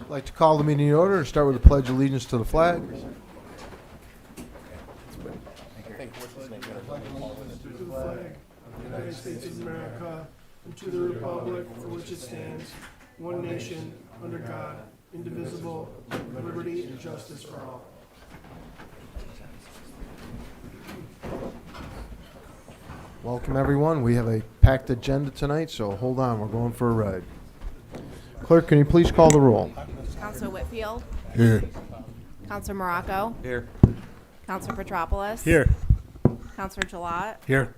I'd like to call the meeting in order and start with the Pledge of Allegiance to the flag. United States of America, and to the republic for which it stands, one nation, under God, indivisible, with liberty and justice for all. Welcome, everyone. We have a packed agenda tonight, so hold on. We're going for a ride. Clerk, can you please call the roll? Counselor Whitfield. Here. Counselor Morocco. Here. Counselor Petropoulos. Here. Counselor Gilat. Here.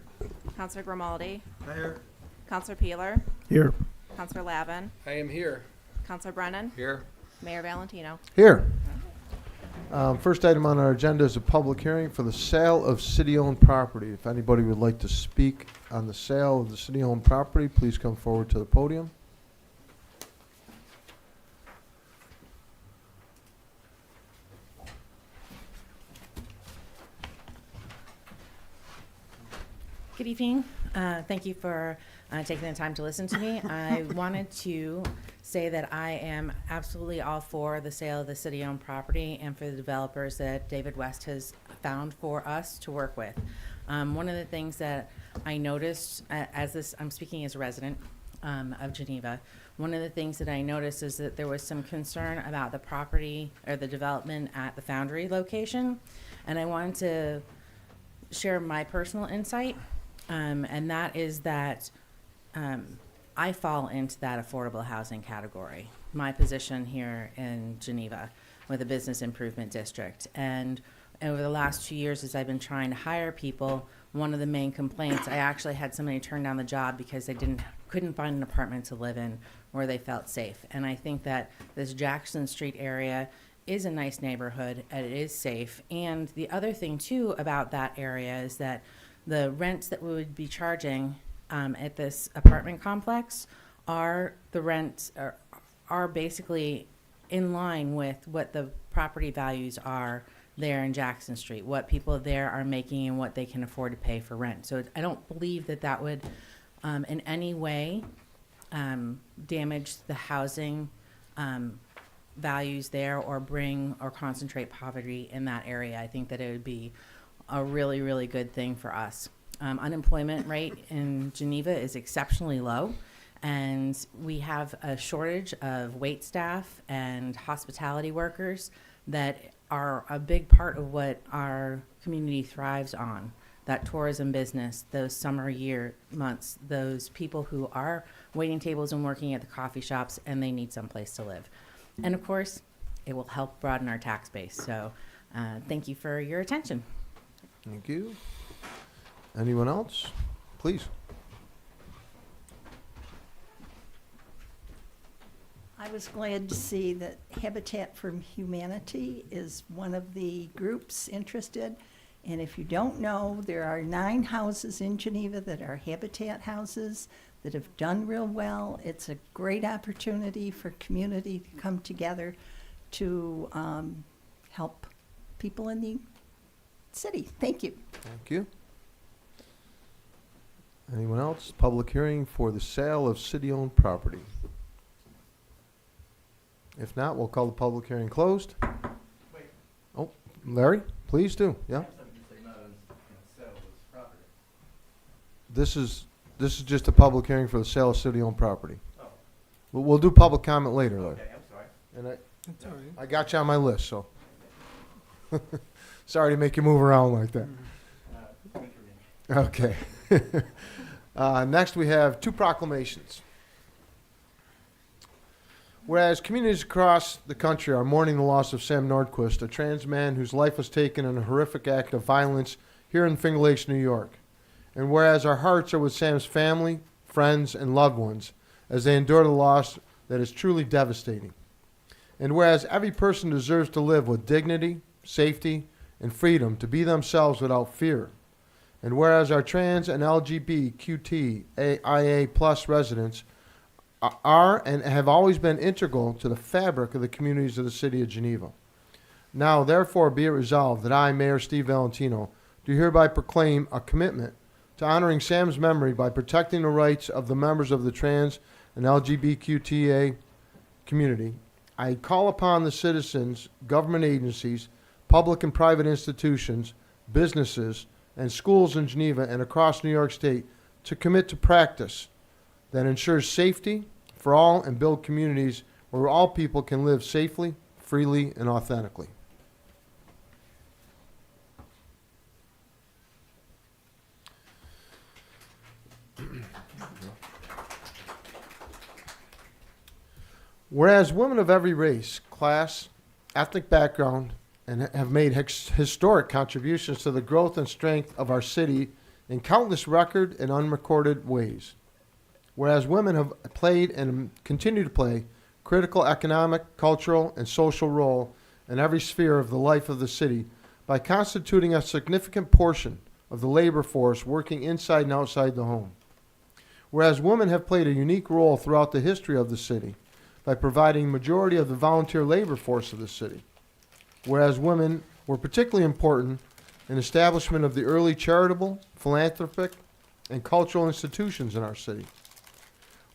Counselor Grimaldi. Here. Counselor Peeler. Here. Counselor Lavin. I am here. Counselor Brennan. Here. Mayor Valentino. Here. First item on our agenda is a public hearing for the sale of city-owned property. If anybody would like to speak on the sale of the city-owned property, please come forward to the podium. Good evening. Thank you for taking the time to listen to me. I wanted to say that I am absolutely all for the sale of the city-owned property and for the developers that David West has found for us to work with. One of the things that I noticed I'm speaking as a resident of Geneva, one of the things that I noticed is that there was some concern about the property or the development at the Foundry location, and I wanted to share my personal insight. And that is that I fall into that affordable housing category. My position here in Geneva with a business improvement district. And over the last 2 years, as I've been trying to hire people, one of the main complaints, I actually had somebody turn down the job because they couldn't find an apartment to live in where they felt safe. And I think that this Jackson Street area is a nice neighborhood and it is safe. And the other thing too about that area is that the rents that we would be charging at this apartment complex are basically in line with what the property values are there in Jackson Street, what people there are making and what they can afford to pay for rent. So I don't believe that would in any way damage the housing values there or concentrate poverty in that area. I think that it would be a really, really good thing for us. Unemployment rate in Geneva is exceptionally low, and we have a shortage of wait staff and hospitality workers that are a big part of what our community thrives on. That tourism business, those summer year months, those people who are waiting tables and working at the coffee shops, and they need someplace to live. And of course, it will help broaden our tax base. So thank you for your attention. Thank you. Anyone else? Please. I was glad to see that Habitat for Humanity is one of the groups interested. And if you don't know, there are 9 houses in Geneva that are Habitat houses that have done real well. It's a great opportunity for community to come together to help people in the city. Thank you. Thank you. Anyone else? Public hearing for the sale of city-owned property. If not, we'll call the public hearing closed. Wait. Oh, Larry, please do. Yeah. This is just a public hearing for the sale of city-owned property. Oh. We'll do public comment later, Larry. Okay, I'm sorry. And That's all right. I got you on my list, so. Sorry to make you move around like that. Okay. Next, we have 2 proclamations. Whereas communities across the country are mourning the loss of Sam Nordquist, a trans man whose life was taken in a horrific act of violence here in Finger Lakes, New York. And whereas our hearts are with Sam's family, friends, and loved ones as they endure the loss that is truly devastating. And whereas every person deserves to live with dignity, safety, and freedom to be themselves without fear. And whereas our trans and LGBTQIA plus residents are and have always been integral to the fabric of the communities of the city of Geneva. Now, therefore, be it resolved that I, Mayor Steve Valentino, do hereby proclaim a commitment to honoring Sam's memory by protecting the rights of the members of the trans and LGBTQIA community, I call upon the citizens, government agencies, public and private institutions, businesses, and schools in Geneva and across New York State to commit to practice that ensures safety for all and build communities where all people can live safely, freely, and authentically. Whereas women of every race, class, ethnic background, and have made historic contributions to the growth and strength of our city in countless record and unrecorded ways. Whereas women have played and continue to play critical economic, cultural, and social role in every sphere of the life of the city by constituting a significant portion of the labor force working inside and outside the home. Whereas women have played a unique role throughout the history of the city by providing majority of the volunteer labor force of the city. Whereas women were particularly important in establishment of the early charitable, philanthropic, and cultural institutions in our city.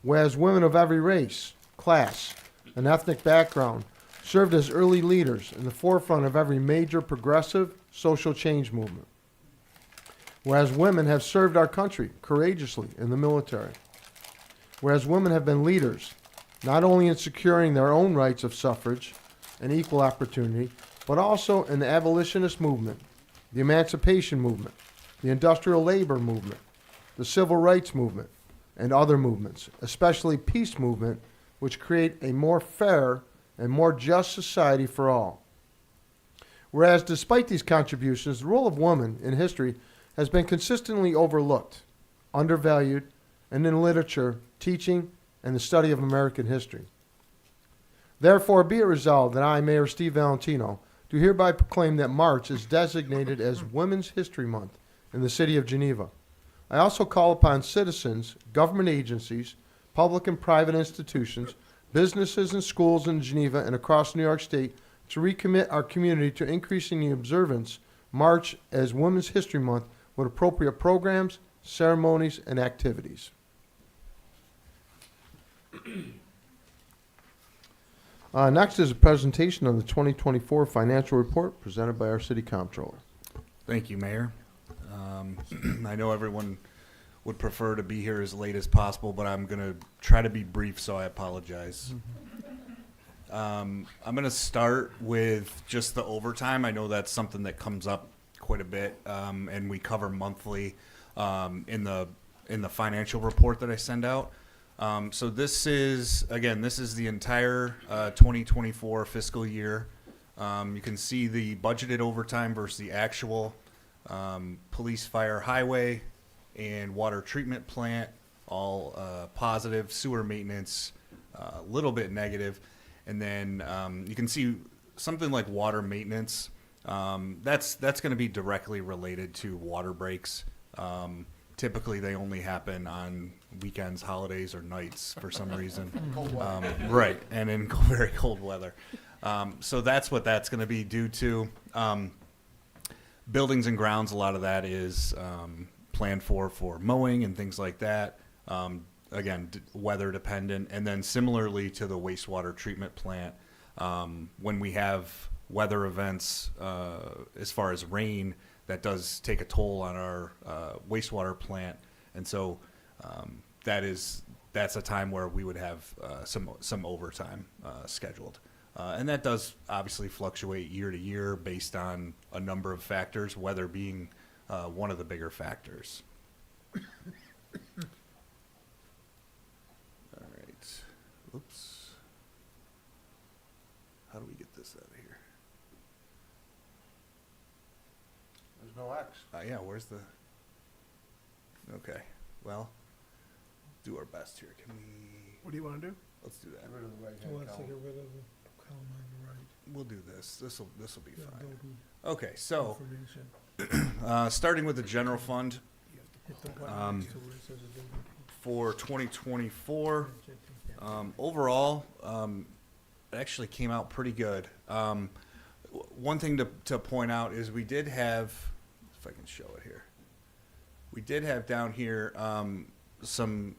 Whereas women of every race, class, and ethnic background served as early leaders in the forefront of every major progressive social change movement. Whereas women have served our country courageously in the military. Whereas women have been leaders, not only in securing their own rights of suffrage and equal opportunity, but also in the abolitionist movement, the emancipation movement, the industrial labor movement, the civil rights movement, and other movements, especially peace movement, which create a more fair and more just society for all. Whereas despite these contributions, the role of women in history has been consistently overlooked, undervalued, and in literature, teaching, and the study of American history. Therefore, be it resolved that I, Mayor Steve Valentino, do hereby proclaim that March is designated as Women's History Month in the city of Geneva. I also call upon citizens, government agencies, public and private institutions, businesses and schools in Geneva and across New York State to recommit our community to increasing the observance March as Women's History Month with appropriate programs, ceremonies, and activities. Next is a presentation on the 2024 financial report presented by our city comptroller. Thank you, Mayor. I know everyone would prefer to be here as late as possible, but I'm going to try to be brief, so I apologize. I'm going to start with just the overtime. I know that's something that comes up quite a bit, and we cover monthly in the financial report that I send out. So this is the entire 2024 fiscal year. You can see the budgeted overtime versus the actual. Police, fire, highway, and water treatment plant, all positive. Sewer maintenance, a little bit negative. And then you can see something like water maintenance. That's going to be directly related to water breaks. Typically, they only happen on weekends, holidays, or nights for some reason. Right, and in very cold weather. So that's what that's going to be due to. Buildings and grounds, a lot of that is planned for mowing and things like that. Again, weather dependent. And then similarly to the wastewater treatment plant, when we have weather events as far as rain, that does take a toll on our wastewater plant. And so that's a time where we would have some overtime scheduled. And that does obviously fluctuate year to year based on a number of factors, weather being one of the bigger factors. All right. Oops. How do we get this out of here? There's no X. Yeah, where's the... Okay, well, do our best here. Can we... What do you want to do? Let's do that. Get rid of the right-hand Who wants to column. get rid of the column on the right? We'll do this. This'll be Yeah, fine. Adobe Okay, so information. starting with the general fund Hit the button Um, next to where it says Adobe. for 2024, Check that. overall, it actually came out pretty good. One thing to point out is we did have, if I can show it here, we did have down here some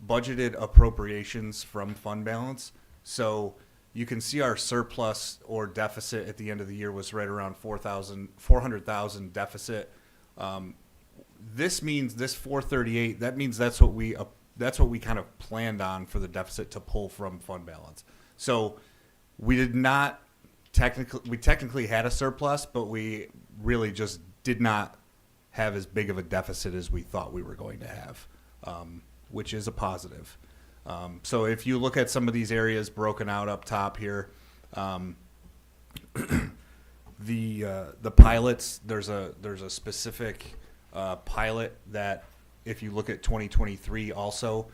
budgeted appropriations from fund balance. So you can see our surplus or deficit at the end of the year was right around 400,000 deficit. This means this 438. That means that's what we kind of planned on for the deficit to pull from fund balance. So we did not technically had a surplus, but we really just did not have as big of a deficit as we thought we were going to have, which is a positive. So if you look at some of these areas broken out up top here, the pilots, there's a specific pilot that if you look at 2023 also,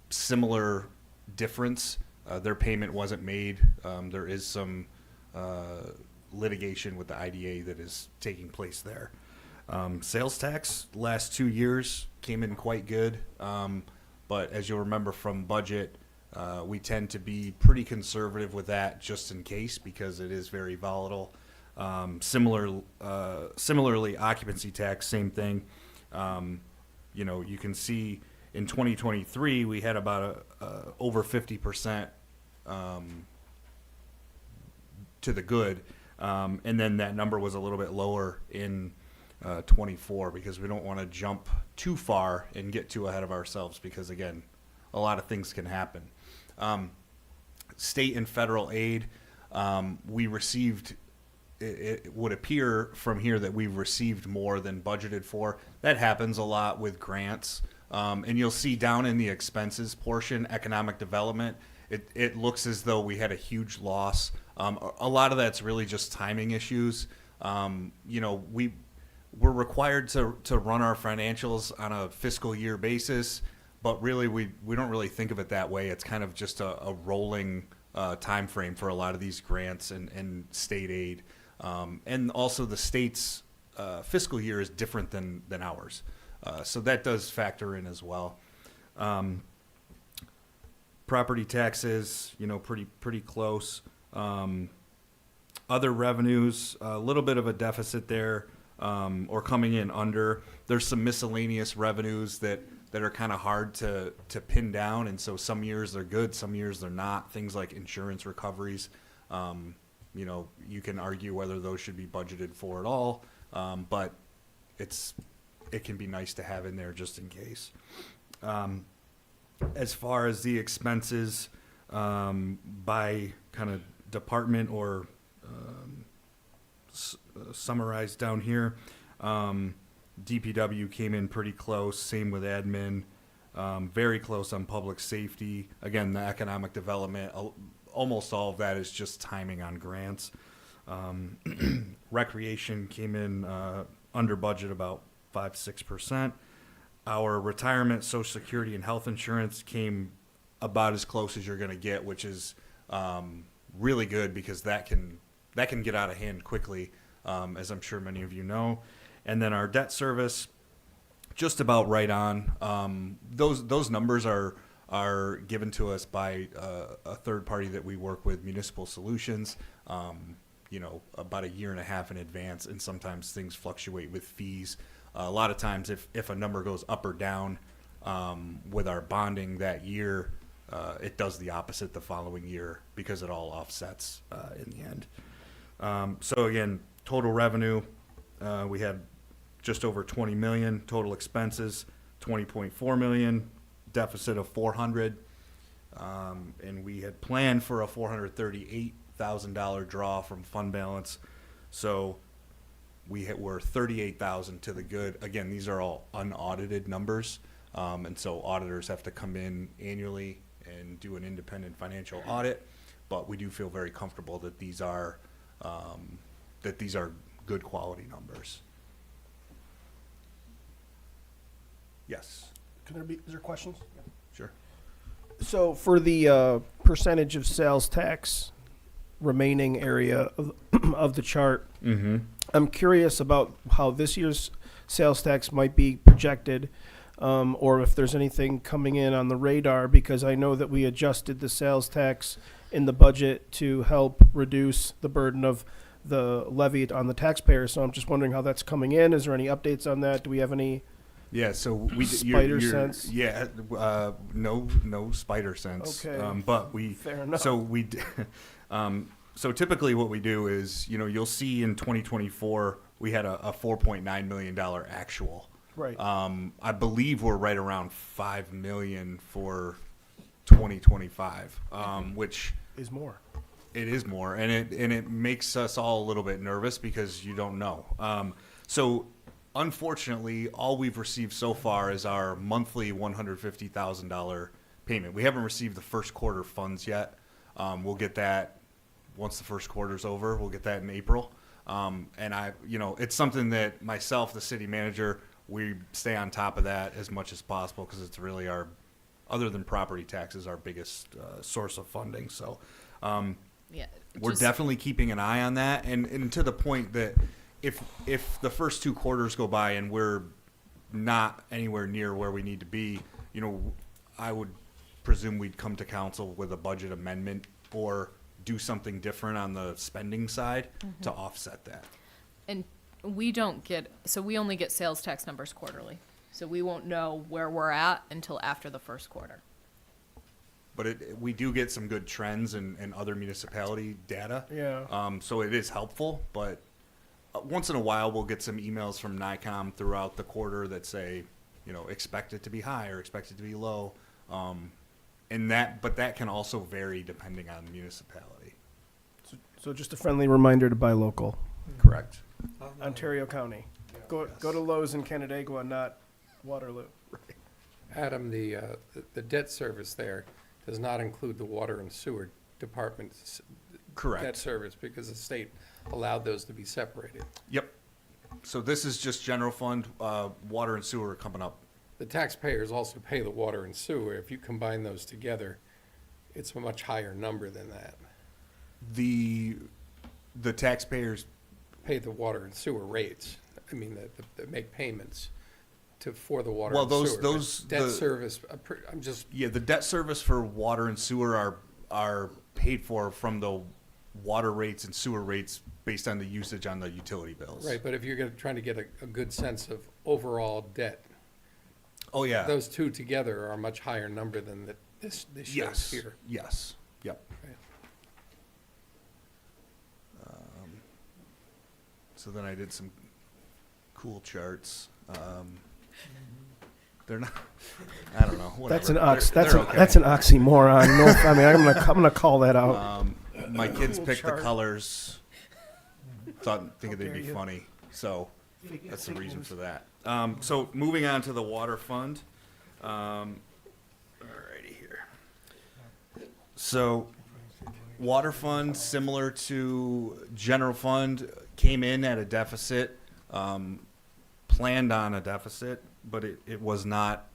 similar difference. Their payment wasn't made. There is some litigation with the IDA that is taking place there. Sales tax last 2 years came in quite good. But as you'll remember from budget, we tend to be pretty conservative with that just in case because it is very volatile. Similarly, occupancy tax, same thing. You can see in 2023 we had about over 50% to the good, and then that number was a little bit lower in 24 because we don't want to jump too far and get too ahead of ourselves because again, a lot of things can happen. State and federal aid, we received. It would appear from here that we've received more than budgeted for. That happens a lot with grants. And you'll see down in the expenses portion, economic development, it looks as though we had a huge loss. A lot of that's really just timing issues. We're required to run our financials on a fiscal year basis, but really we don't really think of it that way. It's kind of just a rolling time frame for a lot of these grants and state aid. And also the state's fiscal year is different than ours. So that does factor in as well. Property taxes, pretty close. Other revenues, a little bit of a deficit there, or coming in under. There's some miscellaneous revenues that are kind of hard to pin down, and so some years they're good, some years they're not. Things like insurance recoveries. You can argue whether those should be budgeted for at all, but it can be nice to have in there just in case. As far as the expenses by kind of department or summarized down here, DPW came in pretty close, same with admin, very close on public safety. Again, the economic development, almost all of that is just timing on grants. Recreation came in under budget about 5-6%. Our retirement, Social Security, and health insurance came about as close as you're going to get, which is really good because that can get out of hand quickly, as I'm sure many of you know. And then our debt service, just about right on. Those numbers are given to us by a third party that we work with, Municipal Solutions. About a year and a half in advance, and sometimes things fluctuate with fees. A lot of times if a number goes up or down with our bonding that year, it does the opposite the following year because it all offsets in the end. So again, total revenue, we had just over 20 million, total expenses 20.4 million, deficit of 400, and we had planned for a $438,000 draw from fund balance. So we're 38,000 to the good. Again, these are all unaudited numbers, and so auditors have to come in annually and do an independent financial audit. But we do feel very comfortable that these are good quality numbers. Yes, Is there questions? sure. So for the percentage of sales tax remaining area of the chart, Mm-hmm. I'm curious about how this year's sales tax might be projected, or if there's anything coming in on the radar, because I know that we adjusted the sales tax in the budget to help reduce the burden of the levy on the taxpayer. So I'm just wondering how that's coming in. Is there any updates on that? Do we have any Yeah, so we Spider sense? Yeah, no spider sense. Okay. But we Fair enough. so we d- so typically what we do is, you'll see in 2024 we had a $4.9 million actual. Right. I believe we're right around 5 million for 2025, which Is more. it is more, and it makes us all a little bit nervous because you don't know. So unfortunately, all we've received so far is our monthly $150,000 payment. We haven't received the first quarter funds yet. We'll get that once the first quarter's over. We'll get that in April. And it's something that myself, the city manager, we stay on top of that as much as possible because it's really other than property taxes, our biggest source of funding. So Yeah. we're just- definitely keeping an eye on that, and to the point that if the first 2 quarters go by and we're not anywhere near where we need to be, I would presume we'd come to council with a budget amendment or do something different on the spending side to offset that. And we only get sales tax numbers quarterly. So we won't know where we're at until after the first quarter. But we do get some good trends in other municipality data. Yeah. So it is helpful, but once in a while we'll get some emails from NICOM throughout the quarter that say, expect it to be high or expect it to be low. But that can also vary depending on municipality. So just a friendly reminder to buy local. Correct. Ontario County. Go to Lowe's in Canandaigua, not Waterloo. Adam, the debt service there does not include the water and sewer department's Correct. debt service because the state allowed those to be separated. Yep. So this is just general fund, water and sewer are coming up. The taxpayers also pay the water and sewer. If you combine those together, it's a much higher number than that. The taxpayers, Pay the water and sewer rates. I mean, that make payments for the water Well, and those- sewer. those- But debt the- service, I'm just, yeah, the debt service for water and sewer are paid for from the water rates and sewer rates based on the usage on the utility bills. right, but if you're trying to get a good sense of overall debt, Oh, yeah. those two together are a much higher number than this shows Yes. here. Yes. Yep. Okay. So then I did some cool charts. They're not. I don't know. Whatever. That's an They're okay. that's an oxymoron. No, I mean I'm gonna call that out. My kids Cool picked chart. the colors. Thinking they'd dare be you. funny. So that's the reason for that. So moving on to the water fund. Alrighty here. So water fund, similar to general fund, came in at a deficit, planned on a deficit, but it was not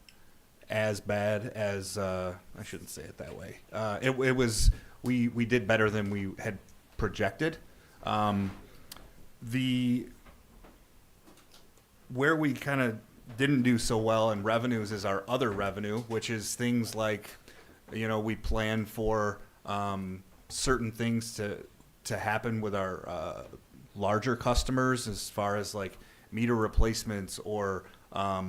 as bad as, I shouldn't say it that way. It was, we did better than we had projected. Where we kind of didn't do so well in revenues is our other revenue, which is things like, we plan for certain things to happen with our larger customers as far as like meter replacements or a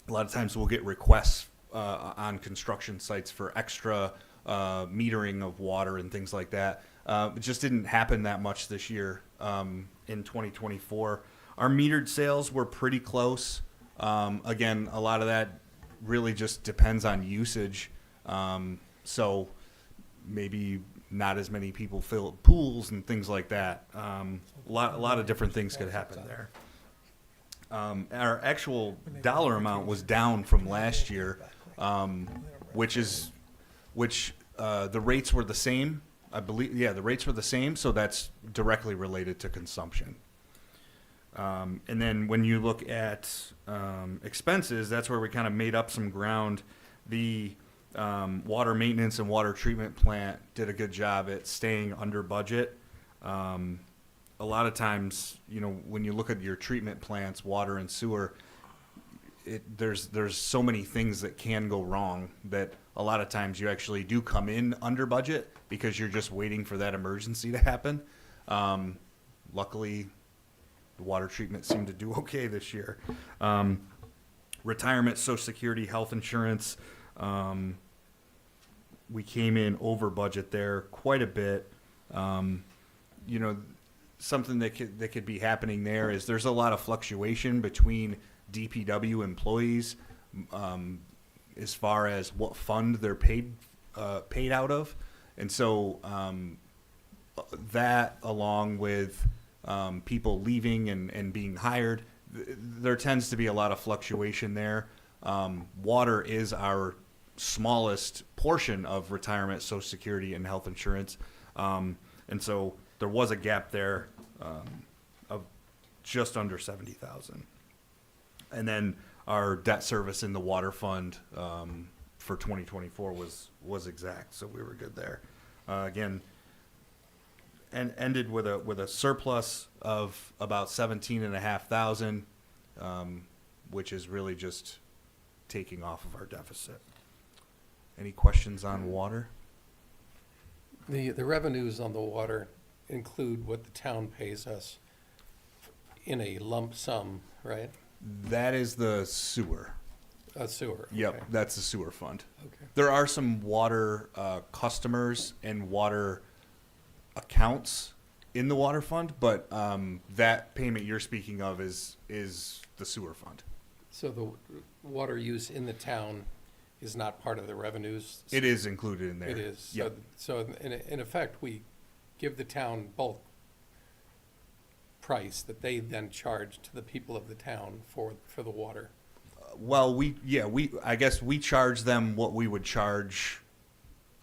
lot of times we'll get requests on construction sites for extra metering of water and things like that. It just didn't happen that much this year in 2024. Our metered sales were pretty close. Again, a lot of that really just depends on usage. So maybe not as many people fill pools and things like that. A lot of different things could happen there. Our actual dollar amount was down from last year, which the rates were the same. I believe, yeah, the rates were the same, so that's directly related to consumption. And then when you look at expenses, that's where we kind of made up some ground. The water maintenance and water treatment plant did a good job at staying under budget. A lot of times, when you look at your treatment plants, water and sewer, there's so many things that can go wrong that a lot of times you actually do come in under budget because you're just waiting for that emergency to happen. Luckily, the water treatment seemed to do okay this year. Retirement, Social Security, health insurance. We came in over budget there quite a bit. You know, something that could be happening there is there's a lot of fluctuation between DPW employees as far as what fund they're paid out of, and so that along with people leaving and being hired, there tends to be a lot of fluctuation there. Water is our smallest portion of retirement, Social Security, and health insurance, and so there was a gap there of just under 70,000. And then our debt service in the water fund for 2024 was exact, so we were good there. Again, and ended with a surplus of about 17,500, which is really just taking off of our deficit. Any questions on water? The revenues on the water include what the town pays us in a lump sum, right? That is the sewer. Sewer. Yep, okay. that's the sewer fund. Okay. There are some water customers and water accounts in the water fund, but that payment you're speaking of is the sewer fund. So the water use in the town is not part of the revenues? It is included in there. It is. Yep. So in effect, we give the town bulk price that they then charge to the people of the town for the water. Well, I guess we charge them what we would charge.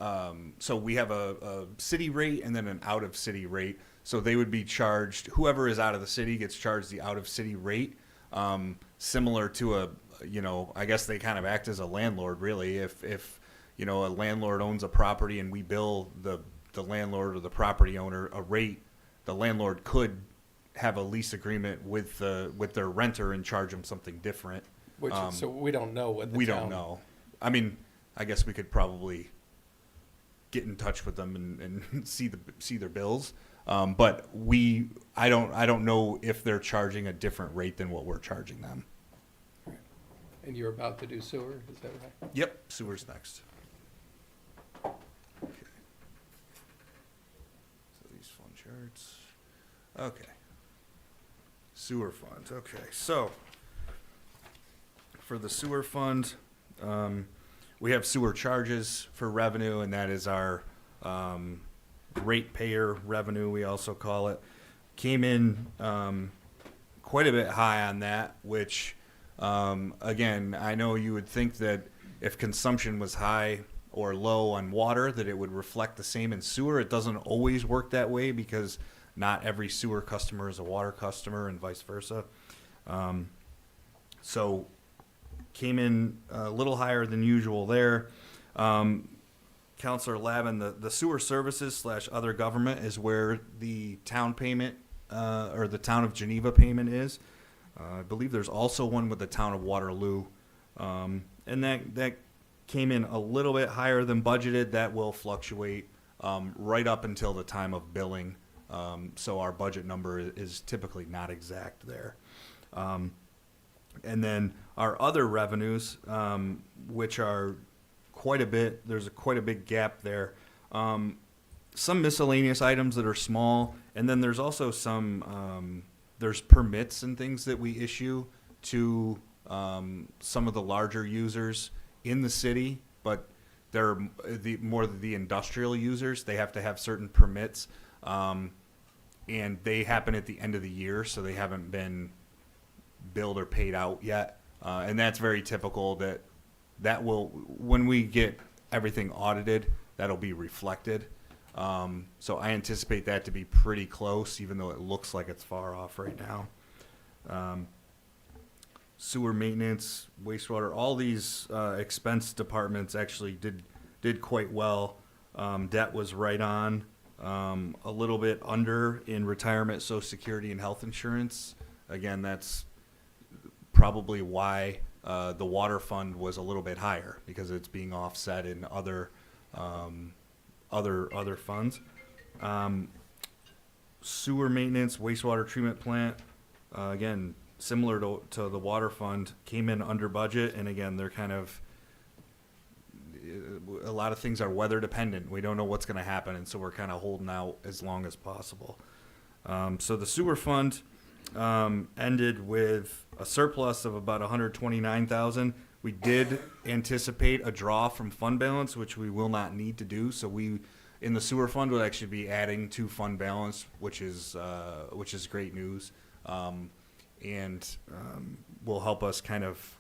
So we have a city rate and then an out of city rate. So they would be charged, whoever is out of the city gets charged the out of city rate, similar to I guess they kind of act as a landlord really. If a landlord owns a property and we bill the landlord or the property owner a rate, the landlord could have a lease agreement with their renter and charge them something different. Which, so we don't know what the town. We don't know. I mean, I guess we could probably get in touch with them and see their bills. But I don't know if they're charging a different rate than what we're charging them. And you're about to do sewer, is that right? Yep, sewer's next. Okay. So these fund charts. Okay. Sewer fund. Okay, so for the sewer fund, we have sewer charges for revenue, and that is our ratepayer revenue, we also call it. Came in quite a bit high on that, which, again, I know you would think that if consumption was high or low on water, that it would reflect the same in sewer. It doesn't always work that way because not every sewer customer is a water customer and vice versa. So came in a little higher than usual there. Councilor Lavin, the sewer services / other government is where the town payment or the town of Geneva payment is. I believe there's also one with the town of Waterloo. And that came in a little bit higher than budgeted. That will fluctuate right up until the time of billing. So our budget number is typically not exact there. And then our other revenues, which are quite a bit, there's quite a big gap there. Some miscellaneous items that are small, and then there's also some, there's permits and things that we issue to some of the larger users in the city, but they're more the industrial users. They have to have certain permits, and they happen at the end of the year, so they haven't been billed or paid out yet. And that's very typical that will, when we get everything audited, that'll be reflected. So I anticipate that to be pretty close, even though it looks like it's far off right now. Sewer maintenance, wastewater, all these expense departments actually did quite well. Debt was right on, a little bit under in retirement, Social Security, and health insurance. Again, that's probably why the water fund was a little bit higher, because it's being offset in other funds. Sewer maintenance, wastewater treatment plant, again, similar to the water fund, came in under budget, and again, they're kind of, a lot of things are weather dependent. We don't know what's gonna happen, and so we're kind of holding out as long as possible. So the sewer fund, ended with a surplus of about 129,000. We did anticipate a draw from fund balance, which we will not need to do. So we, in the sewer fund, would actually be adding to fund balance, which is great news, and will help us kind of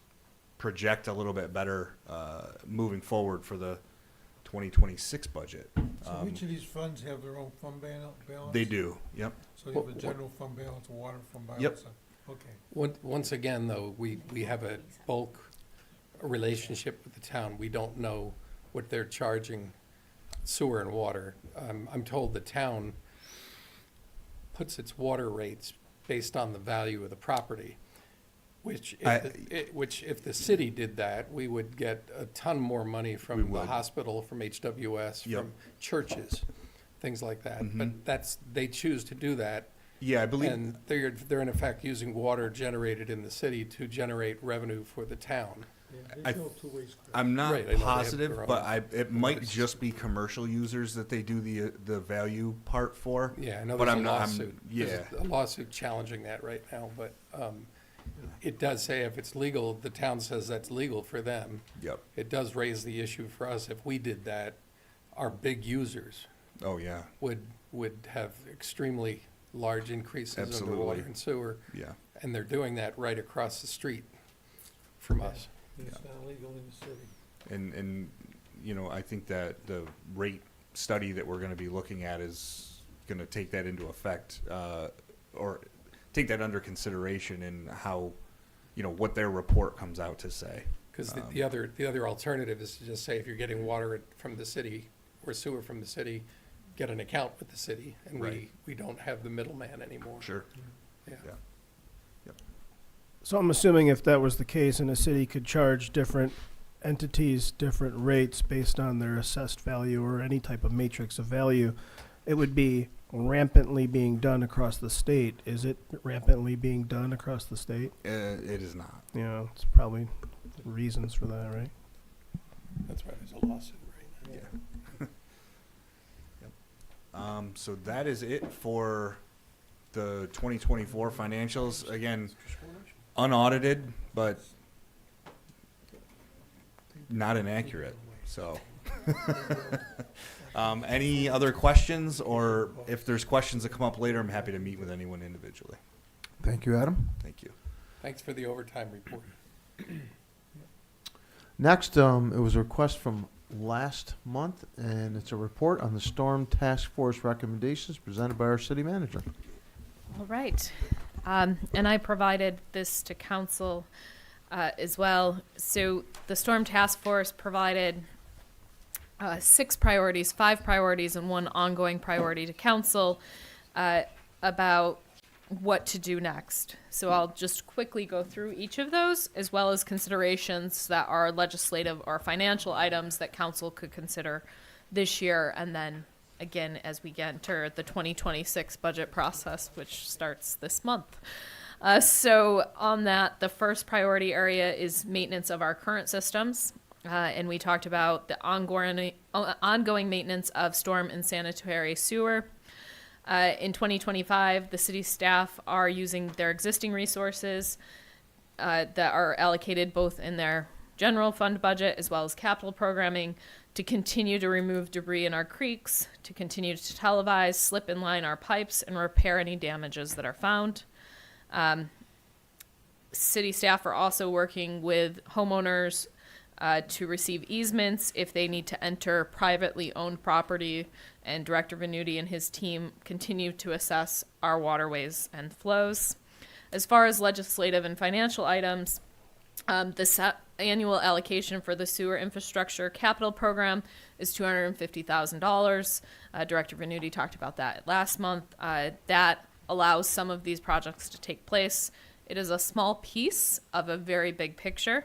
project a little bit better moving forward for the 2026 budget. So each of these funds have their own fund balance? They do. Yep. So you have a general fund balance, a water fund balance? Yep. Okay. Once again, though, we have a bulk relationship with the town. We don't know what they're charging sewer and water. I'm told the town puts its water rates based on the value of the property, which if the city did that, we would get a ton more money We from the would. hospital, from HWS, Yep. from churches, things like that. Mhm. But they choose to do that. Yeah, I believe. And they're in effect using water generated in the city to generate revenue for the town. Yeah, I- there's no two ways. I'm not Right, I know they have positive, their but own it might notice. just be commercial users that they do the value part for. Yeah, I know But there's a I'm not- lawsuit. There's a lawsuit challenging that right now, but it does say if it's legal, the town says that's legal for them. Yep. It does raise the issue for us. If we did that, our big users Oh yeah. would have extremely large increases in the Absolutely. water and sewer, Yeah. and they're doing that right across the street from us. It's not legal in the city. And I think that the rate study that we're going to be looking at is going to take that into effect, or take that under consideration in how, what their report comes out to say. Because the other alternative is to just say, if you're getting water from the city or sewer from the city, get an account with the city, and Right. we don't have the middleman anymore. Sure. Yeah. Yeah. So I'm assuming if that was the case and a city could charge different entities different rates based on their assessed value or any type of matrix of value, it would be rampantly being done across the state. Is it rampantly being done across the state? It is not. It's probably reasons for that, right? That's why there's a lawsuit right now. Yeah. So that is it for the 2024 financials. Again, unaudited, but not inaccurate. So, any other questions, or if there's questions that come up later, I'm happy to meet with anyone individually. Thank you, Adam. Thank you. Thanks for the overtime report. Next, it was a request from last month, and it's a report on the Storm Task Force recommendations presented by our city manager. All right. And I provided this to council as well. So the Storm Task Force provided 6 priorities, 5 priorities, and 1 ongoing priority to council about what to do next. So I'll just quickly go through each of those, as well as considerations that are legislative or financial items that council could consider this year, and then again as we enter the 2026 budget process, which starts this month. So on that, the first priority area is maintenance of our current systems. And we talked about the ongoing maintenance of storm and sanitary sewer. In 2025, the city staff are using their existing resources that are allocated both in their general fund budget as well as capital programming to continue to remove debris in our creeks, to continue to televise, slip and line our pipes, and repair any damages that are found. City staff are also working with homeowners to receive easements if they need to enter privately owned property, and Director Venuti and his team continue to assess our waterways and flows. As far as legislative and financial items, the annual allocation for the sewer infrastructure capital program is $250,000. Director Venuti talked about that last month. That allows some of these projects to take place. It is a small piece of a very big picture.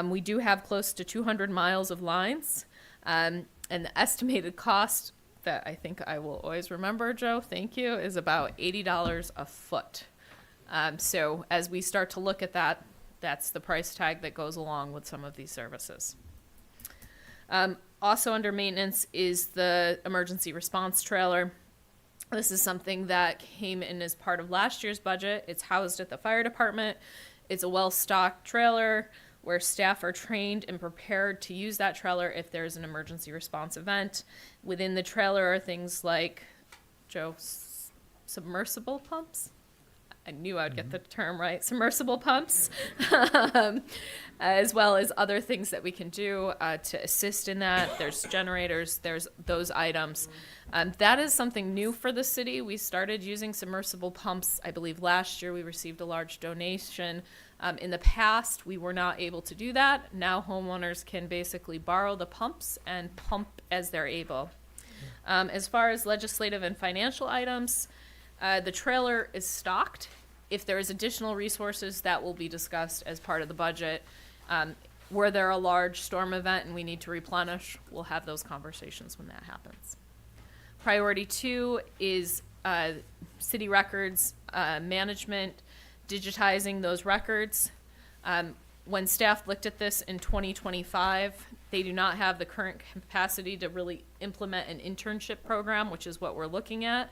We do have close to 200 miles of lines, and the estimated cost that I think I will always remember, Joe, thank you, is about $80 a foot So as we start to look at that, that's the price tag that goes along with some of these services. Also under maintenance is the emergency response trailer. This is something that came in as part of last year's budget. It's housed at the fire department. It's a well-stocked trailer where staff are trained and prepared to use that trailer if there's an emergency response event. Within the trailer are things like, Joe, submersible pumps? I knew I'd get the term right. Submersible pumps, as well as other things that we can do to assist in that. There's generators, there's those items. That is something new for the city. We started using submersible pumps, I believe last year. We received a large donation. In the past, we were not able to do that. Now homeowners can basically borrow the pumps and pump as they're able. As far as legislative and financial items, the trailer is stocked. If there is additional resources, that will be discussed as part of the budget. Were there a large storm event and we need to replenish, we'll have those conversations when that happens. Priority 2 is city records management, digitizing those records. When staff looked at this in 2025, they do not have the current capacity to really implement an internship program, which is what we're looking at,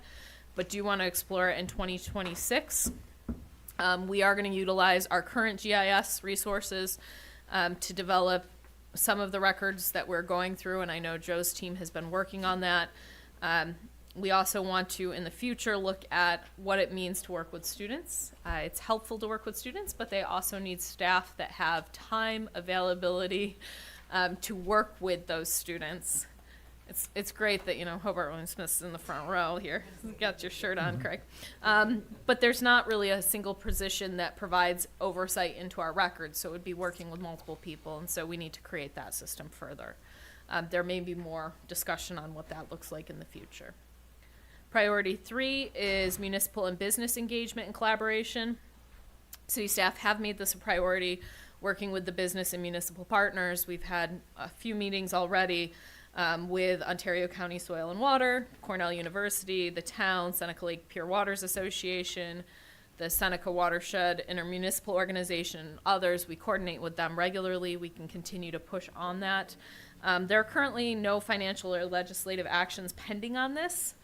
but do want to explore it in 2026. We are going to utilize our current GIS resources to develop some of the records that we're going through, and I know Joe's team has been working on that. We also want to, in the future, look at what it means to work with students. It's helpful to work with students, but they also need staff that have time, availability to work with those students. It's great that, Hobart Williams Smith's in the front row here. You got your shirt on, Craig. But there's not really a single position that provides oversight into our records, so it would be working with multiple people, and so we need to create that system further. There may be more discussion on what that looks like in the future. Priority 3 is municipal and business engagement and collaboration. City staff have made this a priority, working with the business and municipal partners. We've had a few meetings already with Ontario County Soil and Water, Cornell University, the town, Seneca Lake Pure Waters Association, the Seneca Watershed Intermunicipal Organization, and others. We coordinate with them regularly. We can continue to push on that. There are currently no financial or legislative actions pending on this.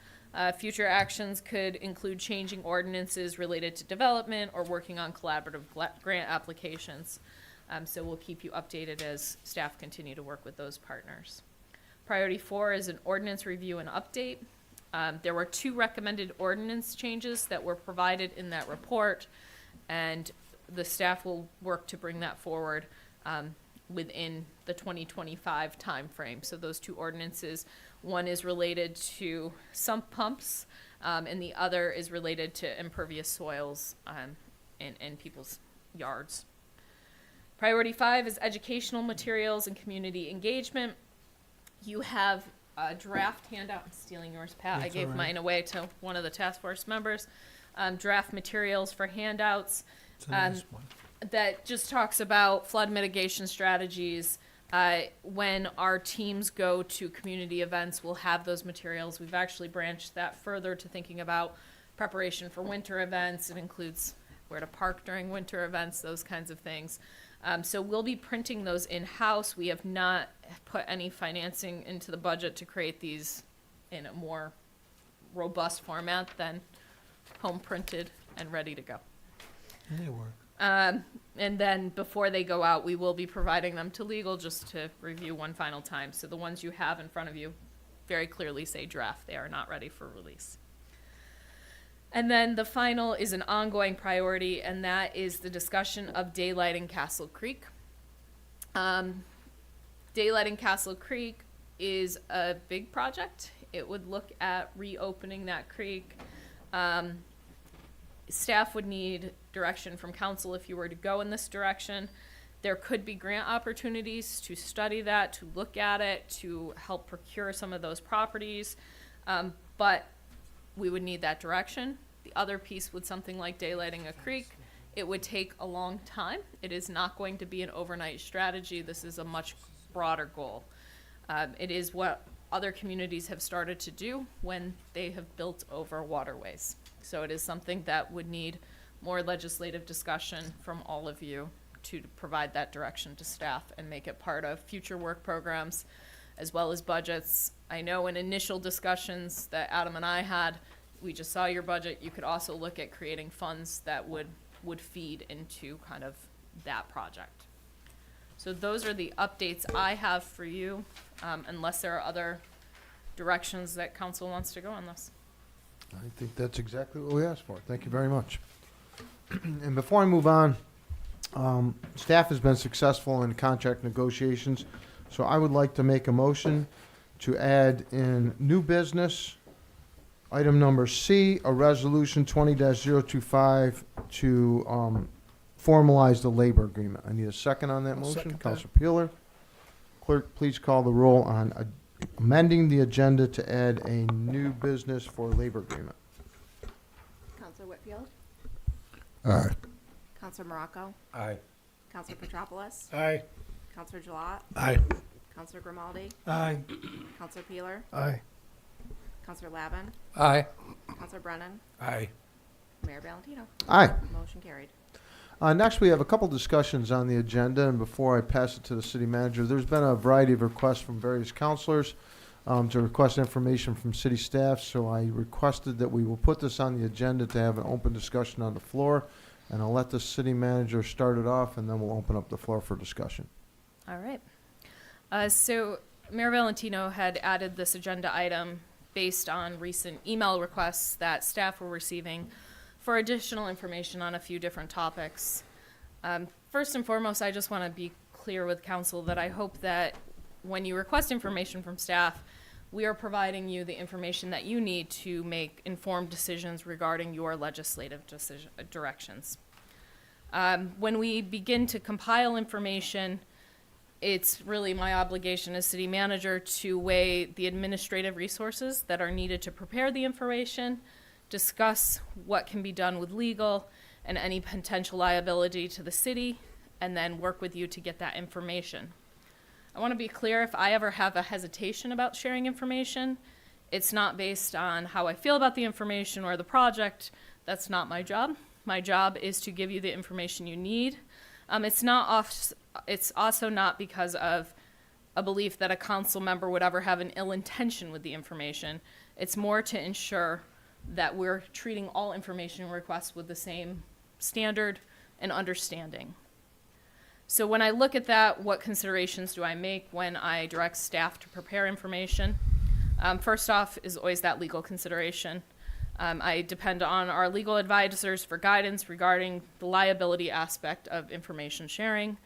Future actions could include changing ordinances related to development or working on collaborative grant applications. So we'll keep you updated as staff continue to work with those partners. Priority 4 is an ordinance review and update. There were 2 recommended ordinance changes that were provided in that report, and the staff will work to bring that forward within the 2025 timeframe. So those 2 ordinances, one is related to sump pumps, and the other is related to impervious soils in people's yards. Priority 5 is educational materials and community engagement. You have a draft handout. I'm stealing yours, Pat. That's I gave all right. mine away to one of the task force members. Draft materials for handouts. It's a nice one. That just talks about flood mitigation strategies. When our teams go to community events, we'll have those materials. We've actually branched that further to thinking about preparation for winter events. It includes where to park during winter events, those kinds of things. So we'll be printing those in-house. We have not put any financing into the budget to create these in a more robust format than home printed and ready to go. They work. And then before they go out, we will be providing them to legal just to review one final time. So the ones you have in front of you very clearly say draft. They are not ready for release. And then the final is an ongoing priority, and that is the discussion of daylighting Castle Creek. Daylighting Castle Creek is a big project. It would look at reopening that creek. Staff would need direction from council if you were to go in this direction. There could be grant opportunities to study that, to look at it, to help procure some of those properties. But we would need that direction. The other piece with something like daylighting a creek, it would take a long time. It is not going to be an overnight strategy. This is a much broader goal. It is what other communities have started to do when they have built over waterways. So it is something that would need more legislative discussion from all of you to provide that direction to staff and make it part of future work programs as well as budgets. I know in initial discussions that Adam and I had, we just saw your budget. You could also look at creating funds that would feed into kind of that project. So those are the updates I have for you, unless there are other directions that council wants to go on this. I think that's exactly what we asked for. Thank you very much. And before I move on, staff has been successful in contract negotiations, so I would like to make a motion to add in new business, item number C, a resolution 20-025 to formalize the labor agreement. I need a second on that I'll motion. second that. Counselor Peeler. Clerk, please call the roll on amending the agenda to add a new business for labor agreement. Counselor Whitfield, Aye. Counselor Morocco, Aye. Counselor Petropoulos, Aye. Counselor Gilat, Aye. Counselor Grimaldi, Aye. Counselor Peeler, Aye. Counselor Lavin, Aye. Counselor Brennan, Aye. Mayor Valentino. Aye. Motion carried. Next, we have a couple discussions on the agenda, and before I pass it to the city manager, there's been a variety of requests from various counselors to request information from city staff, so I requested that we will put this on the agenda to have an open discussion on the floor, and I'll let the city manager start it off, and then we'll open up the floor for discussion. All right. So Mayor Valentino had added this agenda item based on recent email requests that staff were receiving for additional information on a few different topics. First and foremost, I just want to be clear with council that I hope that when you request information from staff, we are providing you the information that you need to make informed decisions regarding your legislative directions. When we begin to compile information, it's really my obligation as city manager to weigh the administrative resources that are needed to prepare the information, discuss what can be done with legal and any potential liability to the city, and then work with you to get that information. I want to be clear, if I ever have a hesitation about sharing information, it's not based on how I feel about the information or the project. That's not my job. My job is to give you the information you need. It's also not because of a belief that a council member would ever have an ill intention with the information. It's more to ensure that we're treating all information requests with the same standard and understanding. So when I look at that, what considerations do I make when I direct staff to prepare information? First off is always that legal consideration. I depend on our legal advisors for guidance regarding the liability aspect of information sharing.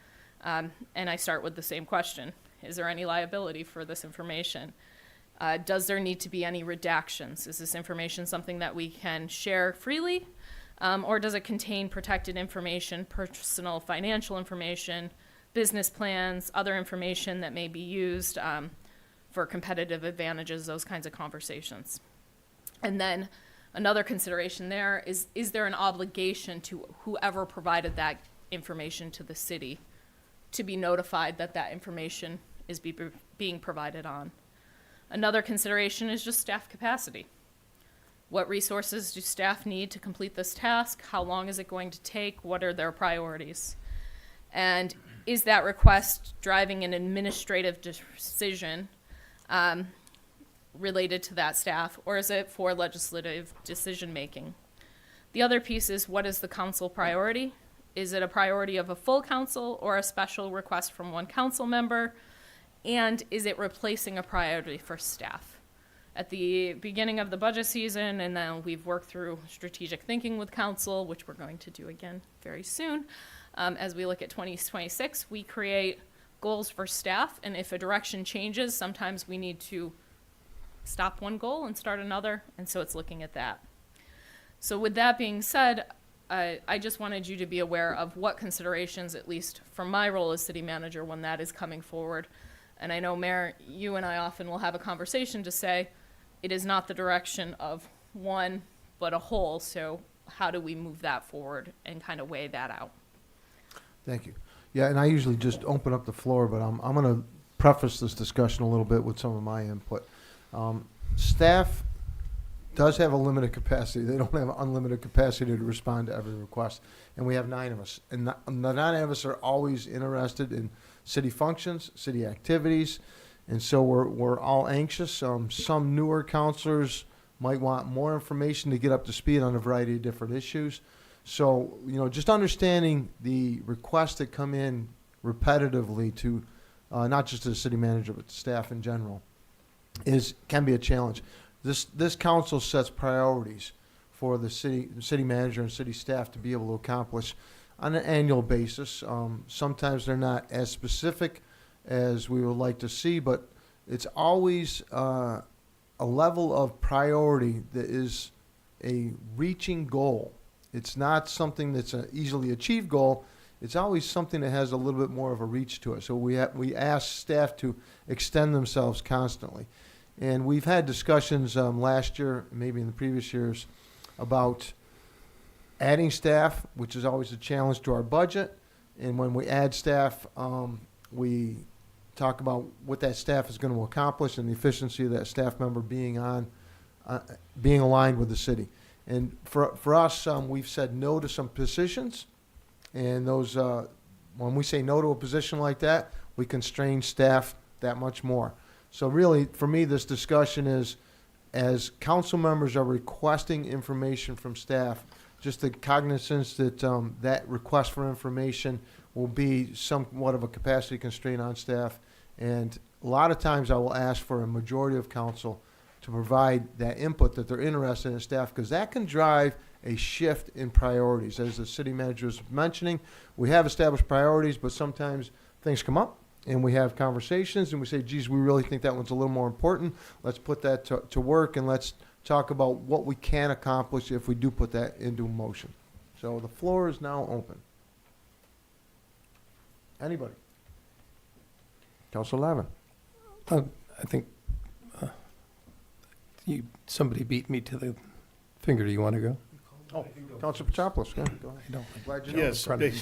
And I start with the same question. Is there any liability for this information? Does there need to be any redactions? Is this information something that we can share freely? Or does it contain protected information, personal financial information, business plans, other information that may be used for competitive advantages, those kinds of conversations? And then another consideration there is there an obligation to whoever provided that information to the city to be notified that that information is being provided on? Another consideration is just staff capacity. What resources do staff need to complete this task? How long is it going to take? What are their priorities? And is that request driving an administrative decision related to that staff, or is it for legislative decision making? The other piece is, what is the council priority? Is it a priority of a full council or a special request from one council member? And is it replacing a priority for staff? At the beginning of the budget season, and then we've worked through strategic thinking with council, which we're going to do again very soon. As we look at 2026, we create goals for staff, and if a direction changes, sometimes we need to stop one goal and start another, and so it's looking at that. So with that being said, I just wanted you to be aware of what considerations, at least from my role as city manager, when that is coming forward. And I know, Mayor, you and I often will have a conversation to say, it is not the direction of one, but a whole, so how do we move that forward and kind of weigh that out? Thank you. Yeah, and I usually just open up the floor, but I'm going to preface this discussion a little bit with some of my input. Staff does have a limited capacity. They don't have unlimited capacity to respond to every request. And we have 9 of us. And the 9 of us are always interested in city functions, city activities. And so we're all anxious. Some newer counselors might want more information to get up to speed on a variety of different issues. So, just understanding the requests that come in repetitively to not just to the city manager, but to staff in general, can be a challenge. This council sets priorities for the city manager and city staff to be able to accomplish on an annual basis. Sometimes they're not as specific as we would like to see, but it's always a level of priority that is a reaching goal. It's not something that's an easily achieved goal. It's always something that has a little bit more of a reach to it. So we ask staff to extend themselves constantly. And we've had discussions last year, maybe in the previous years, about adding staff, which is always a challenge to our budget. And when we add staff, we talk about what that staff is going to accomplish and the efficiency of that staff member being aligned with the city. And for us, we've said no to some positions, and those when we say no to a position like that, we constrain staff that much more. So really, for me, this discussion is, as council members are requesting information from staff, just the cognizance that that request for information will be somewhat of a capacity constraint on staff. And a lot of times I will ask for a majority of council to provide that input that they're interested in staff, because that can drive a shift in priorities. As the city manager was mentioning, we have established priorities, but sometimes things come up and we have conversations and we say, geez, we really think that one's a little more important. Let's put that to work, and let's talk about what we can accomplish if we do put that into motion. So the floor is now open. Anybody? Councilor Lavin. I think somebody beat me to the finger. Do you want to go? Oh, Councilor Petropoulos, go ahead. I don't. Glad you know. Yes, front of me.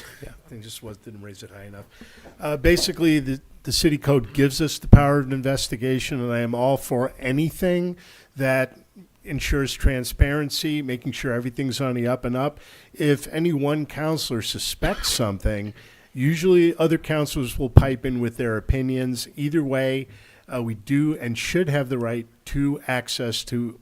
I just didn't raise it high enough. Basically, the city code gives us the power of investigation, and I am all for anything that ensures transparency, making sure everything's on the up and up. If any one counselor suspects something, usually other counselors will pipe in with their opinions. Either way, we do and should have the right to access to,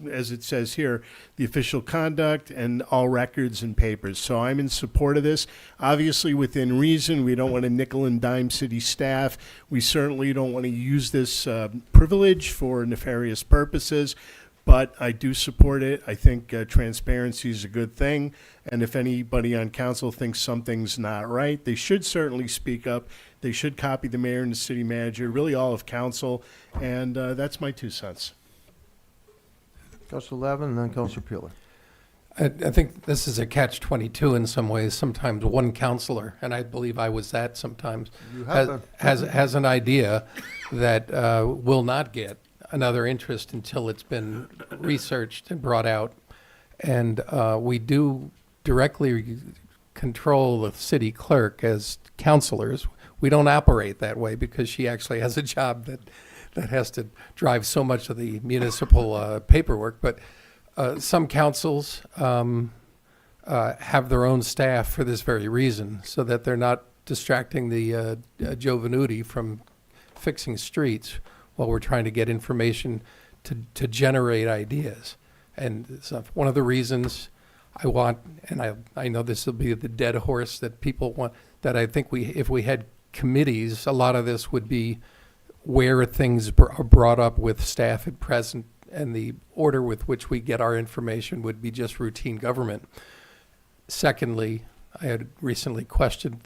as it says here, the official conduct and all records and papers. So I'm in support of this. Obviously, within reason, we don't want to nickel and dime city staff. We certainly don't want to use this privilege for nefarious purposes. But I do support it. I think transparency is a good thing. And if anybody on council thinks something's not right, they should certainly speak up. They should copy the mayor and the city manager, really all of council. And that's my 2 cents. Councilor Lavin and then Councilor Peeler. I think this is a catch-22 in some ways. Sometimes one counselor, and I believe I was that sometimes, You have has an idea that will not get another interest until it's been researched and brought out. And we do directly control the city clerk as counselors. We don't operate that way because she actually has a job that has to drive so much of the municipal paperwork. But some councils have their own staff for this very reason, so that they're not distracting the Joe Venuti from fixing streets while we're trying to get information to generate ideas. And so one of the reasons I want, and I know this will be the dead horse that people want, that I think if we had committees, a lot of this would be where things are brought up with staff at present, and the order with which we get our information would be just routine government. Secondly, I had recently questioned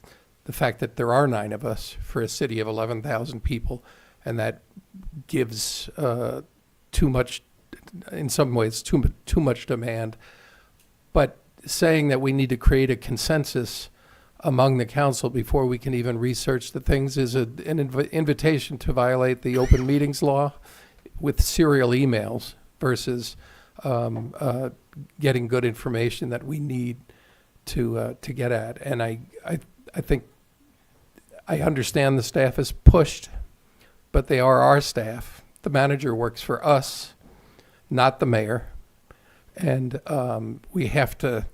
the fact that there are 9 of us for a city of 11,000 people, and that gives too much, in some ways, too much demand. But saying that we need to create a consensus among the council before we can even research the things is an invitation to violate the open meetings law with serial emails versus getting good information that we need to get at. And I think I understand the staff is pushed, but they are our staff. The manager works for us, not the mayor. And we have to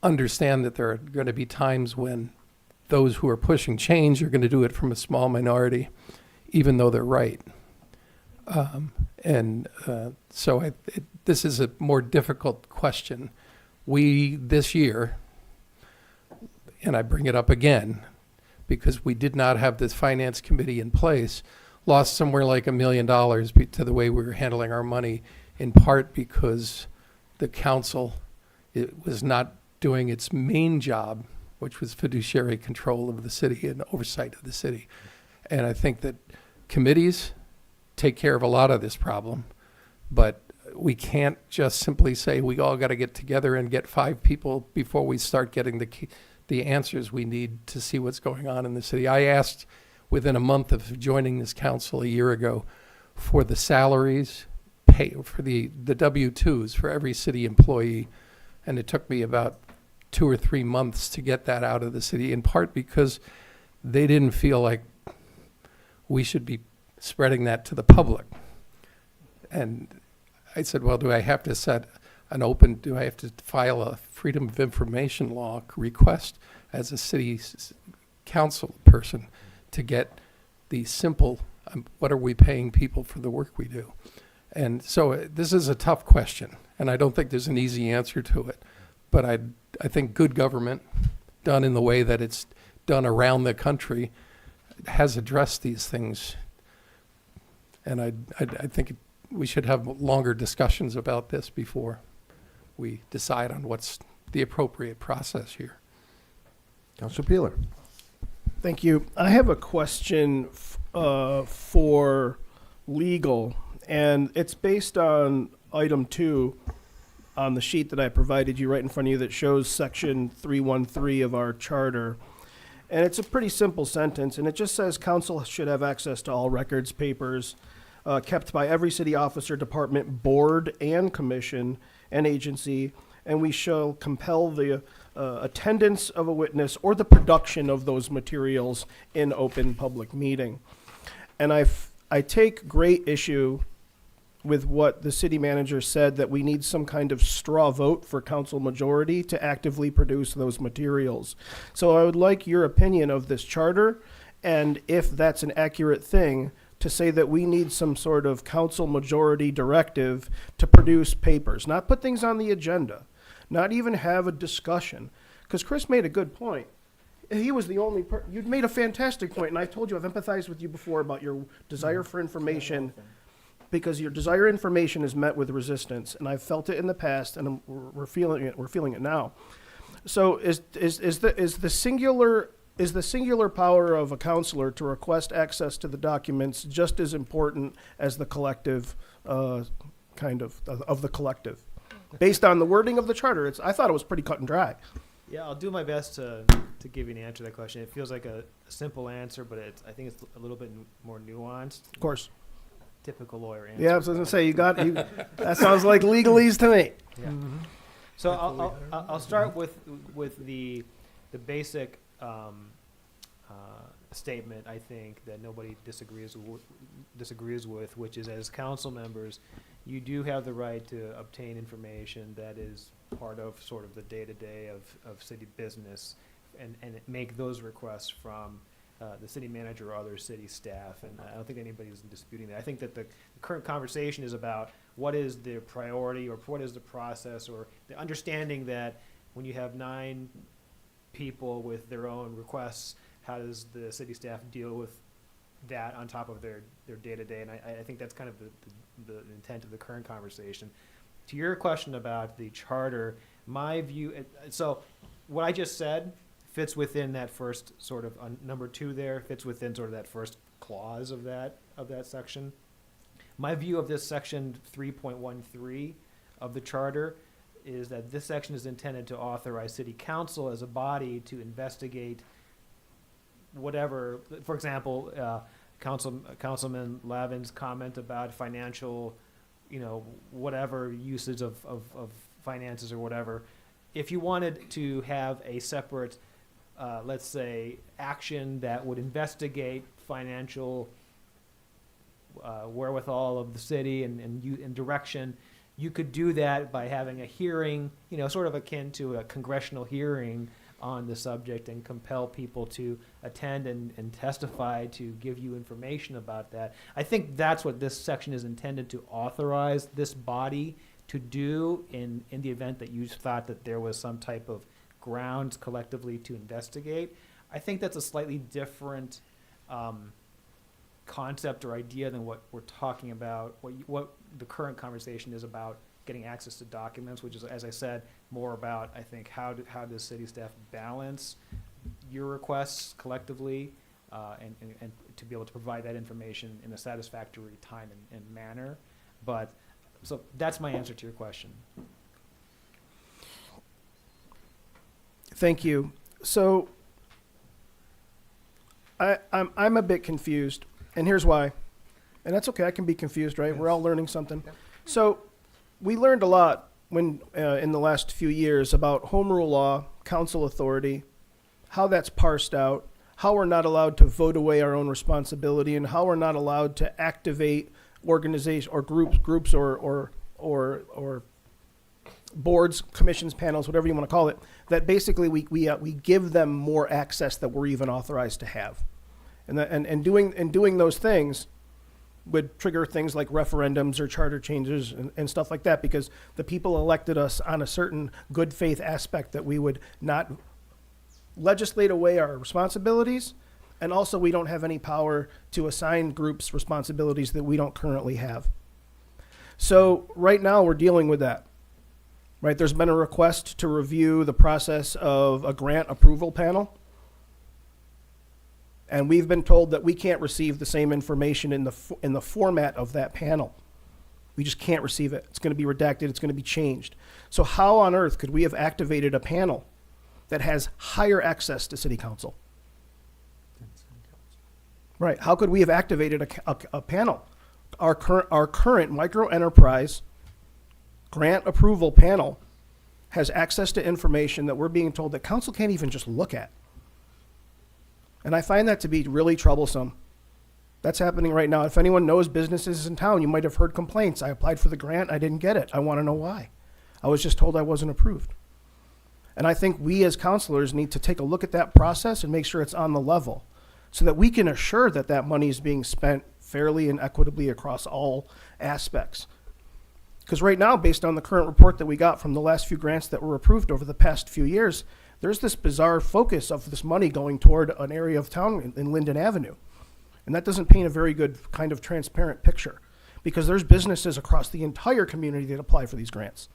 understand that there are going to be times when those who are pushing change are going to do it from a small minority, even though they're right. This is a more difficult question. We, this year, and I bring it up again, because we did not have this finance committee in place, lost somewhere like $1 million to the way we were handling our money, in part because the council was not doing its main job, which was fiduciary control of the city and oversight of the city. And I think that committees take care of a lot of this problem, but we can't just simply say we all got to get together and get 5 people before we start getting the answers we need to see what's going on in the city. I asked within a month of joining this council a year ago for the salaries, pay for the W-2s for every city employee, and it took me about 2 or 3 months to get that out of the city, in part because they didn't feel like we should be spreading that to the public. And I said, well, do I have to do I have to file a Freedom of Information law request as a city council person to get the simple, what are we paying people for the work we do? And so this is a tough question, and I don't think there's an easy answer to it. But I think good government, done in the way that it's done around the country, has addressed these things. And I think we should have longer discussions about this before we decide on what's the appropriate process here. Council Peeler. Thank you. I have a question for legal, and it's based on item 2 on the sheet that I provided you right in front of you that shows section 313 of our charter. And it's a pretty simple sentence, and it just says council should have access to all records, papers, kept by every city officer, department, board, and commission and agency, and we shall compel the attendance of a witness or the production of those materials in open public meeting. And I take great issue with what the city manager said, that we need some kind of straw vote for council majority to actively produce those materials. So I would like your opinion of this charter, and if that's an accurate thing, to say that we need some sort of council majority directive to produce papers, not put things on the agenda, not even have a discussion. Because Chris made a good point. He was the only you'd made a fantastic point, and I've told you, I've empathized with you before about your desire for information, because your desire information is met with resistance, and I've felt it in the past, and we're feeling it. We're feeling it now. So is the singular power of a counselor to request access to the documents just as important as the collective of the collective, based on the wording of the charter? I thought it was pretty cut and dry. Yeah, I'll do my best to give you an answer to that question. It feels like a simple answer, but I think it's a little bit more nuanced. Of course. Typical lawyer answer. Yeah, I was going to say, that sounds like legalese to me. Yeah. Mm-hmm. So I'll start with the basic statement, I think, that nobody disagrees with, which is, as council members, you do have the right to obtain information that is part of sort of the day-to-day of city business, and make those requests from the city manager or other city staff, and I don't think anybody's disputing that. I think that the current conversation is about what is the priority, or what is the process, or the understanding that when you have 9 people with their own requests, how does the city staff deal with that on top of their day-to-day? And I think that's kind of the intent of the current conversation. To your question about the charter, my view, so what I just said fits within that first sort of number 2 there, fits within sort of that first clause of that section. My view of this section 3.13 of the charter is that this section is intended to authorize city council as a body to investigate whatever, for example, Councilman Lavin's comment about financial, whatever usage of finances or whatever. If you wanted to have a separate, let's say, action that would investigate financial wherewithal of the city and direction, You could do that by having a hearing, sort of akin to a congressional hearing on the subject, and compel people to attend and testify to give you information about that. I think that's what this section is intended to authorize this body to do in the event that you thought that there was some type of grounds collectively to investigate. I think that's a slightly different concept or idea than what we're talking about, what the current conversation is about, getting access to documents, which is, as I said, more about, I think, how does city staff balance your requests collectively and to be able to provide that information in a satisfactory time and manner. But, so that's my answer to your question. Thank you. So I'm a bit confused, and here's why. And that's okay, I can be confused, right? We're all learning something. So we learned a lot when in the last few years about home rule law, council authority, how that's parsed out, how we're not allowed to vote away our own responsibility, and how we're not allowed to activate organization or groups or boards, commissions, panels, whatever you want to call it, that basically we give them more access that we're even authorized to have. And doing those things would trigger things like referendums or charter changes and stuff like that, because the people elected us on a certain good faith aspect that we would not legislate away our responsibilities, and also we don't have any power to assign groups responsibilities that we don't currently have. So right now we're dealing with that. Right, there's been a request to review the process of a grant approval panel. And we've been told that we can't receive the same information in the format of that panel. We just can't receive it. It's going to be redacted. It's going to be changed. So how on earth could we have activated a panel that has higher access to city council? Right. How could we have activated a panel? Our current micro enterprise grant approval panel has access to information that we're being told that council can't even just look at. And I find that to be really troublesome. That's happening right now. If anyone knows businesses in town, you might have heard complaints. I applied for the grant, I didn't get it. I want to know why. I was just told I wasn't approved. And I think we as counselors need to take a look at that process and make sure it's on the level so that we can assure that that money is being spent fairly and equitably across all aspects. Because right now, based on the current report that we got from the last few grants that were approved over the past few years, there's this bizarre focus of this money going toward an area of town in Linden Avenue. And that doesn't paint a very good kind of transparent picture, because there's businesses across the entire community that apply for these grants.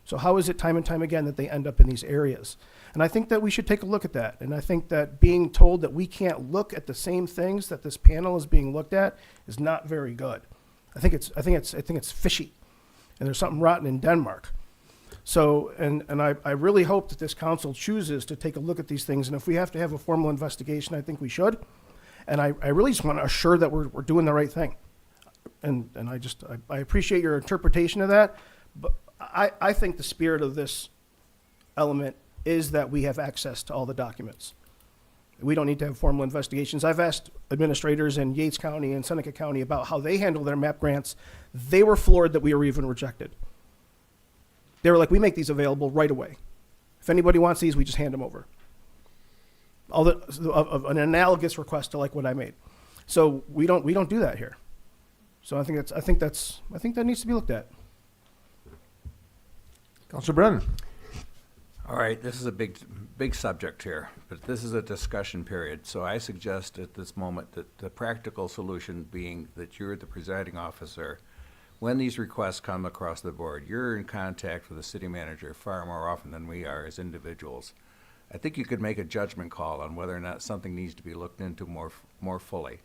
So how is it time and time again that they end up in these areas? And I think that we should take a look at that. And I think that being told that we can't look at the same things that this panel is being looked at is not very good. I think it's fishy. And there's something rotten in Denmark. So, and I really hope that this council chooses to take a look at these things. And if we have to have a formal investigation, I think we should. And I really just want to assure that we're doing the right thing. And I appreciate your interpretation of that. But I think the spirit of this element is that we have access to all the documents. We don't need to have formal investigations. I've asked administrators in Yates County and Seneca County about how they handle their MAP grants. They were floored that we were even rejected. They were like, we make these available right away. If anybody wants these, we just hand them over. An analogous request to like what I made. So we don't do that here. So I think that needs to be looked at. Councilor Brennan. All right, this is a big subject here, but this is a discussion period. So I suggest at this moment that the practical solution being that you're the presiding officer. When these requests come across the board, you're in contact with the city manager far more often than we are as individuals. I think you could make a judgment call on whether or not something needs to be looked into more fully.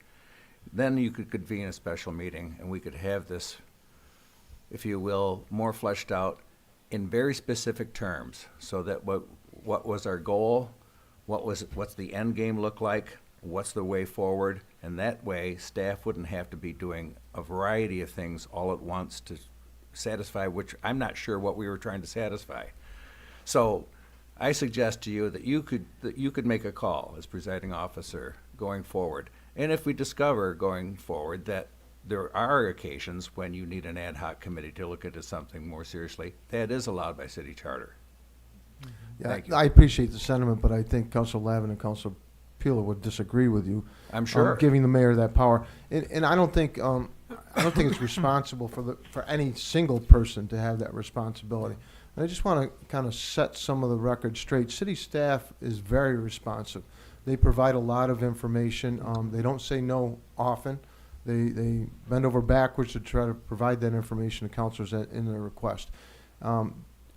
Then you could convene a special meeting and we could have this, if you will, more fleshed out in very specific terms, so that what was our goal, what's the end game look like, what's the way forward, and that way staff wouldn't have to be doing a variety of things all at once to satisfy, which I'm not sure what we were trying to satisfy. So I suggest to you that you could make a call as presiding officer going forward. And if we discover going forward that there are occasions when you need an ad hoc committee to look into something more seriously. That is allowed by city charter. Yeah, Thank you. I appreciate the sentiment, but I think Council Lavin and Council Peeler would disagree with you. I'm sure. Giving the mayor that power, and I don't think it's responsible for any single person to have that responsibility. And I just want to kind of set some of the record straight. City staff is very responsive. They provide a lot of information. They don't say no often. They bend over backwards to try to provide that information to councilors in their request.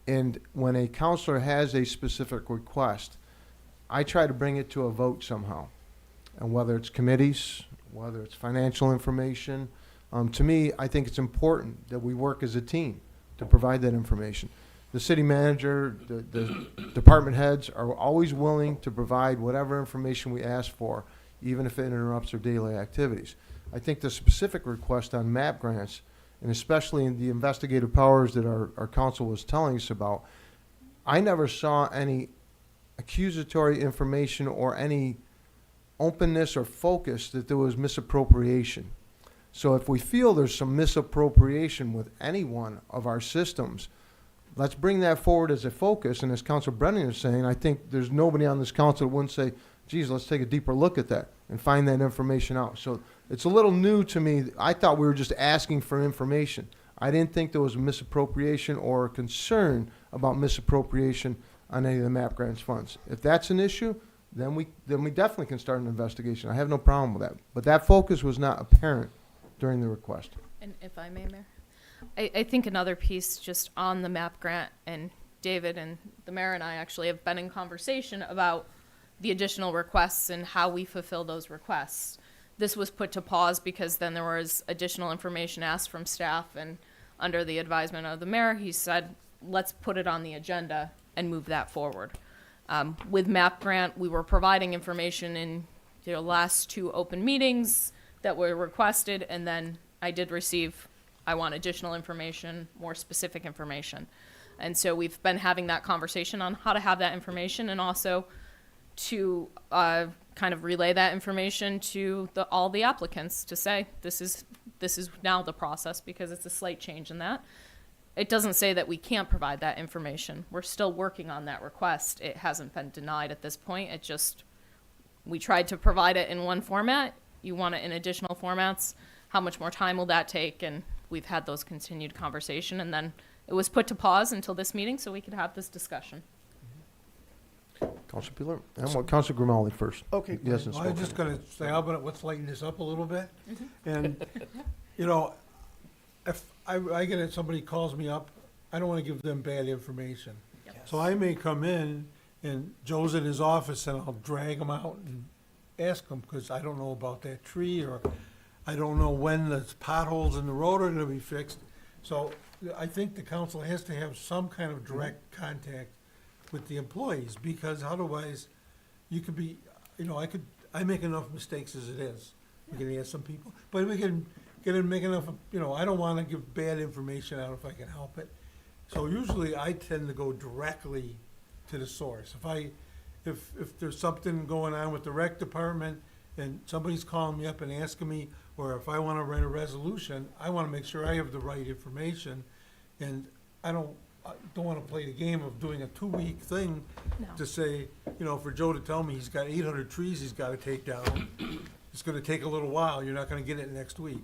And when a counselor has a specific request, I try to bring it to a vote somehow. And whether it's committees, whether it's financial information, to me, I think it's important that we work as a team to provide that information. The city manager, the department heads are always willing to provide whatever information we ask for, even if it interrupts their daily activities. I think the specific request on MAP grants, and especially in the investigative powers that our council was telling us about, I never saw any accusatory information or any openness or focus that there was misappropriation. So if we feel there's some misappropriation with any one of our systems, let's bring that forward as a focus. And as Councilor Brennan is saying, I think there's nobody on this council that wouldn't say, geez, let's take a deeper look at that and find that information out. So it's a little new to me. I thought we were just asking for information. I didn't think there was a misappropriation or a concern about misappropriation on any of the MAP grants funds. If that's an issue, then we definitely can start an investigation. I have no problem with that. But that focus was not apparent during the request. And if I may, Mayor, I think another piece just on the MAP grant, and David and the mayor and I actually have been in conversation about the additional requests and how we fulfill those requests. This was put to pause because then there was additional information asked from staff, and under the advisement of the mayor, he said, let's put it on the agenda and move that forward. With MAP grant, we were providing information in the last 2 open meetings that were requested, and then I want additional information, more specific information. And so we've been having that conversation on how to have that information, and also to kind of relay that information to all the applicants to say, this is now the process, because it's a slight change in that. It doesn't say that we can't provide that information. We're still working on that request. It hasn't been denied at this point. It just, we tried to provide it in one format. You want it in additional formats. How much more time will that take? And we've had those continued conversation, and then it was put to pause until this meeting so we could have this discussion. Councilor Peeler? And what, Councilor Grimaldi first. Okay. He hasn't Well, I was spoken. just gonna say, how about let's lighten this up a little bit? And, you know, if I get it, somebody calls me up, I don't wanna give them bad information. So I may come in and Joe's in his office and I'll drag him out and ask him, because I don't know about that tree, or I don't know when the potholes in the road are gonna be fixed. So I think the council has to have some kind of direct contact with the employees, because otherwise you could be, you know, I make enough mistakes as it is. We can ask some people, but we can make enough, you know, I don't wanna give bad information out if I can help it. So usually I tend to go directly to the source. If there's something going on with the rec department and somebody's calling me up and asking me, or if I wanna write a resolution, I wanna make sure I have the right information. And I don't wanna play the game of doing a 2-week thing No. to say, you know, for Joe to tell me he's got 800 trees he's gotta take down. It's gonna take a little while, you're not gonna get it next week.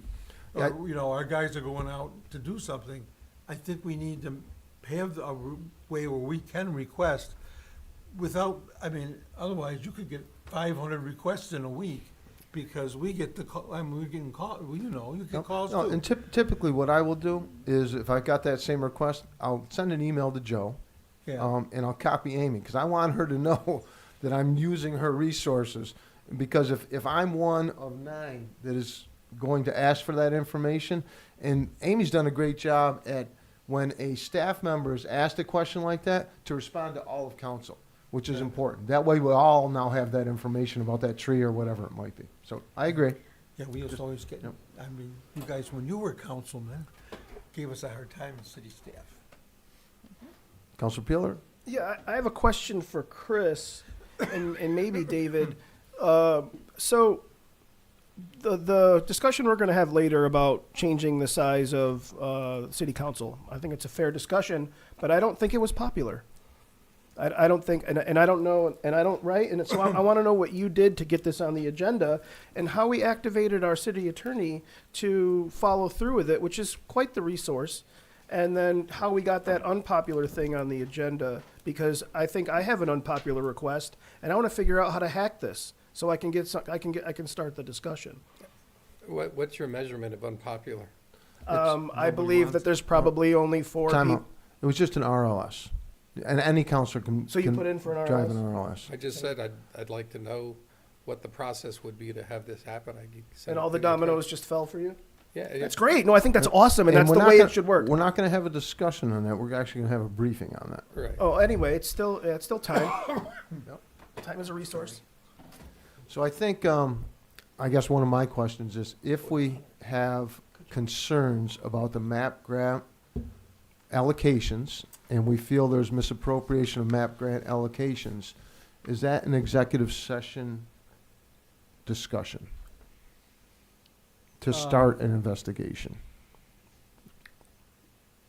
Yeah. Or, you know, our guys are going out to do something. I think we need to have a way where we can request without, I mean, otherwise you could get 500 requests in a week, because we get the call, I mean, we're getting called, well, you know, you get calls No, too. and typically what I will do is if I got that same request, I'll send an email to Joe. Yeah. And I'll copy Amy, because I want her to know that I'm using her resources. Because if I'm one of 9 that is going to ask for that information, and Amy's done a great job at, when a staff member is asked a question like that, to respond to all of council, which is important. That way we all now have that information about that tree or whatever it might be. So I agree. Yeah, we used to always get, Yep. I mean, you guys, when you were councilmen, gave us a hard time in city staff. Councilor Peeler? Yeah, I have a question for Chris and maybe David. So the discussion we're going to have later about changing the size of city council, I think it's a fair discussion, but I don't think it was popular. I don't think, and I don't know, and I don't, right? And so I want to know what you did to get this on the agenda and how we activated our city attorney to follow through with it, which is quite the resource. And then how we got that unpopular thing on the agenda, because I think I have an unpopular request and I want to figure out how to hack this so I can I can start the discussion. What's your measurement of unpopular? I believe that there's probably only 4 Time people. out. It was just an RLS. And any counselor can, So you can put in for an drive RLS? an RLS. I just said I'd like to know what the process would be to have this happen. And all the dominoes just fell for you? Yeah. That's great. No, I think that's awesome, and that's we're the not way gonna- it should work. We're not going to have a discussion on that. We're actually going to have a briefing on that. Right. Oh, anyway, it's still time. Time is a resource. So I think, I guess one of my questions is, if we have concerns about the MAP grant allocations, and we feel there's misappropriation of MAP grant allocations, is that an executive session discussion to start an investigation?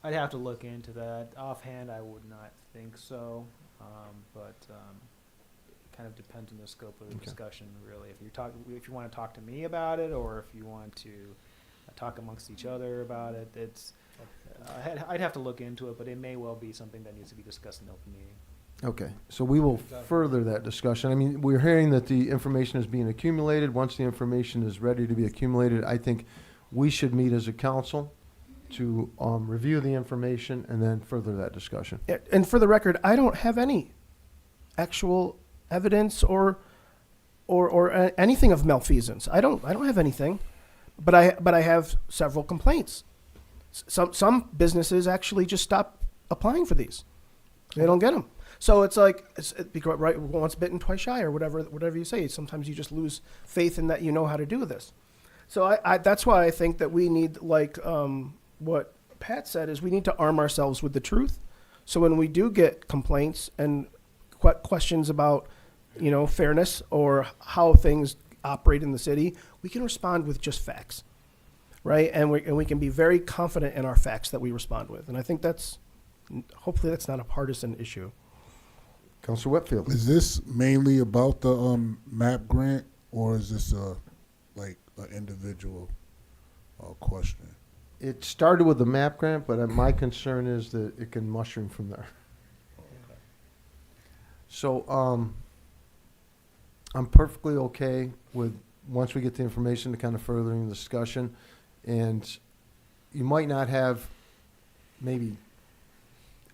I'd have to look into that. Offhand, I would not think so, but it kind of depends on the scope of the Okay. discussion, really. If you want to talk to me about it, or if you want to talk amongst each other about it, I'd have to look into it, but it may well be something that needs to be discussed in open meeting. Okay, so we will further that discussion. I mean, we're hearing that the information is being accumulated. Once the information is ready to be accumulated, I think we should meet as a council to review the information and then further that discussion. And for the record, I don't have any actual evidence or anything of malfeasance. I don't have anything, but I have several complaints. Some businesses actually just stop applying for these. They don't get them. So it's like, right, once bitten, twice shy, or whatever you say. Sometimes you just lose faith in that you know how to do this. So that's why I think that we need, like what Pat said, is we need to arm ourselves with the truth. So when we do get complaints and questions about, fairness or how things operate in the city, we can respond with just facts, right? And we can be very confident in our facts that we respond with. And I think hopefully that's not a partisan issue. Councilor Whitfield. Is this mainly about the MAP grant, or is this like an individual question? It started with the MAP grant, but my concern is that it can mushroom from there. So I'm perfectly okay with, once we get the information, to kind of furthering the discussion. And you might not have maybe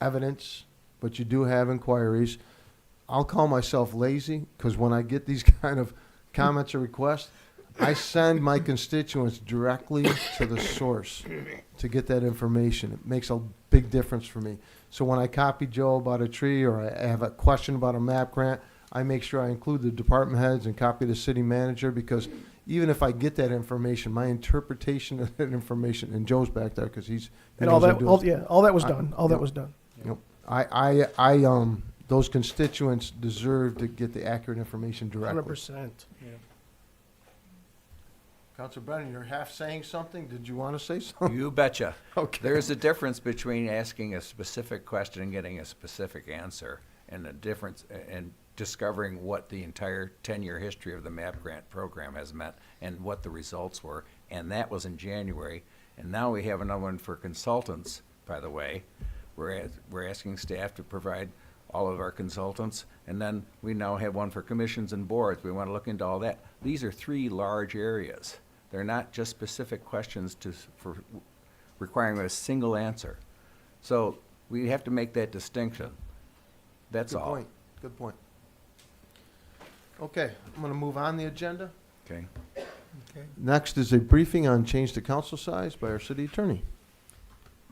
evidence, but you do have inquiries. I'll call myself lazy, because when I get these kind of comments or requests, I send my constituents directly to the source to get that information. It makes a big difference for me. So when I copy Joe about a tree, or I have a question about a MAP grant, I make sure I include the department heads and copy the city manager, because even if I get that information, my interpretation of that information, and Joe's back there because he And knows all I'm that, doing- all that was I- done. All that was done. Yep. I those constituents deserve to get the accurate information directly. 100%. Councilor Brennan, you're half saying something. Did you want to say something? You betcha. Okay. There's a difference between asking a specific question and getting a specific answer, and a difference and discovering what the entire 10-year history of the MAP grant program has meant and what the results were. And that was in January. And now we have another one for consultants, by the way. We're asking staff to provide all of our consultants. And then we now have one for commissions and boards. We want to look into all that. These are 3 large areas. They're not just specific questions for requiring a single answer. So we have to make that distinction. That's Good all. point. Good point. Okay, I'm going to move on the agenda. Okay. Okay. Next is a briefing on change to council size by our city attorney.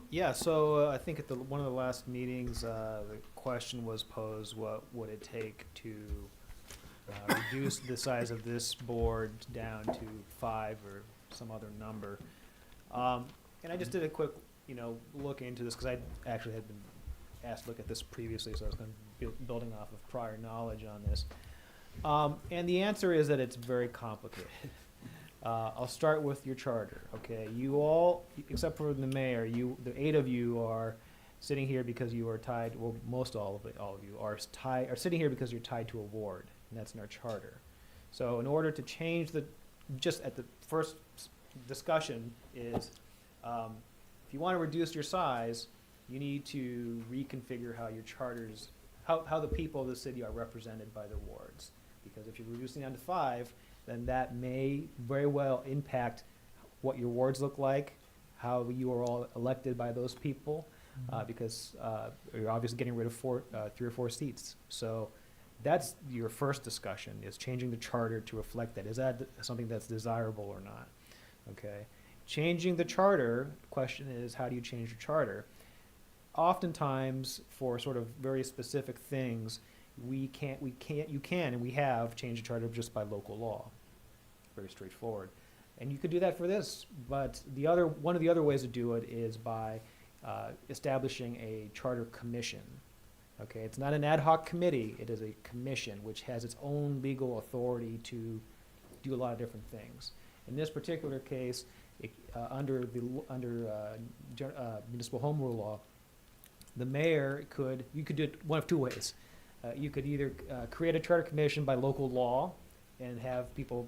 Yeah, so I think at one of the last meetings, the question was posed, what would it take to reduce the size of this board down to 5 or some other number? And I just did a quick, look into this, because I actually had been asked to look at this previously, so I was going to be building off of prior knowledge on this. And the answer is that it's very complicated. I'll start with your charter, okay? You all, except for the mayor, the 8 of you are sitting here because you are tied, well, most all of you are sitting here because you're tied to a ward, and that's in our charter. So in order to change just at the first discussion is, if you want to reduce your size, you need to reconfigure how your charters, how the people of the city are represented by the wards. Because if you're reducing down to 5, then that may very well impact what your wards look like, how you are all elected by those people, because you're obviously getting rid of 3 or 4 seats. So that's your first discussion, is changing the charter to reflect that. Is that something that's desirable or not? Okay. Changing the charter, the question is, how do you change your charter? Oftentimes, for sort of very specific things, you can and we have changed the charter just by local law. Very straightforward. And you could do that for this, but one of the other ways to do it is by establishing a charter commission. Okay, it's not an ad hoc committee, it is a commission which has its own legal authority to do a lot of different things. In this particular case, under municipal home rule law, the mayor you could do it one of 2 ways. You could either create a charter commission by local law and have people,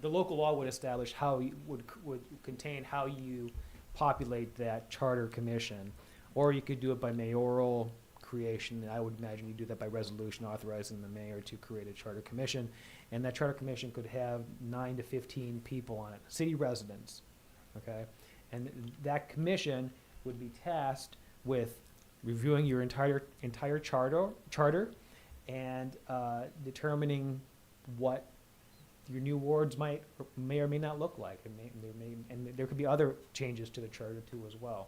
the local law would establish how you would contain how you populate that charter commission, or you could do it by mayoral creation. And I would imagine you do that by resolution authorizing the mayor to create a charter commission, and that charter commission could have 9 to 15 people on it, city residents, okay? And that commission would be tasked with reviewing your entire charter and determining what your new wards may or may not look like, and there could be other changes to the charter too as well.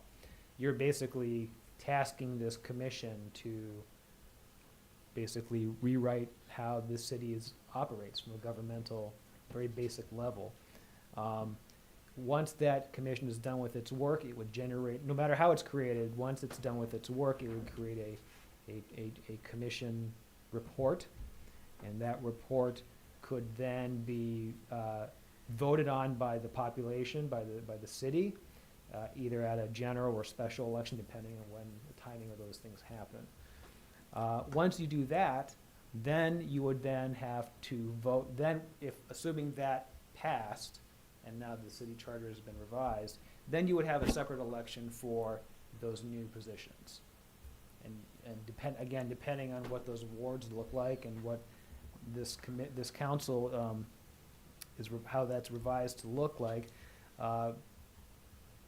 You're basically tasking this commission to basically rewrite how this city operates from a governmental, very basic level. Once that commission is done with its work, it would generate, no matter how it's created, once it's done with its work, it would create a commission report, and that report could then be voted on by the population, by the city, either at a general or special election, depending on when the timing of those things happen. Once you do that, then you would then have to vote. Then, assuming that passed, and now the city charter has been revised, then you would have a separate election for those new positions. And depending on what those wards look like and what this council how that's revised to look like,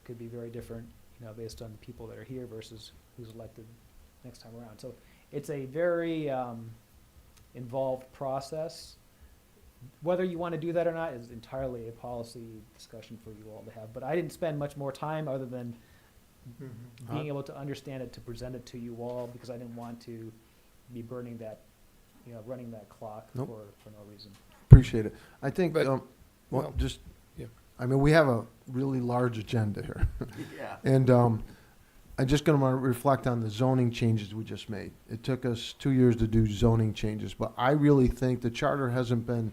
could be very different, based on the people that are here versus who's elected next time around. So it's a very involved process. Whether you want to do that or not is entirely a policy discussion for you all to have. But I didn't spend much more time other than being able to understand it, to present it to you all, because I didn't want to be burning that, running that clock Nope. for no reason. Appreciate it. I think, But- well, yeah. I mean, we have a really large agenda here. Yeah. And I'm just going to reflect on the zoning changes we just made. It took us 2 years to do zoning changes, but I really think the charter hasn't been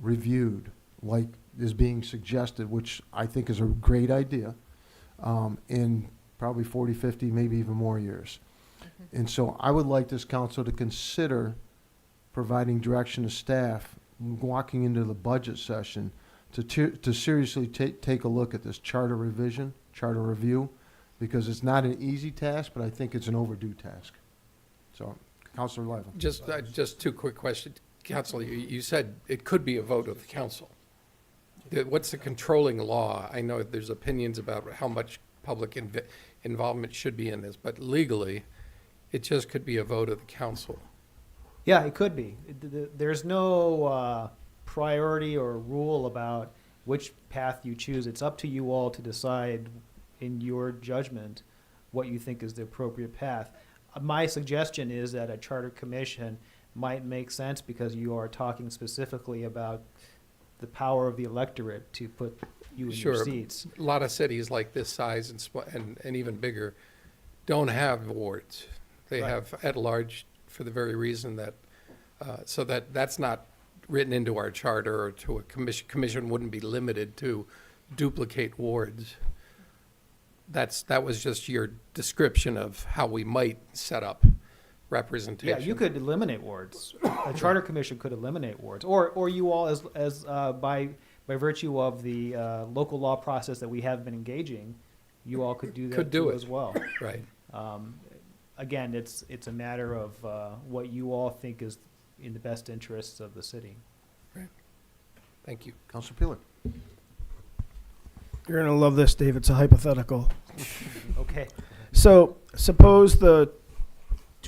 reviewed like is being suggested, which I think is a great idea, in probably 40, 50, maybe even more years. And so I would like this council to consider providing direction to staff walking into the budget session to seriously take a look at this charter revision, charter review, because it's not an easy task, but I think it's an overdue task. So, Councilor Lyva. Just 2 quick questions. Council, you said it could be a vote of the council. What's the controlling law? I know there's opinions about how much public involvement should be in this, but legally, it just could be a vote of the council. Yeah, it could be. There's no priority or rule about which path you choose. It's up to you all to decide in your judgment what you think is the appropriate path. My suggestion is that a charter commission might make sense because you are talking specifically about the power of the electorate to put you in your seats. A lot of cities like this size and even bigger don't have wards. They Right. have at large for the very reason that, so that's not written into our charter or to a commission wouldn't be limited to duplicate wards. That was just your description of how we might set up representation. Yeah, you could eliminate wards. A charter commission could eliminate wards, or you all as by virtue of the local law process that we have been engaging, you all could do that Could do too it. as well. Right. Again, it's a matter of what you all think is in the best interests of the city. Thank you. Councilor Peeler. You're gonna love this, Dave. It's a hypothetical. Okay. So suppose too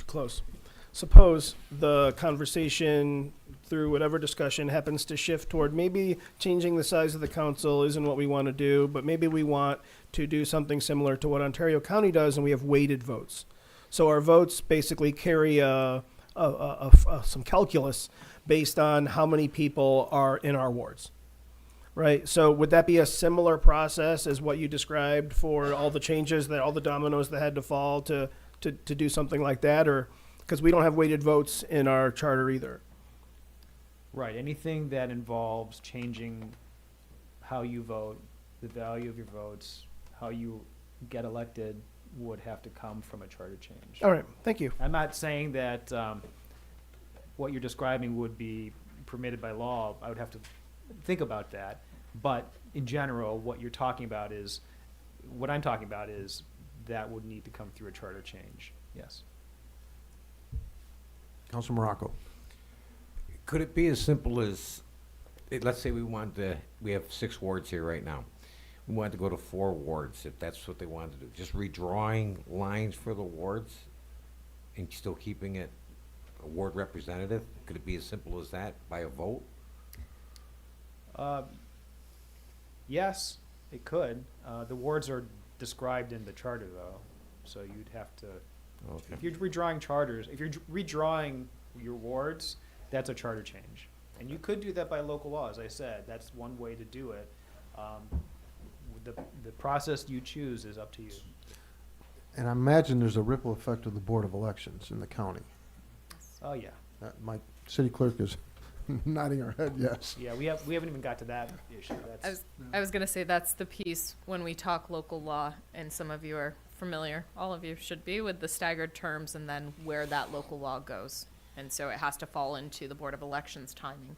close. Suppose the conversation through whatever discussion happens to shift toward maybe changing the size of the council isn't what we want to do, but maybe we want to do something similar to what Ontario County does, and we have weighted votes. So our votes basically carry some calculus based on how many people are in our wards. Right, so would that be a similar process as what you described for all the changes all the dominoes that had to fall to do something like that, or because we don't have weighted votes in our charter either? Right, anything that involves changing how you vote, the value of your votes, how you get elected would have to come from a charter change. All right, thank you. I'm not saying that what you're describing would be permitted by law. I would have to think about that. But in general, what I'm talking about is that would need to come through a charter change. Yes. Councilor Morocco. Could it be as simple as, let's say we have 6 wards here right now. We wanted to go to 4 wards, if that's what they wanted to do. Just redrawing lines for the wards and still keeping it a ward representative? Could it be as simple as that by a vote? Yes, it could. The wards are described in the charter, though, so you'd have to. Okay. If you're redrawing your wards, that's a charter change, and you could do that by local law. As I said, that's one way to do it. The process you choose is up to you. And I imagine there's a ripple effect of the Board of Elections in the county. Oh yeah. My city clerk is nodding her head yes. Yeah, we haven't even got to that issue. I was gonna say that's the piece when we talk local law, and some of you are familiar, all of you should be, with the staggered terms and then where that local law goes. And so it has to fall into the Board of Elections timing.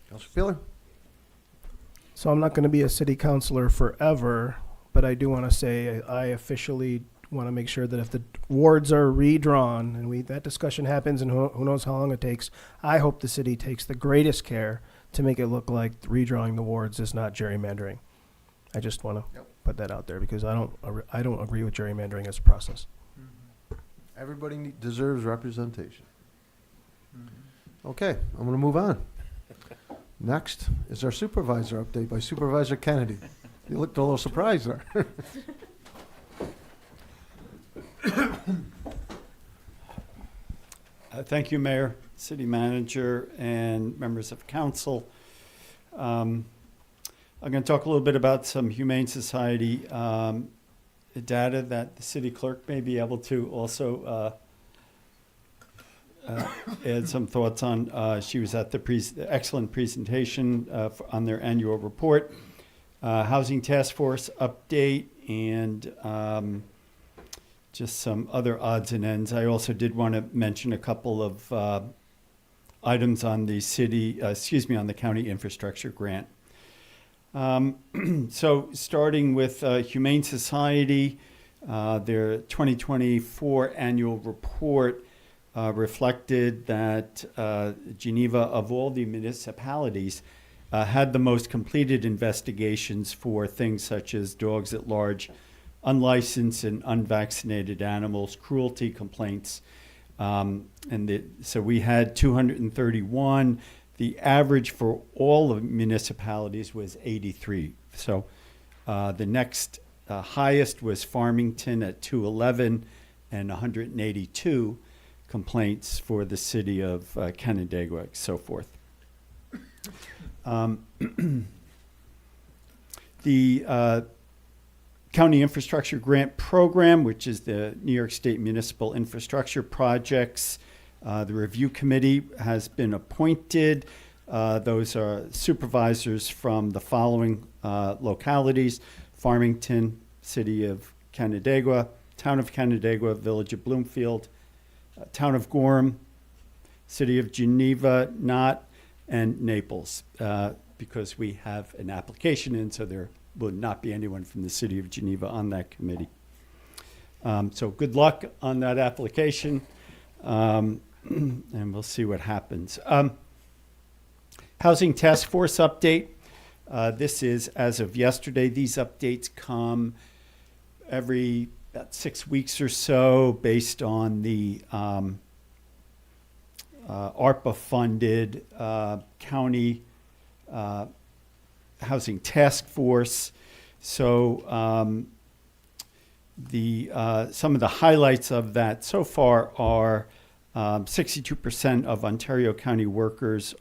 Councilor Peeler. So I'm not going to be a city councilor forever, but I do want to say I officially want to make sure that if the wards are redrawn and that discussion happens and who knows how long it takes, I hope the city takes the greatest care to make it look like redrawing the wards is not gerrymandering. I just want to put that out there because I don't agree with gerrymandering as a process. Everybody deserves representation. Okay, I'm going to move on. Next is our supervisor update by Supervisor Kennedy. You looked a little surprised there. Thank you, Mayor, City Manager, and members of council. I'm going to talk a little bit about some Humane Society data that the city clerk may be able to also add some thoughts on. She was at the excellent presentation on their annual report, Housing Task Force update, and just some other odds and ends. I also did want to mention a couple of items on the on the county infrastructure grant. So starting with Humane Society, their 2024 annual report reflected that Geneva, of all the municipalities, had the most completed investigations for things such as dogs at large, unlicensed and unvaccinated animals, cruelty complaints. So we had 231. The average for all of municipalities was 83. So the next highest was Farmington at 211 and 182 complaints for the city of Canandaigua, so forth. The County Infrastructure Grant Program, which is the New York State Municipal Infrastructure Projects, The review committee has been appointed. Those are supervisors from the following localities: Farmington, City of Canandaigua, Town of Canandaigua, Village of Bloomfield, Town of Gorham, City of Geneva, Knott, and Naples, because we have an application in, so there will not be anyone from the City of Geneva on that committee. So good luck on that application, and we'll see what happens. Housing Task Force update. This is as of yesterday. These updates come every about 6 weeks or so based on the ARPA-funded county housing task force. So some of the highlights of that so far are 62% of Ontario County workers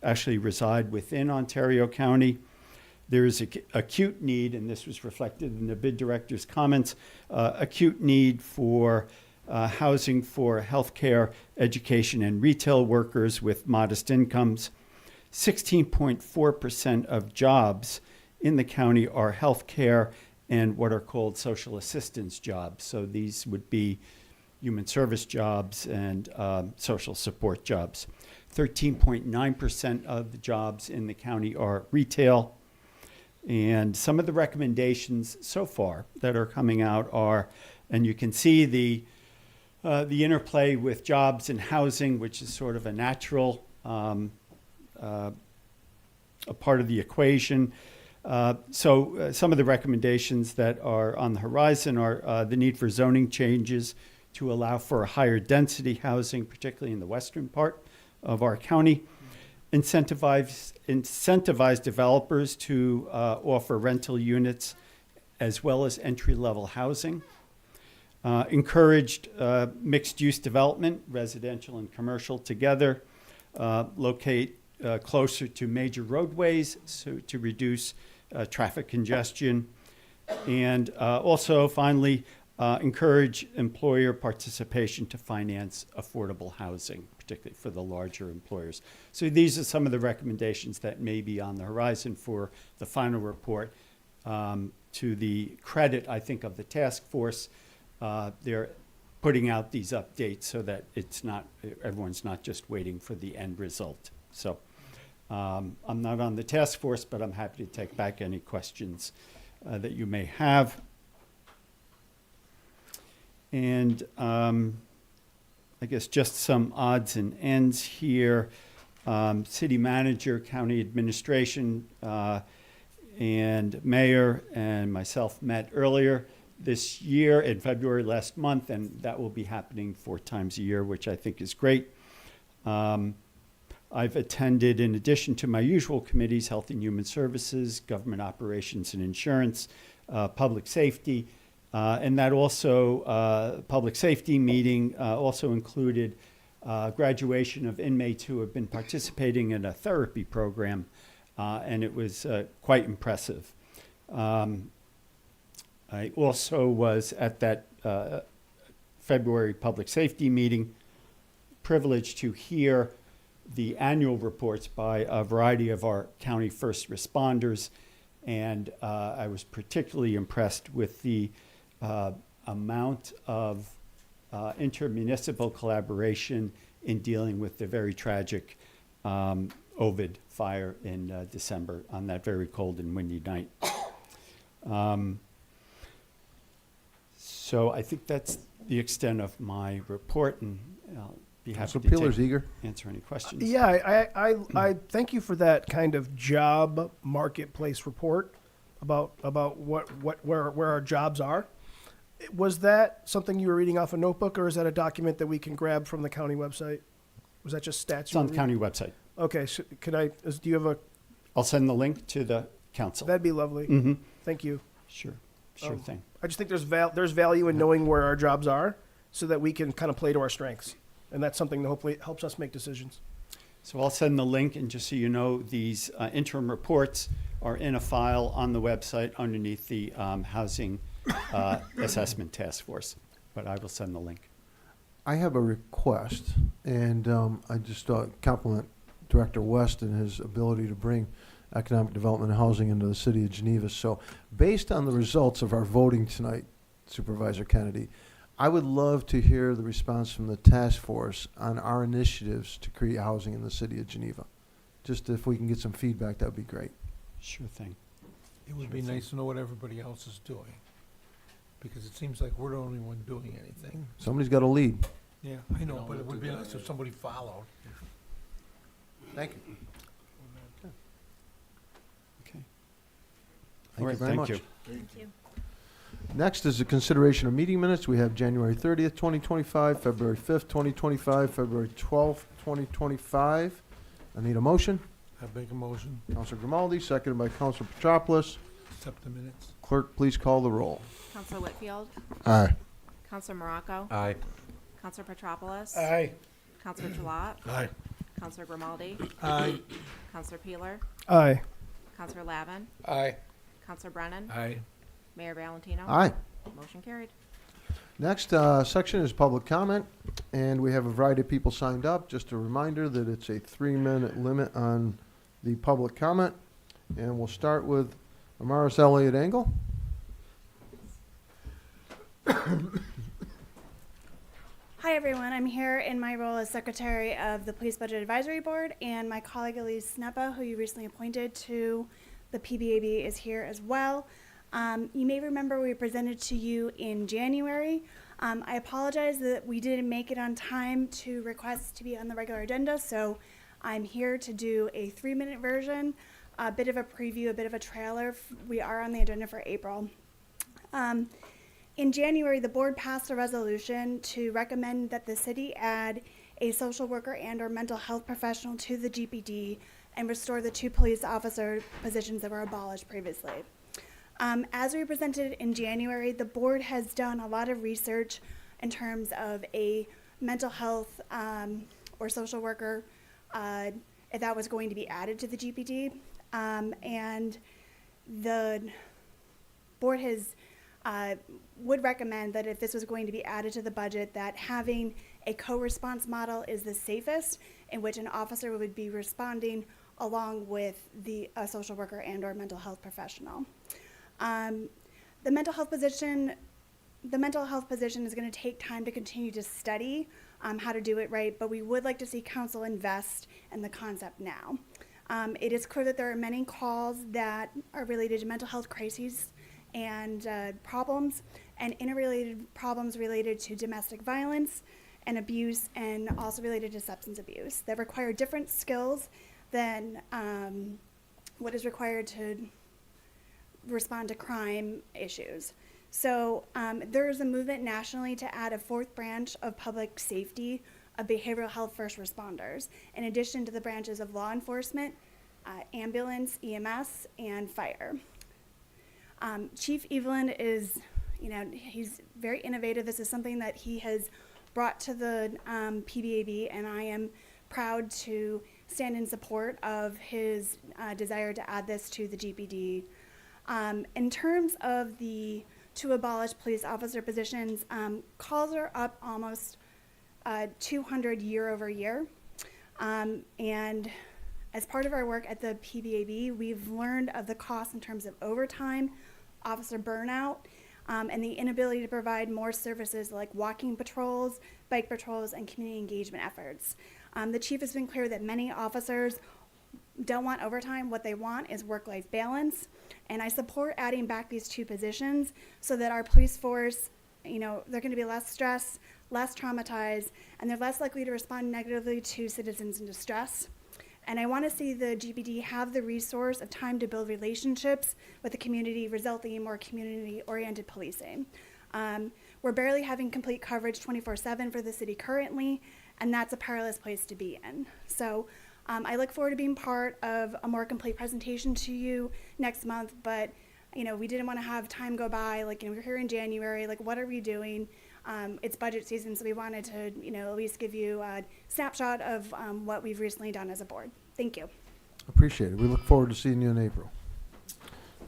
actually reside within Ontario County. There is acute need, and this was reflected in the bid director's comments, acute need for housing for healthcare, education, and retail workers with modest incomes. 16.4% of jobs in the county are healthcare and what are called social assistance jobs. So these would be human service jobs and social support jobs. 13.9% of the jobs in the county are retail. And some of the recommendations so far that are coming out are, and you can see the interplay with jobs and housing, which is sort of a natural a part of the equation. So some of the recommendations that are on the horizon are the need for zoning changes to allow for higher density housing, particularly in the western part of our county. Incentivize developers to offer rental units as well as entry-level housing. Encouraged mixed-use development, residential and commercial together. Locate closer to major roadways so to reduce traffic congestion. And also, finally, encourage employer participation to finance affordable housing, particularly for the larger employers. So these are some of the recommendations that may be on the horizon for the final report. To the credit, I think, of the task force, they're putting out these updates so that everyone's not just waiting for the end result. So I'm not on the task force, but I'm happy to take back any questions that you may have. And I guess just some odds and ends here. City manager, county administration, and mayor and myself met earlier this year in February last month, and that will be happening 4 times a year, which I think is great. I've attended, in addition to my usual committees, Health and Human Services, Government Operations and Insurance, Public Safety, and that also, public safety meeting also included graduation of inmates who have been participating in a therapy program, and it was quite impressive. I also was at that February public safety meeting, privileged to hear the annual reports by a variety of our county first responders, and I was particularly impressed with the amount of intermunicipal collaboration in dealing with the very tragic Ovid fire in December on that very cold and windy night. So I think that's the extent of my report, and I'll be happy to answer any questions. Yeah, I thank you for that kind of job marketplace report about where our jobs are. Was that something you were reading off a notebook, or is that a document that we can grab from the county website? Was that just stats? It's on the county website. Okay, so do you have a? I'll send the link to the council. That'd be lovely. Mm-hmm. Thank you. Sure thing. I just think there's value in knowing where our jobs are, so that we can kind of play to our strengths, and that's something that hopefully helps us make decisions. So I'll send the link, and just so you know, these interim reports are in a file on the website underneath the housing assessment task force. But I will send the link. I have a request, and I just compliment Director West and his ability to bring economic development and housing into the city of Geneva. So based on the results of our voting tonight, Supervisor Kennedy, I would love to hear the response from the task force on our initiatives to create housing in the city of Geneva. Just if we can get some feedback, that would be great. Sure thing. It would be nice to know what everybody else is doing, because it seems like we're the only one doing anything. Somebody's got to lead. Yeah, I know, but it would be nice if somebody followed. Thank you. Okay. Thank All you right, very much. thank you. Thank you. Next is the consideration of meeting minutes. We have January 30th, 2025, February 5th, 2025, February 12th, 2025. I need a motion. I make a motion, Counselor Grimaldi, seconded by Counselor Petropoulos. accept the minutes. Clerk, please call the roll. Counselor Whitfield, Aye. Counselor Morocco, Aye. Counselor Petropoulos, Aye. Counselor Gilat, Aye. Counselor Grimaldi, Aye. Counselor Peeler, Aye. Counselor Lavin, Aye. Counselor Brennan, Aye. Mayor Valentino. Aye. Motion carried. Next section is public comment, and we have a variety of people signed up. Just a reminder that it's a 3-minute limit on the public comment. And we'll start with Amaris Elliott Engel. Hi everyone, I'm here in my role as Secretary of the Police Budget Advisory Board, and my colleague Elise Sneppa, who you recently appointed to the PBAB, is here as well. You may remember we presented to you in January. I apologize that we didn't make it on time to request to be on the regular agenda, so I'm here to do a 3-minute version, a bit of a preview, a bit of a trailer. We are on the agenda for April. In January, the board passed a resolution to recommend that the city add a social worker and/or mental health professional to the GPD and restore the 2 police officer positions that were abolished previously. As we presented in January, the board has done a lot of research in terms of a mental health or social worker, if that was going to be added to the GPD. And the board has would recommend that if this was going to be added to the budget, that having a co-response model is the safest, in which an officer would be responding along with the social worker and or mental health professional. The mental health position is going to take time to continue to study how to do it right, but we would like to see council invest in the concept now. It is clear that there are many calls that are related to mental health crises and problems, and interrelated problems related to domestic violence and abuse, and also related to substance abuse that require different skills than what is required to respond to crime issues. So there is a movement nationally to add a 4th branch of public safety of behavioral health first responders, in addition to the branches of law enforcement, ambulance, EMS, and fire. Chief Evelyn is, he's very innovative. This is something that he has brought to the PBAB, and I am proud to stand in support of his desire to add this to the GPD. In terms of the 2 abolished police officer positions, calls are up almost 200 year over year. And as part of our work at the PBAB, we've learned of the cost in terms of overtime, officer burnout, and the inability to provide more services like walking patrols, bike patrols, and community engagement efforts. The chief has been clear that many officers don't want overtime. What they want is work-life balance. And I support adding back these 2 positions so that our police force, they're going to be less stressed, less traumatized, and they're less likely to respond negatively to citizens in distress. And I want to see the GPD have the resource of time to build relationships with the community, resulting in more community-oriented policing. We're barely having complete coverage 24/7 for the city currently, and that's a perilous place to be in. So I look forward to being part of a more complete presentation to you next month, but we didn't want to have time go by, we're here in January, what are we doing? It's budget season, so we wanted to, at least give you a snapshot of what we've recently done as a board. Thank you. Appreciate it. We look forward to seeing you in April.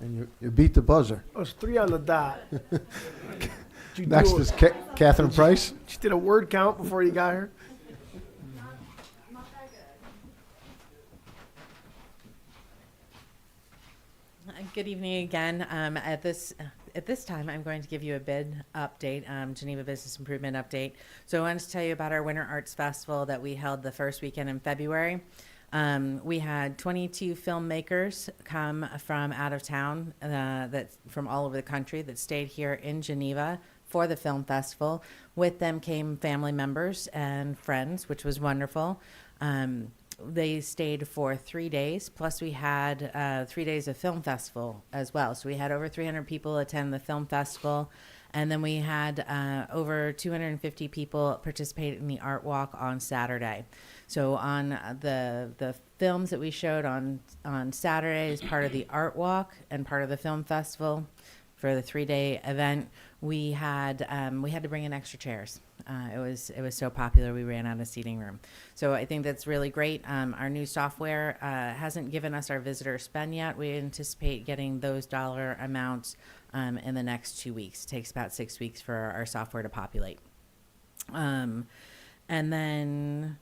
And you beat the buzzer. It was 3 on the dot. Next is Catherine Price. She did a word count before you got her. Good evening again. At this time, I'm going to give you a bid update, Geneva Business Improvement update. So I wanted to tell you about our Winter Arts Festival that we held the first weekend in February. We had 22 filmmakers come from out of town, from all over the country that stayed here in Geneva for the film festival. With them came family members and friends, which was wonderful. They stayed for 3 days, plus we had 3 days of film festival as well. So we had over 300 people attend the film festival, and then we had over 250 people participate in the art walk on Saturday. So on the films that we showed on Saturday as part of the art walk and part of the film festival for the 3-day event, we had to bring in extra chairs. It was so popular we ran out of seating room. So I think that's really great. Our new software hasn't given us our visitor spend yet. We anticipate getting those dollar amounts in the next 2 weeks. It takes about 6 weeks for our software to populate. And then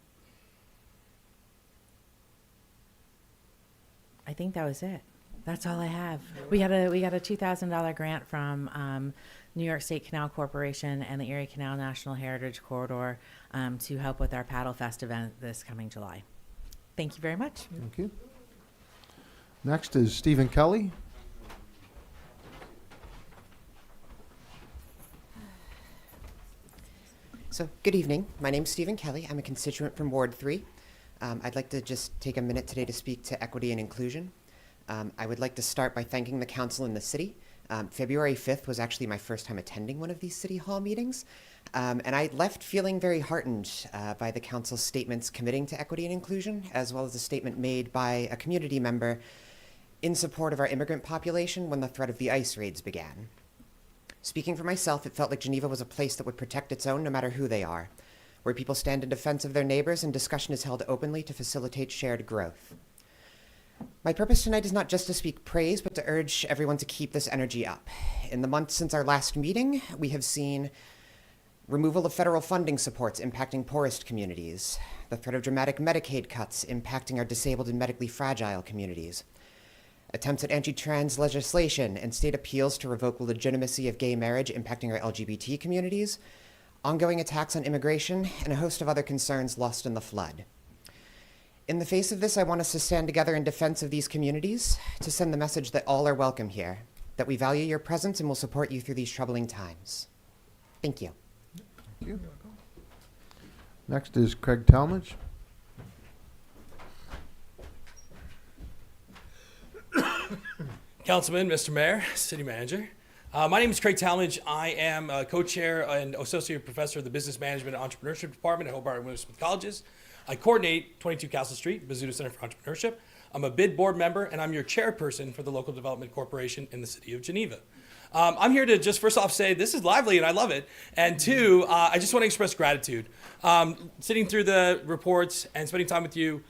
I think that was it. That's all I have. We got a $2,000 grant from New York State Canal Corporation and the Erie Canal National Heritage Corridor to help with our Paddle Fest event this coming July. Thank you very much. Thank you. Next is Stephen Kelly. So, good evening. My name's Stephen Kelly. I'm a constituent from Ward 3. I'd like to just take a minute today to speak to equity and inclusion. I would like to start by thanking the council and the city. February 5th was actually my first time attending one of these city hall meetings, and I left feeling very heartened by the council's statements committing to equity and inclusion, as well as a statement made by a community member in support of our immigrant population when the threat of the ICE raids began. Speaking for myself, it felt like Geneva was a place that would protect its own no matter who they are, where people stand in defense of their neighbors and discussion is held openly to facilitate shared growth. My purpose tonight is not just to speak praise, but to urge everyone to keep this energy up. In the months since our last meeting, we have seen removal of federal funding supports impacting poorest communities, the threat of dramatic Medicaid cuts impacting our disabled and medically fragile communities, attempts at anti-trans legislation and state appeals to revoke the legitimacy of gay marriage impacting our LGBT communities, ongoing attacks on immigration, and a host of other concerns lost in the flood. In the face of this, I want us to stand together in defense of these communities, to send the message that all are welcome here, that we value your presence and will support you through these troubling times. Thank you. Thank you. Next is Craig Talmadge. Councilman, Mr. Mayor, City Manager. My name is Craig Talmadge. I am co-chair and associate professor of the Business Management and Entrepreneurship Department at Hobart and Williams Colleges. I coordinate 22 Castle Street, Bazzuto Center for Entrepreneurship. I'm a BID board member, and I'm your chairperson for the Local Development Corporation in the city of Geneva. I'm here to just first off say this is lively and I love it. And two, I just want to express gratitude. Sitting through the reports and spending time with you,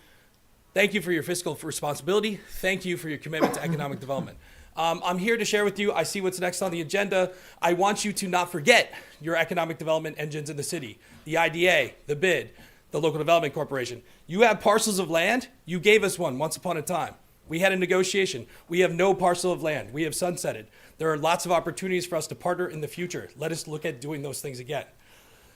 thank you for your fiscal responsibility. Thank you for your commitment to economic development. I'm here to share with you, I see what's next on the agenda. I want you to not forget your economic development engines in the city. The IDA, the BID, the Local Development Corporation. You have parcels of land. You gave us one once upon a time. We had a negotiation. We have no parcel of land. We have sunsetted. There are lots of opportunities for us to partner in the future. Let us look at doing those things again.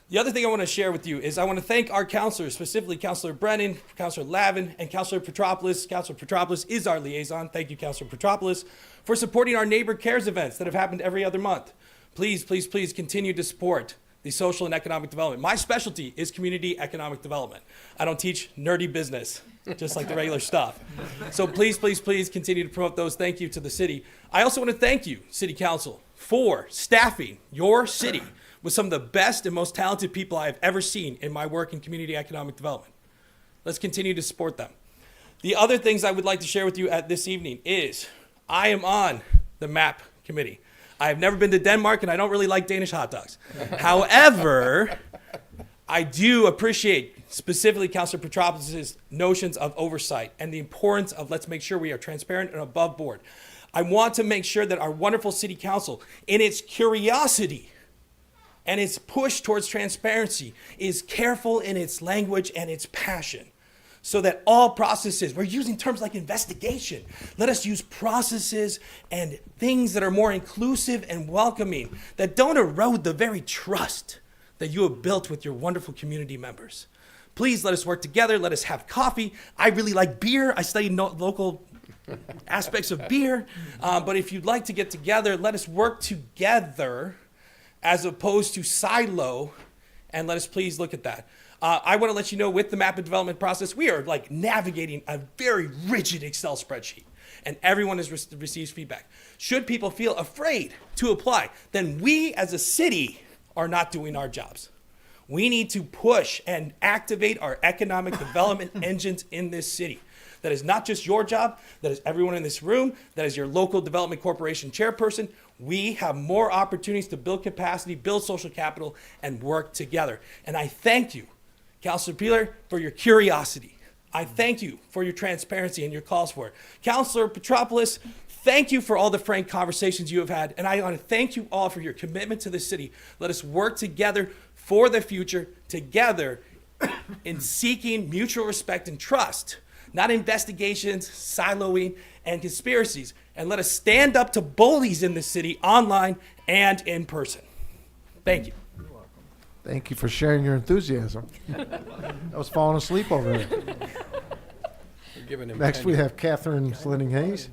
The other thing I want to share with you is I want to thank our counselors, specifically Councilor Brennan, Councilor Lavin, and Councilor Petropoulos. Councilor Petropoulos is our liaison. Thank you, Councilor Petropoulos, for supporting our Neighbor Cares events that have happened every other month. Please, please, please continue to support the social and economic development. My specialty is community economic development. I don't teach nerdy business, just like the regular stuff. So please, please, please continue to promote those. Thank you to the city. I also want to thank you, City Council, for staffing your city with some of the best and most talented people I have ever seen in my work in community economic development. Let's continue to support them. The other things I would like to share with you at this evening is I am on the MAP committee. I have never been to Denmark, and I don't really like Danish hot dogs. However, I do appreciate specifically Councilor Petropoulos' notions of oversight and the importance of let's make sure we are transparent and above board. I want to make sure that our wonderful city council, in its curiosity and its push towards transparency is careful in its language and its passion. So that all processes, we're using terms like investigation. Let us use processes and things that are more inclusive and welcoming, that don't erode the very trust that you have built with your wonderful community members. Please let us work together. Let us have coffee. I really like beer. I study local aspects of beer. But if you'd like to get together, let us work together as opposed to silo, and let us please look at that. I want to let you know, with the map and development process, we are like navigating a very rigid Excel spreadsheet, and everyone has receives feedback. Should people feel afraid to apply, then we as a city are not doing our jobs. We need to push and activate our economic development engines in this city. That is not just your job, that is everyone in this room, that is your local development corporation chairperson. We have more opportunities to build capacity, build social capital, and work together. And I thank you, Councilor Peeler, for your curiosity. I thank you for your transparency and your calls for it. Councilor Petropoulos, thank you for all the frank conversations you have had. And I want to thank you all for your commitment to the city. Let us work together for the future, together in seeking mutual respect and trust, not investigations, siloing, and conspiracies. And let us stand up to bullies in the city, online and in person. Thank you. Thank you for sharing your enthusiasm. I was falling asleep over there. We're giving him Next, we tenure. have Catherine Slinning Hayes.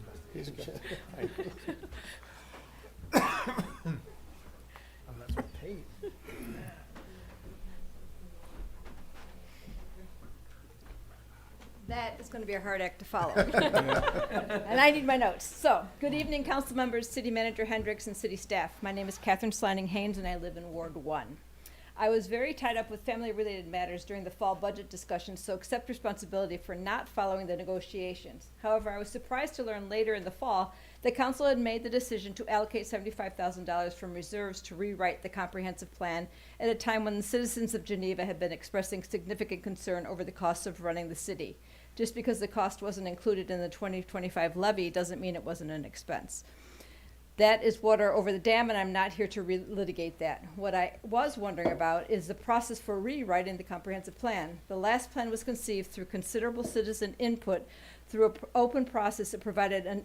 That is going to be a hard act to follow. And I need my notes. So, good evening, council members, city manager Hendricks, and city staff. My name is Catherine Slanning Haynes, and I live in Ward 1. I was very tied up with family-related matters during the fall budget discussions, so accept responsibility for not following the negotiations. However, I was surprised to learn later in the fall that council had made the decision to allocate $75,000 from reserves to rewrite the comprehensive plan at a time when the citizens of Geneva had been expressing significant concern over the cost of running the city. Just because the cost wasn't included in the 2025 levy doesn't mean it wasn't an expense. That is water over the dam, and I'm not here to relitigate that. What I was wondering about is the process for rewriting the comprehensive plan. The last plan was conceived through considerable citizen input through an open process that provided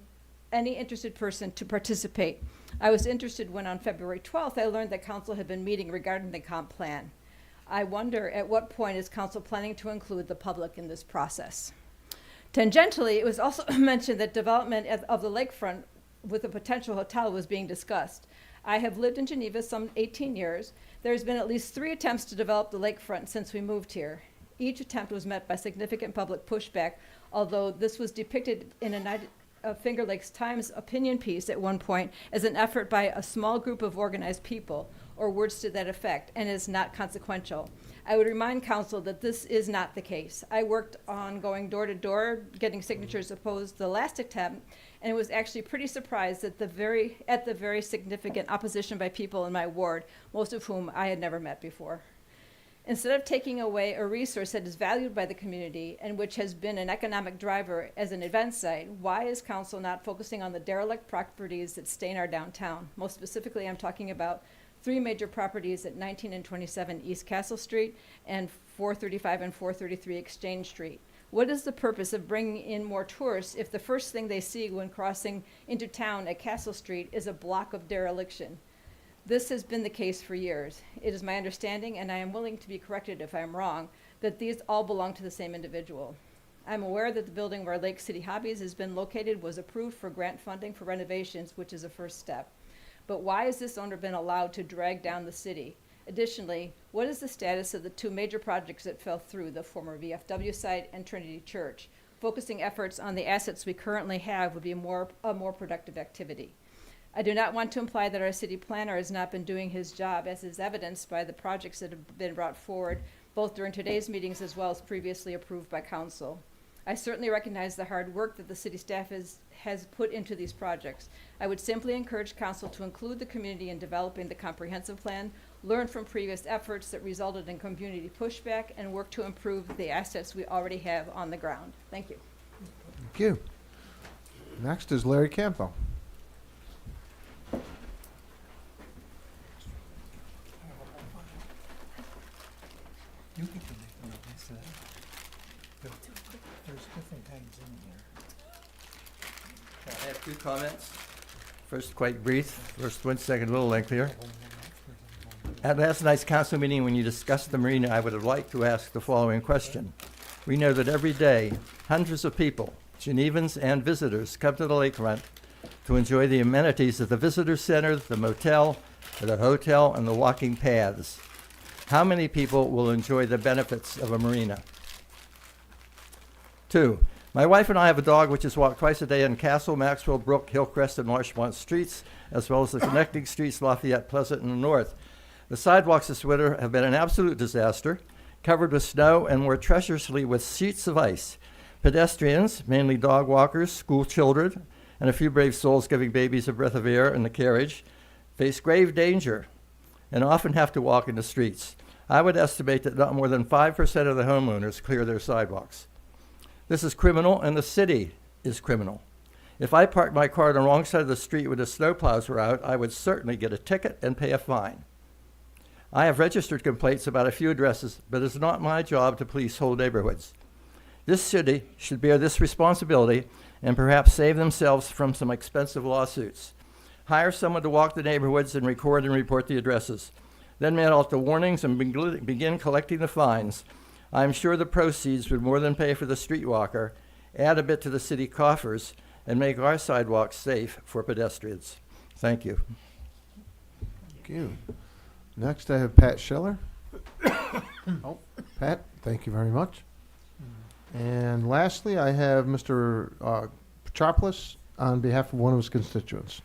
any interested person to participate. I was interested when on February 12th I learned that council had been meeting regarding the comp plan. I wonder at what point is council planning to include the public in this process. Tangentially, it was also mentioned that development of the lakefront with a potential hotel was being discussed. I have lived in Geneva some 18 years. There's been at least 3 attempts to develop the lakefront since we moved here. Each attempt was met by significant public pushback, although this was depicted in a Finger Lakes Times opinion piece at one point as an effort by a small group of organized people, or words to that effect, and is not consequential. I would remind council that this is not the case. I worked on going door to door, getting signatures opposed the last attempt, and was actually pretty surprised at the very significant opposition by people in my ward, most of whom I had never met before. Instead of taking away a resource that is valued by the community and which has been an economic driver as an event site, why is council not focusing on the derelict properties that stain our downtown? Most specifically, I'm talking about 3 major properties at 19 and 27 East Castle Street and 435 and 433 Exchange Street. What is the purpose of bringing in more tourists if the first thing they see when crossing into town at Castle Street is a block of dereliction? This has been the case for years. It is my understanding, and I am willing to be corrected if I'm wrong, that these all belong to the same individual. I'm aware that the building where Lake City Hobbies has been located was approved for grant funding for renovations, which is a first step. But why has this owner been allowed to drag down the city? Additionally, what is the status of the 2 major projects that fell through, the former VFW site and Trinity Church? Focusing efforts on the assets we currently have would be a more productive activity. I do not want to imply that our city planner has not been doing his job, as is evidenced by the projects that have been brought forward, both during today's meetings as well as previously approved by council. I certainly recognize the hard work that the city staff has put into these projects. I would simply encourage council to include the community in developing the comprehensive plan, learn from previous efforts that resulted in community pushback, and work to improve the assets we already have on the ground. Thank you. Thank you. Next is Larry Campbell. You can connect them against that. There's different kinds in here. I have two comments. First, quite brief. First one, second, a little lengthier. At last night's council meeting, when you discussed the marina, I would have liked to ask the following question. We know that every day, hundreds of people, Genevans and visitors, come to the lakefront to enjoy the amenities of the visitor center, the motel, the hotel, and the walking paths. How many people will enjoy the benefits of a marina? 2, my wife and I have a dog which is walked twice a day in Castle, Maxwell, Brook, Hillcrest, and Larchmont streets, as well as the connecting streets, Lafayette, Pleasant, and the north. The sidewalks this winter have been an absolute disaster, covered with snow and more treacherously with sheets of ice. Pedestrians, mainly dog walkers, school children, and a few brave souls giving babies a breath of air in the carriage, face grave danger and often have to walk in the streets. I would estimate that not more than 5% of the homeowners clear their sidewalks. This is criminal, and the city is criminal. If I parked my car on the wrong side of the street when the snowplows were out, I would certainly get a ticket and pay a fine. I have registered complaints about a few addresses, but it's not my job to police whole neighborhoods. This city should bear this responsibility and perhaps save themselves from some expensive lawsuits. Hire someone to walk the neighborhoods and record and report the addresses. Then mail out the warnings and begin collecting the fines. I'm sure the proceeds would more than pay for the streetwalker, add a bit to the city coffers, and make our sidewalks safe for pedestrians. Thank you. Thank you. Next, I have Pat Schiller. Oh, Pat, thank you very much. And lastly, I have Mr. Petropoulos on behalf of one of his constituents.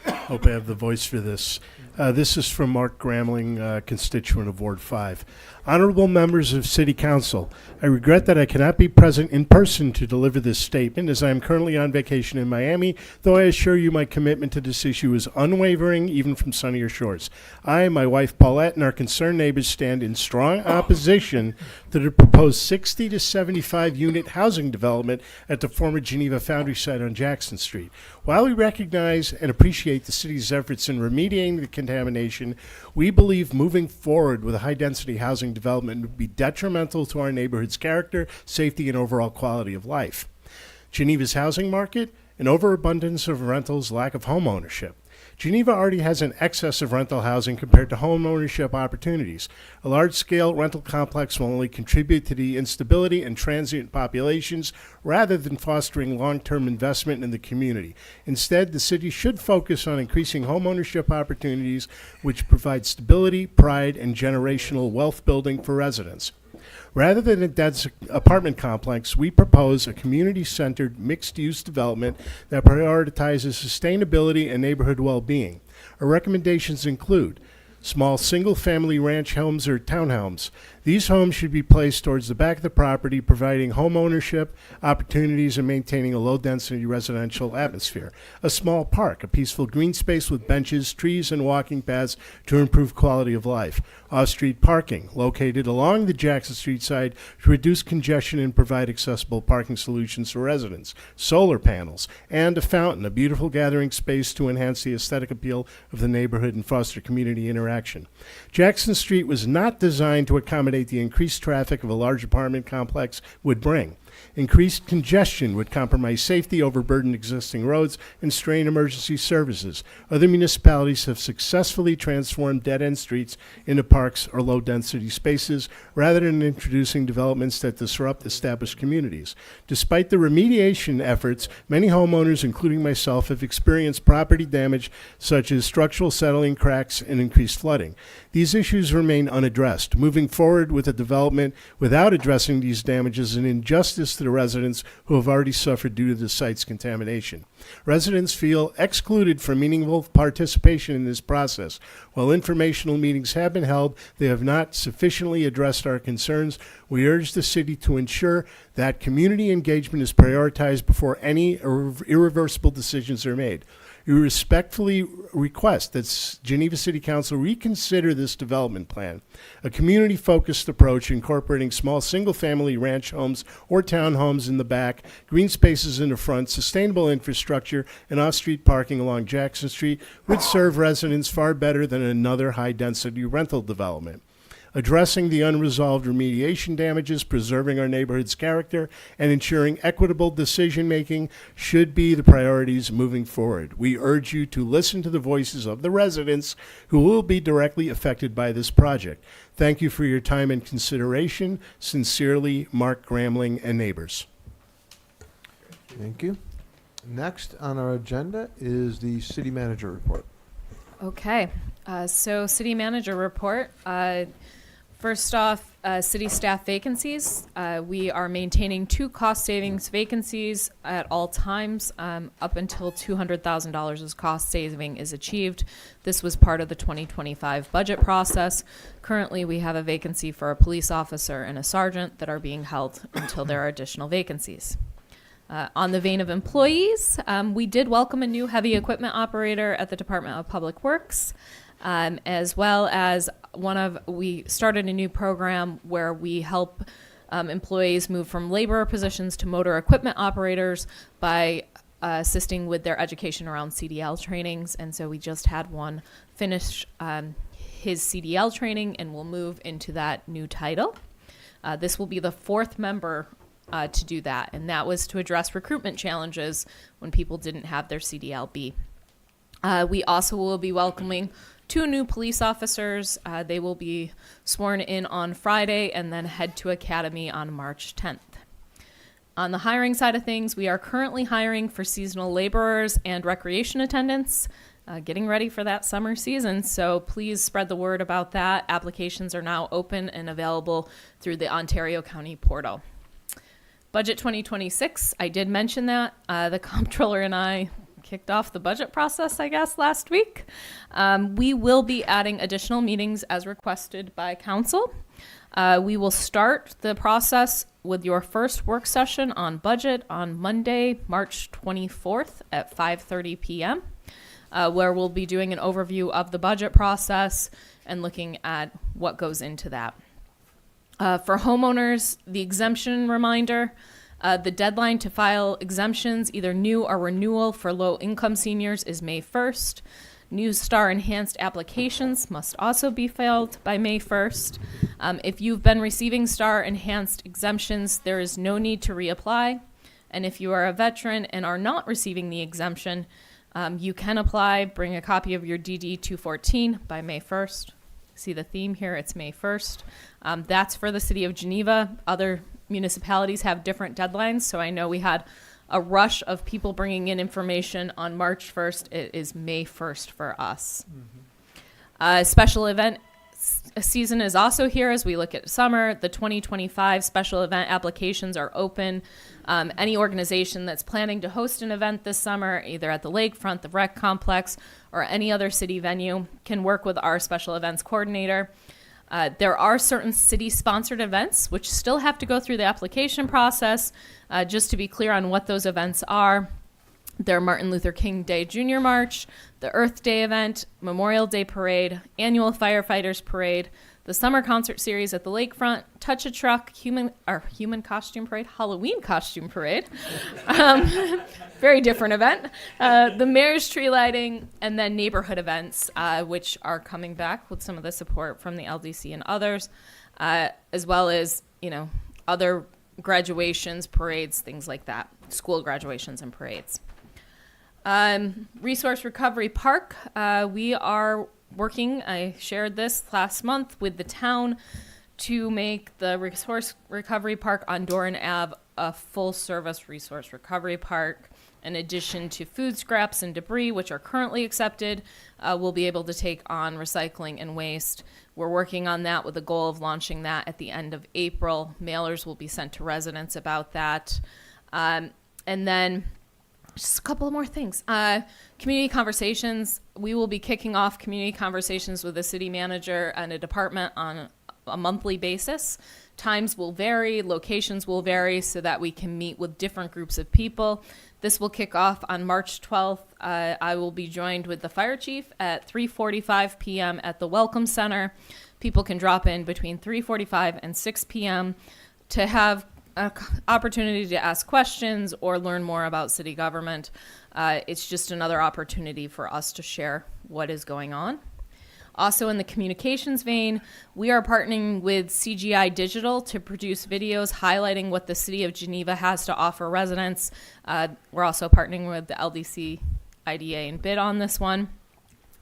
Hope I have the voice for this. This is from Mark Gramling, constituent of Ward 5. Honorable members of City Council, I regret that I cannot be present in person to deliver this statement as I am currently on vacation in Miami, though I assure you my commitment to this issue is unwavering, even from sunnier shores. I, my wife Paulette, and our concerned neighbors stand in strong opposition to the proposed 60 to 75 unit housing development at the former Geneva Foundry site on Jackson Street. While we recognize and appreciate the city's efforts in remediating the contamination, we believe moving forward with a high-density housing development would be detrimental to our neighborhood's character, safety, and overall quality of life. Geneva's housing market, an overabundance of rentals, lack of home ownership. Geneva already has an excess of rental housing compared to home ownership opportunities. A large-scale rental complex will only contribute to the instability and transient populations rather than fostering long-term investment in the community. Instead, the city should focus on increasing home ownership opportunities, which provide stability, pride, and generational wealth building for residents. Rather than a dense apartment complex, we propose a community-centered, mixed-use development that prioritizes sustainability and neighborhood well-being. Our recommendations include small single-family ranch homes or townhomes. These homes should be placed towards the back of the property, providing home ownership opportunities and maintaining a low-density residential atmosphere. A small park, a peaceful green space with benches, trees, and walking paths to improve quality of life. Off-street parking, located along the Jackson Street side to reduce congestion and provide accessible parking solutions for residents. Solar panels, and a fountain, a beautiful gathering space to enhance the aesthetic appeal of the neighborhood and foster community interaction. Jackson Street was not designed to accommodate the increased traffic of a large apartment complex would bring. Increased congestion would compromise safety, overburden existing roads, and strain emergency services. Other municipalities have successfully transformed dead-end streets into parks or low-density spaces rather than introducing developments that disrupt established communities. Despite the remediation efforts, many homeowners, including myself, have experienced property damage such as structural settling, cracks, and increased flooding. These issues remain unaddressed. Moving forward with a development without addressing these damages is an injustice to the residents who have already suffered due to the site's contamination. Residents feel excluded from meaningful participation in this process. While informational meetings have been held, they have not sufficiently addressed our concerns. We urge the city to ensure that community engagement is prioritized before any irreversible decisions are made. We respectfully request that Geneva City Council reconsider this development plan. A community-focused approach incorporating small single-family ranch homes or townhomes in the back, green spaces in the front, sustainable infrastructure, and off-street parking along Jackson Street would serve residents far better than another high-density rental development. Addressing the unresolved remediation damages, preserving our neighborhood's character, and ensuring equitable decision-making should be the priorities moving forward. We urge you to listen to the voices of the residents who will be directly affected by this project. Thank you for your time and consideration. Sincerely, Mark Gramling and neighbors. Thank you. Next on our agenda is the city manager report. Okay, so city manager report. First off, city staff vacancies. We are maintaining 2 cost savings vacancies at all times up until $200,000 as cost saving is achieved. This was part of the 2025 budget process. Currently, we have a vacancy for a police officer and a sergeant that are being held until there are additional vacancies. On the vein of employees, we did welcome a new heavy equipment operator at the Department of Public Works, as well as we started a new program where we help employees move from laborer positions to motor equipment operators by assisting with their education around CDL trainings. And so we just had one finish his CDL training and will move into that new title. This will be the 4th member to do that, and that was to address recruitment challenges when people didn't have their CDLB. We also will be welcoming 2 new police officers. They will be sworn in on Friday and then head to academy on March 10th. On the hiring side of things, we are currently hiring for seasonal laborers and recreation attendants, getting ready for that summer season, so please spread the word about that. Applications are now open and available through the Ontario County portal. Budget 2026, I did mention that. The comptroller and I kicked off the budget process, I guess, last week. We will be adding additional meetings as requested by council. We will start the process with your first work session on budget on Monday, March 24th at 5:30 p.m., where we'll be doing an overview of the budget process and looking at what goes into that. For homeowners, the exemption reminder, the deadline to file exemptions, either new or renewal for low-income seniors, is May 1st. New STAR enhanced applications must also be filed by May 1st. If you've been receiving STAR enhanced exemptions, there is no need to reapply. And if you are a veteran and are not receiving the exemption, you can apply. Bring a copy of your DD 214 by May 1st. See the theme here, it's May 1st. That's for the city of Geneva. Other municipalities have different deadlines, so I know we had a rush of people bringing in information on March 1st. It is May 1st for us. Special event season is also here as we look at summer. The 2025 special event applications are open. Any organization that's planning to host an event this summer, either at the lakefront, the rec complex, or any other city venue, can work with our special events coordinator. There are certain city-sponsored events which still have to go through the application process. Just to be clear on what those events are, they're Martin Luther King Day Junior March, the Earth Day event, Memorial Day Parade, Annual Firefighters Parade, the Summer Concert Series at the Lakefront, Touch a Truck, Human Costume Parade, Halloween Costume Parade, very different event, the Mayor's Tree Lighting, and then neighborhood events, which are coming back with some of the support from the LDC and others, as well as, other graduations, parades, things like that, school graduations and parades. Resource Recovery Park, we are working, I shared this last month with the town, to make the Resource Recovery Park on Doran Ave a full-service resource recovery park. In addition to food scraps and debris, which are currently accepted, we'll be able to take on recycling and waste. We're working on that with the goal of launching that at the end of April. Mailers will be sent to residents about that. And then just a couple more things. Community conversations. We will be kicking off community conversations with the city manager and a department on a monthly basis. Times will vary, locations will vary, so that we can meet with different groups of people. This will kick off on March 12th. I will be joined with the fire chief at 3:45 p.m. at the Welcome Center. People can drop in between 3:45 and 6 p.m. to have an opportunity to ask questions or learn more about city government. It's just another opportunity for us to share what is going on. Also, in the communications vein, we are partnering with CGI Digital to produce videos highlighting what the City of Geneva has to offer residents. We're also partnering with the LDC IDA and bid on this one.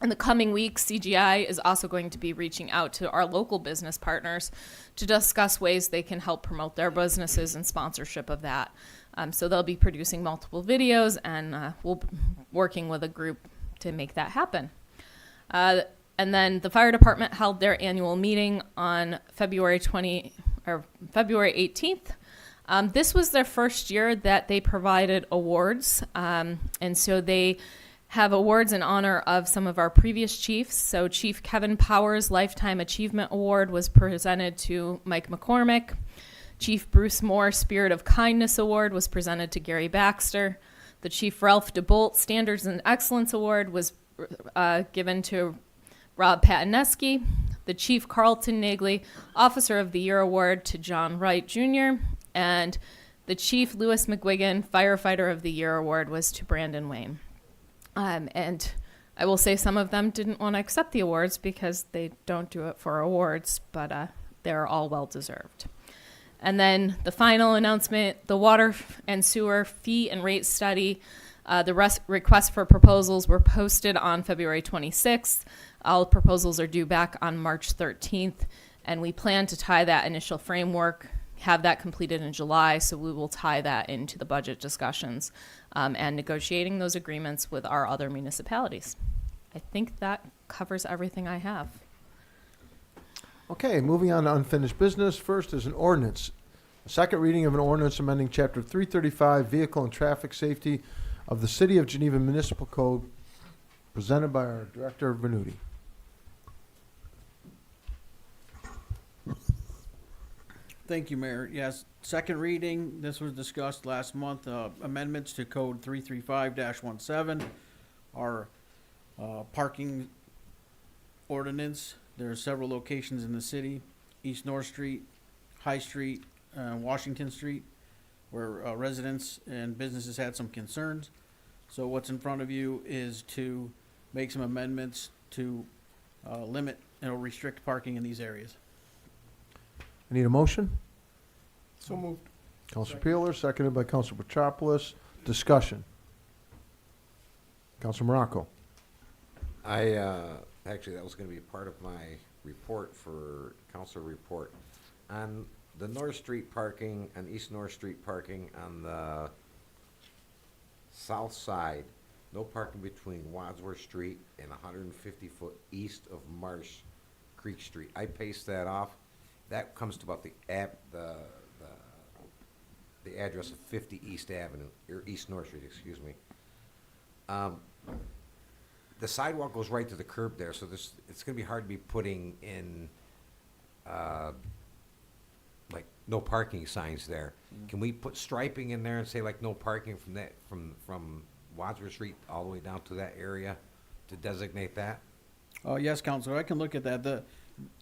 In the coming weeks, CGI is also going to be reaching out to our local business partners to discuss ways they can help promote their businesses and sponsorship of that. So they'll be producing multiple videos, and we'll be working with a group to make that happen. And then the fire department held their annual meeting on February 18th. This was their first year that they provided awards, and so they have awards in honor of some of our previous chiefs. So Chief Kevin Powers' Lifetime Achievement Award was presented to Mike McCormick. Chief Bruce Moore Spirit of Kindness Award was presented to Gary Baxter. The Chief Ralph DeBolt Standards and Excellence Award was given to Rob Pataneski. The Chief Carlton Nagley Officer of the Year Award to John Wright Jr. And the Chief Louis McGuigan Firefighter of the Year Award was to Brandon Wayne. And I will say some of them didn't want to accept the awards because they don't do it for awards, but they're all well-deserved. And then the final announcement, the water and sewer fee and rate study, the requests for proposals were posted on February 26th. All proposals are due back on March 13th, and we plan to tie that initial framework, have that completed in July, so we will tie that into the budget discussions and negotiating those agreements with our other municipalities. I think that covers everything I have. Okay, moving on to unfinished business. First is an ordinance. A second reading of an ordinance amending Chapter 335, Vehicle and Traffic Safety of the City of Geneva Municipal Code, presented by our Director Venuti. Thank you, Mayor. Yes, second reading, this was discussed last month, amendments to Code 335-17, our parking ordinance. There are several locations in the city, East North Street, High Street, Washington Street, where residents and businesses had some concerns. So what's in front of you is to make some amendments to limit and restrict parking in these areas. I need a motion. So moved. Councilor Peeler, seconded by Councilor Petropoulos. Discussion. Councilor Morocco. Actually, that was going to be part of my report for council report. On the North Street parking and East North Street parking on the south side, no parking between Wadsworth Street and 150 foot east of Marsh Creek Street. I paced that off. That comes to about the address of 50 East Avenue, or East North Street, excuse me. The sidewalk goes right to the curb there, so it's going to be hard to be putting in like no parking signs there. Can we put striping in there and say like no parking from Wadsworth Street all the way down to that area to designate that? Yes, Councilor, I can look at that.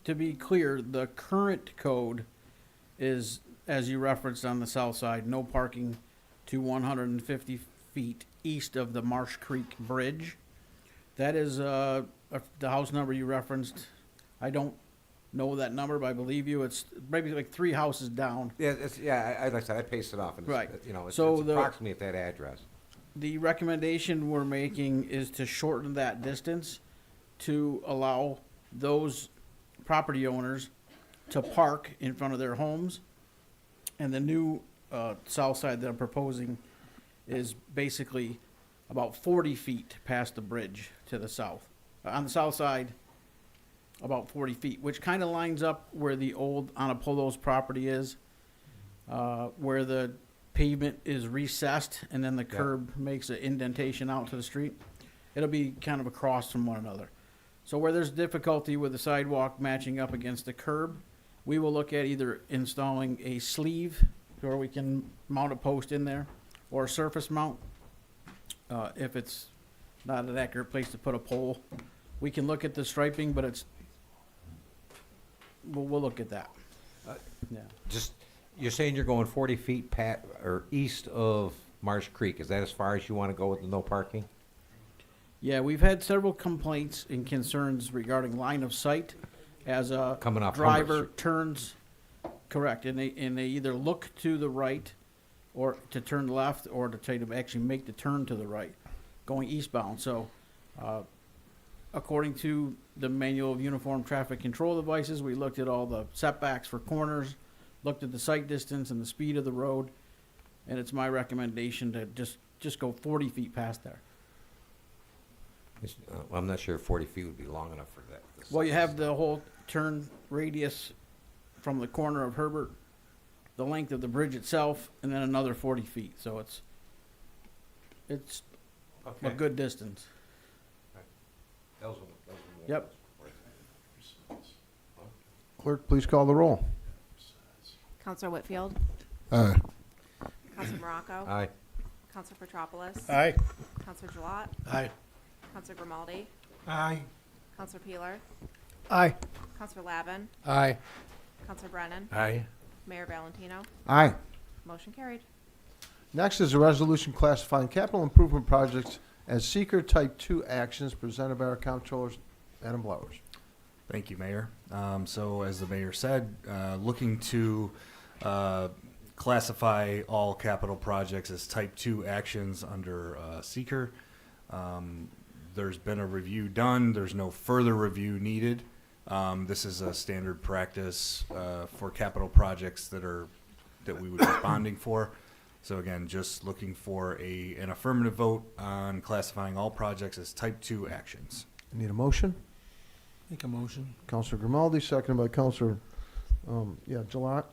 To be clear, the current code is, as you referenced on the south side, no parking to 150 feet east of the Marsh Creek Bridge. That is the house number you referenced. I don't know that number, but I believe you. It's maybe like 3 houses down. Yeah, like I said, I paced it off, and Right. it's So approximately at that address. The recommendation we're making is to shorten that distance to allow those property owners to park in front of their homes. And the new south side that I'm proposing is basically about 40 feet past the bridge to the south. On the south side, about 40 feet, which kind of lines up where the old Anapolo's property is, where the pavement is recessed and then the curb makes an indentation out to the street. It'll be kind of across from one another. So where there's difficulty with the sidewalk matching up against the curb, we will look at either installing a sleeve where we can mount a post in there, or a surface mount. If it's not an accurate place to put a pole, we can look at the striping, but we'll look at that. Yeah. You're saying you're going 40 feet east of Marsh Creek. Is that as far as you want to go with the no parking? Yeah, we've had several complaints and concerns regarding line of sight as a Coming off driver Humber. turns, correct, and they either look to the right or to turn left or to try to actually make the turn to the right, going eastbound. So, according to the Manual of Uniform Traffic Control Devices, we looked at all the setbacks for corners, looked at the sight distance and the speed of the road, and it's my recommendation to just go 40 feet past there. I'm not sure if 40 feet would be long enough for that. Well, you have the whole turn radius from the corner of Herbert, the length of the bridge itself, and then another 40 feet. So it's a good distance. Yep. Clerk, please call the roll. Counselor Whitfield, Aye. Counselor Morocco, Aye. Counselor Petropoulos, Aye. Counselor Gilat, Aye. Counselor Grimaldi, Aye. Counselor Peeler, Aye. Counselor Lavin, Aye. Counselor Brennan, Aye. Mayor Valentino. Aye. Motion carried. Next is a resolution classifying capital improvement projects as seeker type 2 actions presented by our comptrollers, Adam Blowers. Thank you, Mayor. So as the mayor said, looking to classify all capital projects as type 2 actions under seeker. There's been a review done. There's no further review needed. This is a standard practice for capital projects that we would be bonding for. So again, just looking for an affirmative vote on classifying all projects as type 2 actions. I need a motion. Make a motion. Counselor Grimaldi, seconded by Counselor, Gilat.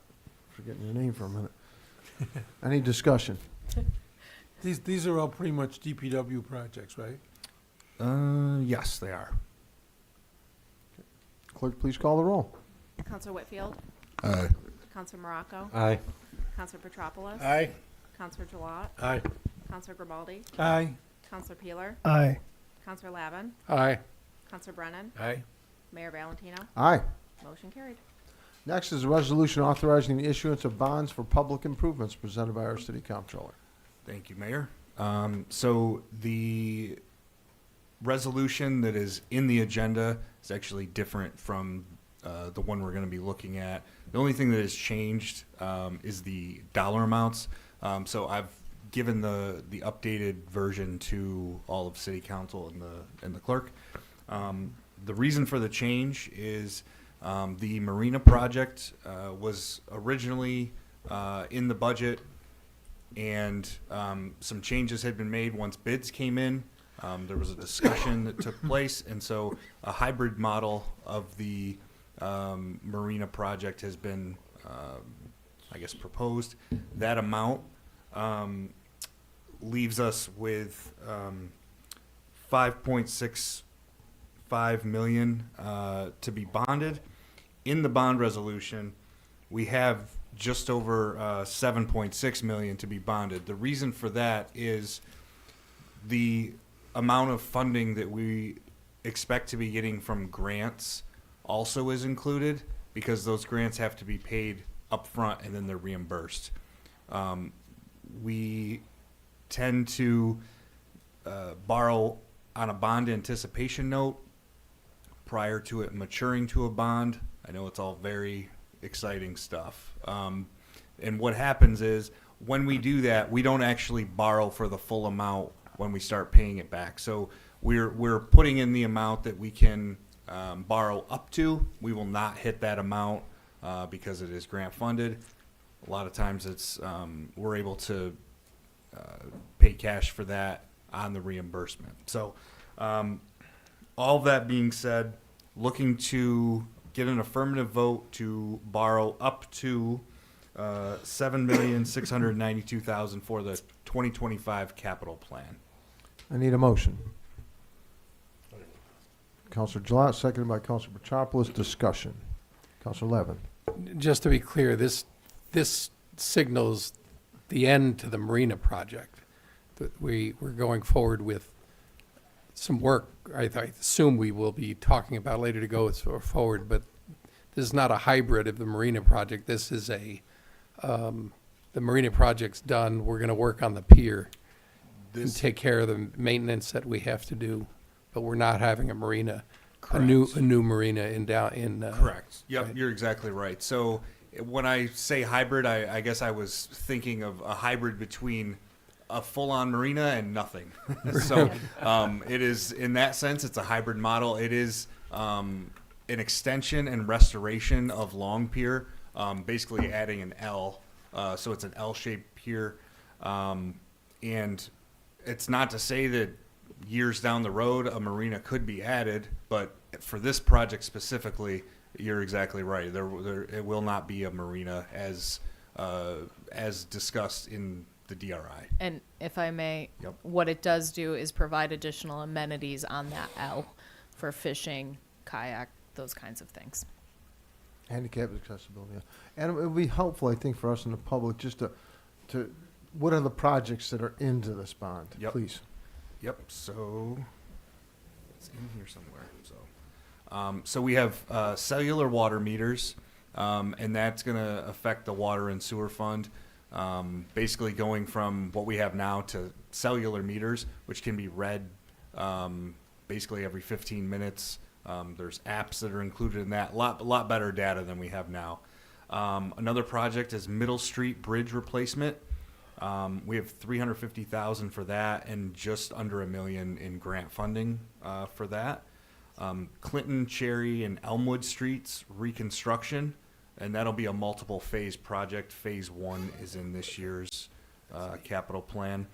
Forgetting your name for a minute. Any discussion? These are all pretty much DPW projects, right? Yes, they are. Clerk, please call the roll. Counselor Whitfield, Aye. Counselor Morocco, Aye. Counselor Petropoulos, Aye. Counselor Gilat, Aye. Counselor Grimaldi, Aye. Counselor Peeler, Aye. Counselor Lavin, Aye. Counselor Brennan, Aye. Mayor Valentino. Aye. Motion carried. Next is a resolution authorizing the issuance of bonds for public improvements presented by our city comptroller. Thank you, Mayor. So the resolution that is in the agenda is actually different from the one we're going to be looking at. The only thing that has changed is the dollar amounts. So I've given the updated version to all of City Council and the clerk. The reason for the change is the marina project was originally in the budget, and some changes had been made once bids came in. There was a discussion that took place, and so a hybrid model of the marina project has been, proposed. That amount leaves us with 5.65 million to be bonded. In the bond resolution, we have just over 7.6 million to be bonded. The reason for that is the amount of funding that we expect to be getting from grants also is included, because those grants have to be paid up front and then they're reimbursed. We tend to borrow on a bond anticipation note prior to it maturing to a bond. I know it's all very exciting stuff. And what happens is when we do that, we don't actually borrow for the full amount when we start paying it back. So we're putting in the amount that we can borrow up to. We will not hit that amount because it is grant funded. A lot of times it's we're able to pay cash for that on the reimbursement. So all that being said, looking to get an affirmative vote to borrow up to $7,692,000 for the 2025 capital plan. I need a motion. Counselor Gilat, seconded by Counselor Petropoulos. Discussion. Counselor Levin. Just to be clear, this signals the end to the marina project. That we're going forward with some work I assume we will be talking about later to go forward, but this is not a hybrid of the marina project. This is the marina project's done. We're going to work on the pier and take care of the maintenance that we have to do. but we're not having a marina, a new marina in down, in. Correct. Yep, right. you're exactly right. So when I say hybrid, I guess I was thinking of a hybrid between a full-on marina and nothing. So it is, in that sense, it's a hybrid model. It is an extension and restoration of Long Pier, basically adding an L. So it's an L-shaped pier. And it's not to say that years down the road a marina could be added, but for this project specifically, you're exactly right. It will not be a marina as discussed in the DRI. And if I may, Yep. what it does do is provide additional amenities on that L for fishing, kayak, those kinds of things. Handicap accessibility, yeah. And it would be helpful, I think, for us in the public just to what are the projects that are into this bond? Yep. Please. Yep. So it's in here somewhere. So we have cellular water meters, and that's going to affect the water and sewer fund. Basically going from what we have now to cellular meters, which can be read basically every 15 minutes. There's apps that are included in that. A lot better data than we have now. Another project is Middle Street Bridge replacement. We have $350,000 for that and just under $1 million in grant funding for that. Clinton, Cherry, and Elmwood Streets reconstruction, and that'll be a multiple phase project. Phase 1 is in this year's capital plan.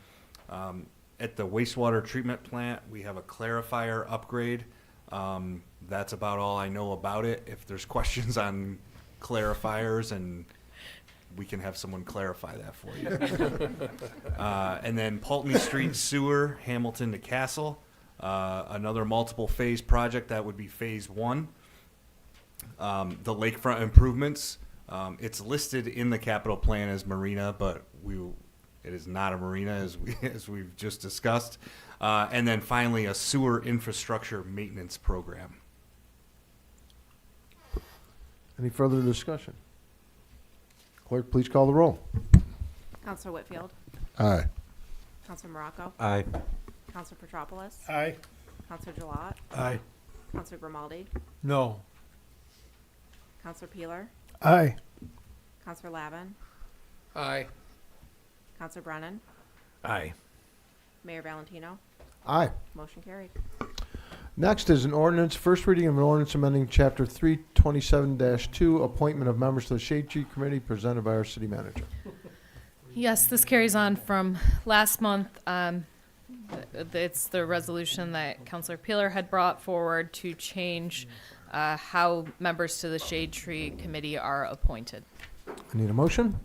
At the wastewater treatment plant, we have a clarifier upgrade. That's about all I know about it. If there's questions on clarifiers, and we can have someone clarify that for you. And then Pulteney Street Sewer, Hamilton to Castle. Another multiple phase project, that would be phase 1. The lakefront improvements, it's listed in the capital plan as marina, but it is not a marina as we've just discussed. And then finally, a sewer infrastructure maintenance program. Any further discussion? Clerk, please call the roll. Counselor Whitfield. Aye. Counselor Morocco. Aye. Counselor Petropoulos. Aye. Counselor Gilat. Aye. Counselor Grimaldi. No. Counselor Peeler. Aye. Counselor Lavin. Aye. Counselor Brennan. Aye. Mayor Valentino. Aye. Motion carried. Next is an ordinance, first reading of an ordinance amending Chapter 327-2, appointment of members to the Shade Tree Committee, presented by our city manager. Yes, this carries on from last month. It's the resolution that Councilor Peeler had brought forward to change how members to the Shade Tree Committee are appointed. I need a motion.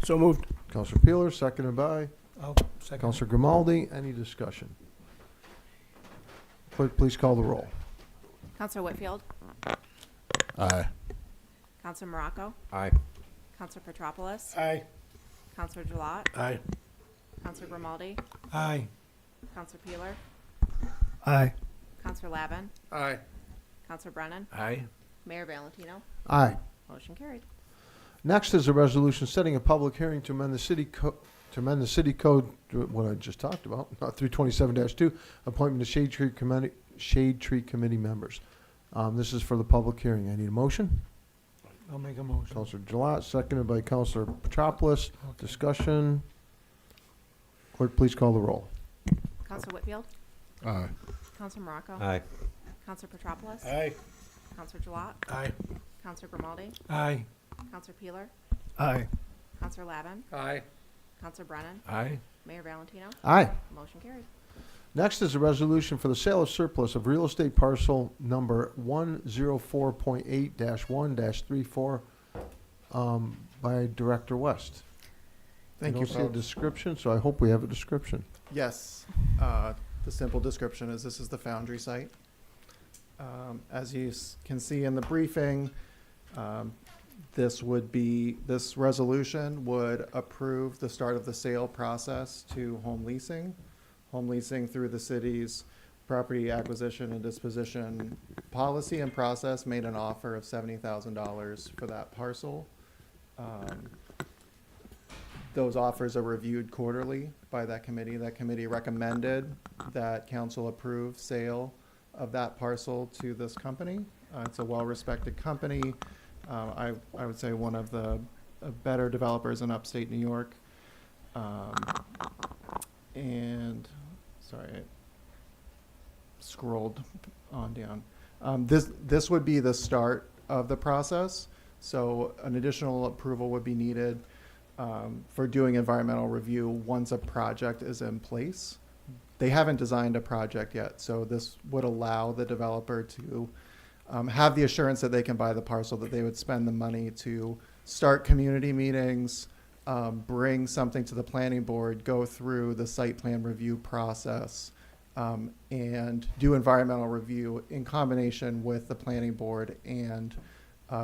So moved. Councilor Peeler, seconded by Second. Councilor Grimaldi. Any discussion? Clerk, please call the roll. Counselor Whitfield. Aye. Counselor Morocco. Aye. Counselor Petropoulos. Aye. Counselor Gilat. Aye. Counselor Grimaldi. Aye. Counselor Peeler. Aye. Counselor Lavin. Aye. Counselor Brennan. Aye. Mayor Valentino. Aye. Motion carried. Next is a resolution setting a public hearing to amend the city code, what I just talked about, 327-2, appointment to Shade Tree Committee members. This is for the public hearing. I need a motion. I'll make a motion. Councilor Gilat, seconded by Councilor Petropoulos. Discussion. Clerk, please call the roll. Counselor Whitfield. Aye. Counselor Morocco. Aye. Counselor Petropoulos. Aye. Counselor Gilat. Aye. Counselor Grimaldi. Aye. Counselor Peeler. Aye. Counselor Lavin. Aye. Counselor Brennan. Aye. Mayor Valentino. Aye. Motion carried. Next is a resolution for the sale of surplus of real estate parcel number 104.8-1-34 by Director West. Thank I you, don't see a folks. description, so I hope we have a description. Yes. The simple description is this is the Foundry site. As you can see in the briefing, this resolution would approve the start of the sale process to home leasing. Home leasing through the city's property acquisition and disposition policy and process made an offer of $70,000 for that parcel. Those offers are reviewed quarterly by that committee. That committee recommended that council approve sale of that parcel to this company. It's a well-respected company. I would say one of the better developers in upstate New York. And, sorry, I scrolled on down. This would be the start of the process. So an additional approval would be needed for doing environmental review once a project is in place. They haven't designed a project yet, so this would allow the developer to have the assurance that they can buy the parcel, that they would spend the money to start community meetings, bring something to the planning board, go through the site plan review process, and do environmental review in combination with the planning board and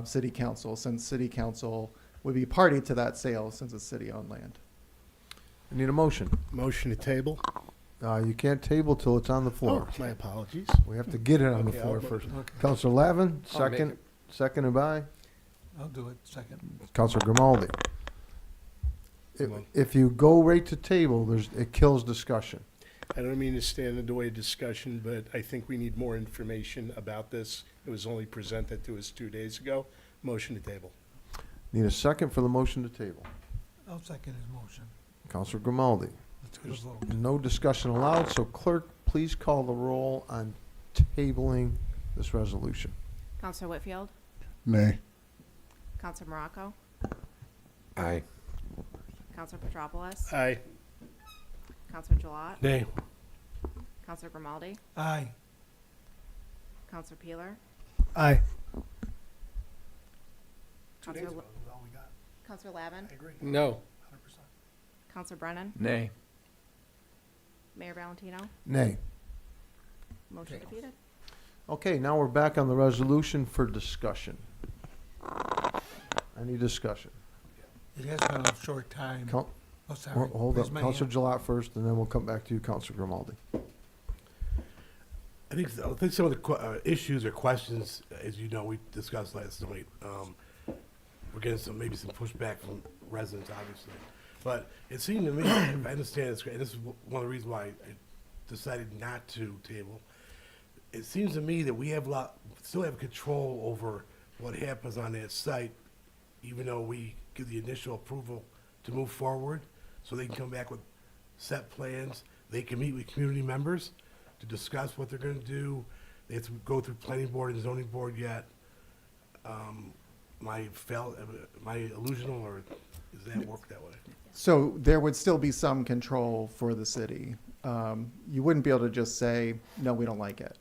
city council, since city council would be party to that sale since it's city-owned land. I need a motion. Motion to table? You can't table till it's on the floor. Oh, my apologies. We have to get it on the Okay, floor I'll- first. okay. Counselor Lavin, I'll make second, it. seconded by I'll do it second. Counselor Grimaldi. If you go right to table, it kills discussion. I don't mean to stand in the way of discussion, but I think we need more information about this. It was only presented to us 2 days ago. Motion to table. Need a second for the motion to table. I'll second his motion. Counselor Grimaldi. Let's get a vote. No discussion allowed, so clerk, please call the roll on tabling this resolution. Counselor Whitfield, Nay. Counselor Morocco, Aye. Counselor Petropoulos, Aye. Counselor Gilat, Nay. Counselor Grimaldi, Aye. Counselor Peeler, Aye. Counselor Counselor Lavin, No. Counselor Brennan, Nay. Mayor Valentino, Nay. motion defeated. Okay, now we're back on the resolution for discussion. Any discussion? It has been a short time. Coun- Oh, sorry. Hold Raise up, my Counselor hand. Gilat first, and then we'll come back to you, Counselor Grimaldi. I think some of the issues or questions, as you know, we discussed last night. We're getting maybe some pushback from residents, obviously. But it seemed to me, if I understand this, and this is one of the reasons why I decided not to table. It seems to me that we still have control over what happens on that site, even though we give the initial approval to move forward, so they can come back with set plans. They can meet with community members to discuss what they're gonna do. They have to go through planning board and zoning board yet. My illusional, or does that work that way? So there would still be some control for the city. You wouldn't be able to just say, no, we don't like it.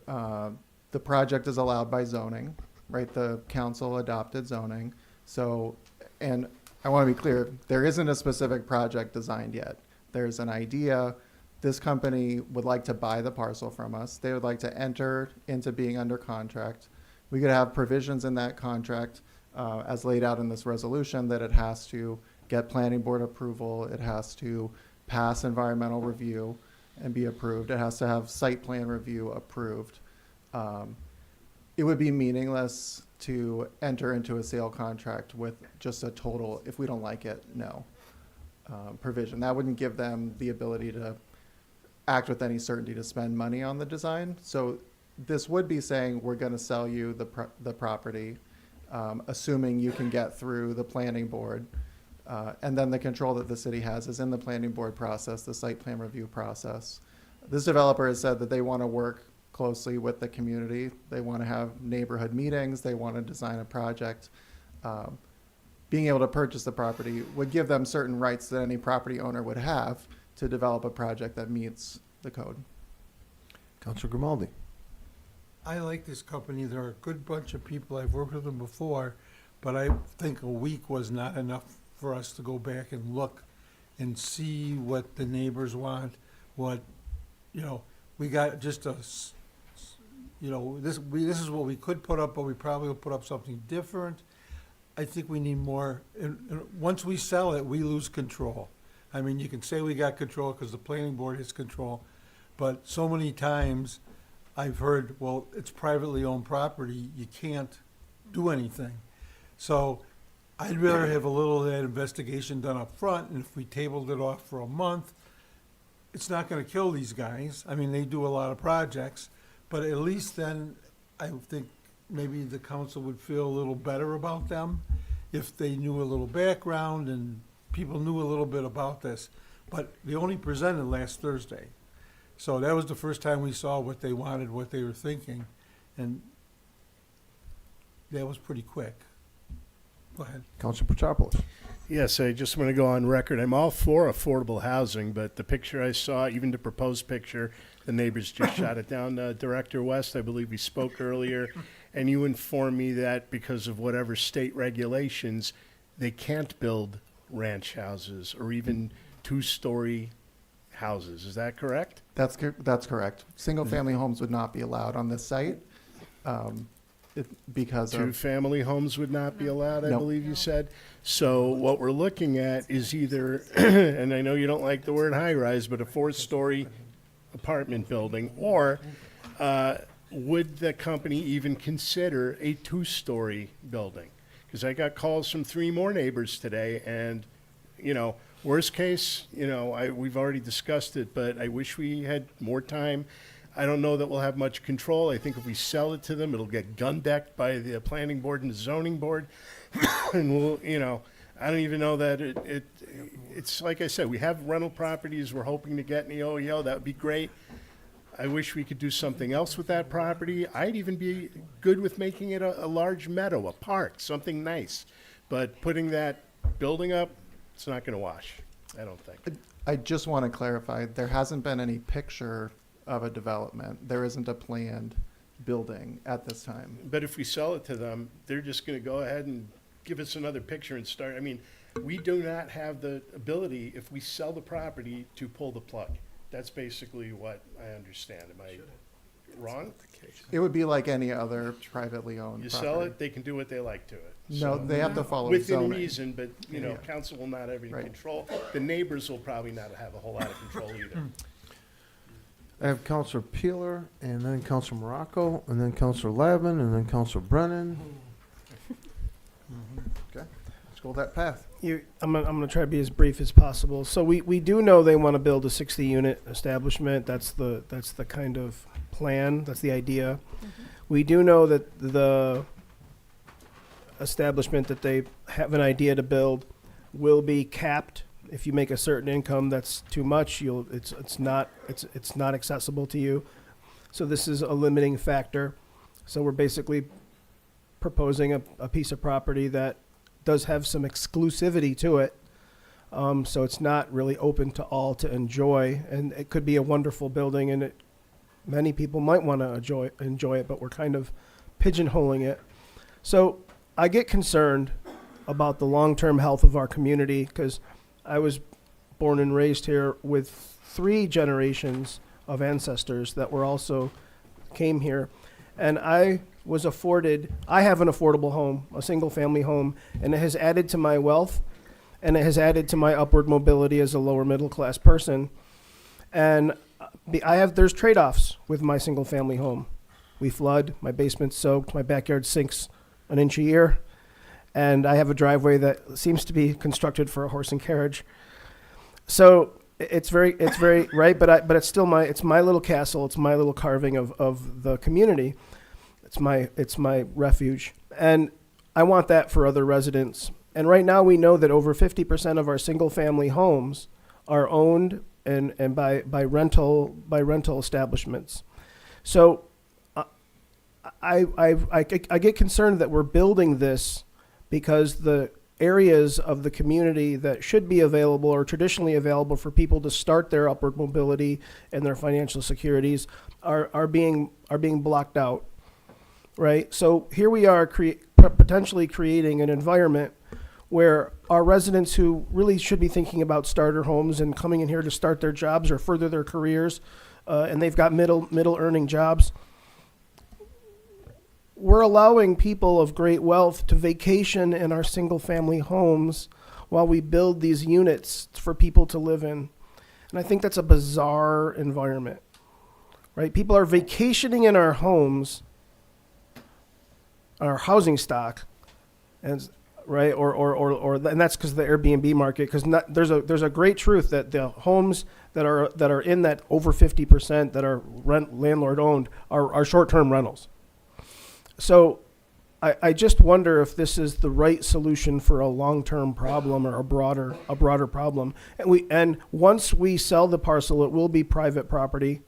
The project is allowed by zoning, right? The council adopted zoning. So, and I want to be clear, there isn't a specific project designed yet. There's an idea. This company would like to buy the parcel from us. They would like to enter into being under contract. We could have provisions in that contract, as laid out in this resolution, that it has to get planning board approval. It has to pass environmental review and be approved. It has to have site plan review approved. It would be meaningless to enter into a sale contract with just a total, if we don't like it, no, provision. That wouldn't give them the ability to act with any certainty to spend money on the design. So this would be saying, we're gonna sell you the property, assuming you can get through the planning board. And then the control that the city has is in the planning board process, the site plan review process. This developer has said that they want to work closely with the community. They want to have neighborhood meetings. They want to design a project. Being able to purchase the property would give them certain rights that any property owner would have to develop a project that meets the code. Counselor Grimaldi. I like this company. They're a good bunch of people. I've worked with them before, but I think a week was not enough for us to go back and look and see what the neighbors want, we got just this is what we could put up, but we probably will put up something different. I think we need more, and once we sell it, we lose control. I mean, you can say we got control because the planning board has control, but so many times I've heard, well, it's privately owned property, you can't do anything. So I'd rather have a little of that investigation done up front, and if we tabled it off for a month, it's not gonna kill these guys. I mean, they do a lot of projects, but at least then I think maybe the council would feel a little better about them if they knew a little background and people knew a little bit about this. But they only presented last Thursday. So that was the first time we saw what they wanted, what they were thinking, and that was pretty quick. Go ahead. Council Petropoulos. Yes, I just want to go on record. I'm all for affordable housing, but the picture I saw, even the proposed picture, the neighbors just shot it down. Director West, I believe we spoke earlier, and you informed me that because of whatever state regulations, they can't build ranch houses or even two-story houses. Is that correct? That's correct. Single-family homes would not be allowed on this site, because of, Two-family homes would not be allowed, I No. believe you said. So what we're looking at is either, and I know you don't like the word high-rise, but a four-story apartment building, or would the company even consider a two-story building? Because I got calls from 3 more neighbors today, and, worst case, we've already discussed it, but I wish we had more time. I don't know that we'll have much control. I think if we sell it to them, it'll get gun-decked by the planning board and the zoning board. And we'll, I don't even know that it's like I said, we have rental properties we're hoping to get in the OEO. That would be great. I wish we could do something else with that property. I'd even be good with making it a large meadow, a park, something nice. But putting that building up, it's not going to wash, I don't think. I just want to clarify, there hasn't been any picture of a development. There isn't a planned building at this time. But if we sell it to them, they're just going to go ahead and give us another picture and start. I mean, we do not have the ability, if we sell the property, to pull the plug. That's basically what I understand. Am I wrong? It would be like any other privately owned You property. sell it, they can do what they like to it. No, they have to follow Within zoning. reason, but, Yeah. council will not have any Right. control. The neighbors will probably not have a whole lot of control either. I have Councilor Peeler, and then Councilor Morocco, and then Councilor Lavin, and then Councilor Brennan. Okay, let's go that path. I'm gonna try to be as brief as possible. So we do know they want to build a 60-unit establishment. That's the kind of plan. That's the idea. We do know that the establishment that they have an idea to build will be capped. If you make a certain income, that's too much. It's not accessible to you. So this is a limiting factor. So we're basically proposing a piece of property that does have some exclusivity to it. So it's not really open to all to enjoy, and it could be a wonderful building, and many people might want to enjoy it, but we're kind of pigeonholing it. So I get concerned about the long-term health of our community, because I was born and raised here with 3 generations of ancestors that were also came here, and I have an affordable home, a single-family home, and it has added to my wealth, and it has added to my upward mobility as a lower middle-class person. And there's trade-offs with my single-family home. We flood, my basement's soaked, my backyard sinks an inch a year, and I have a driveway that seems to be constructed for a horse and carriage. So it's very right, but it's still my little castle. It's my little carving of the community. It's my refuge, and I want that for other residents. And right now we know that over 50% of our single-family homes are owned and by rental establishments. So I get concerned that we're building this because the areas of the community that should be available or traditionally available for people to start their upward mobility and their financial securities are being blocked out, right? So here we are potentially creating an environment where our residents who really should be thinking about starter homes and coming in here to start their jobs or further their careers, and they've got middle earning jobs, we're allowing people of great wealth to vacation in our single-family homes while we build these units for people to live in. And I think that's a bizarre environment, right? People are vacationing in our homes, our housing stock, and right? And that's because of the Airbnb market. Because there's a great truth that the homes that are in that over 50% that are landlord owned are short-term rentals. So I just wonder if this is the right solution for a long-term problem or a broader problem. And once we sell the parcel, it will be private property.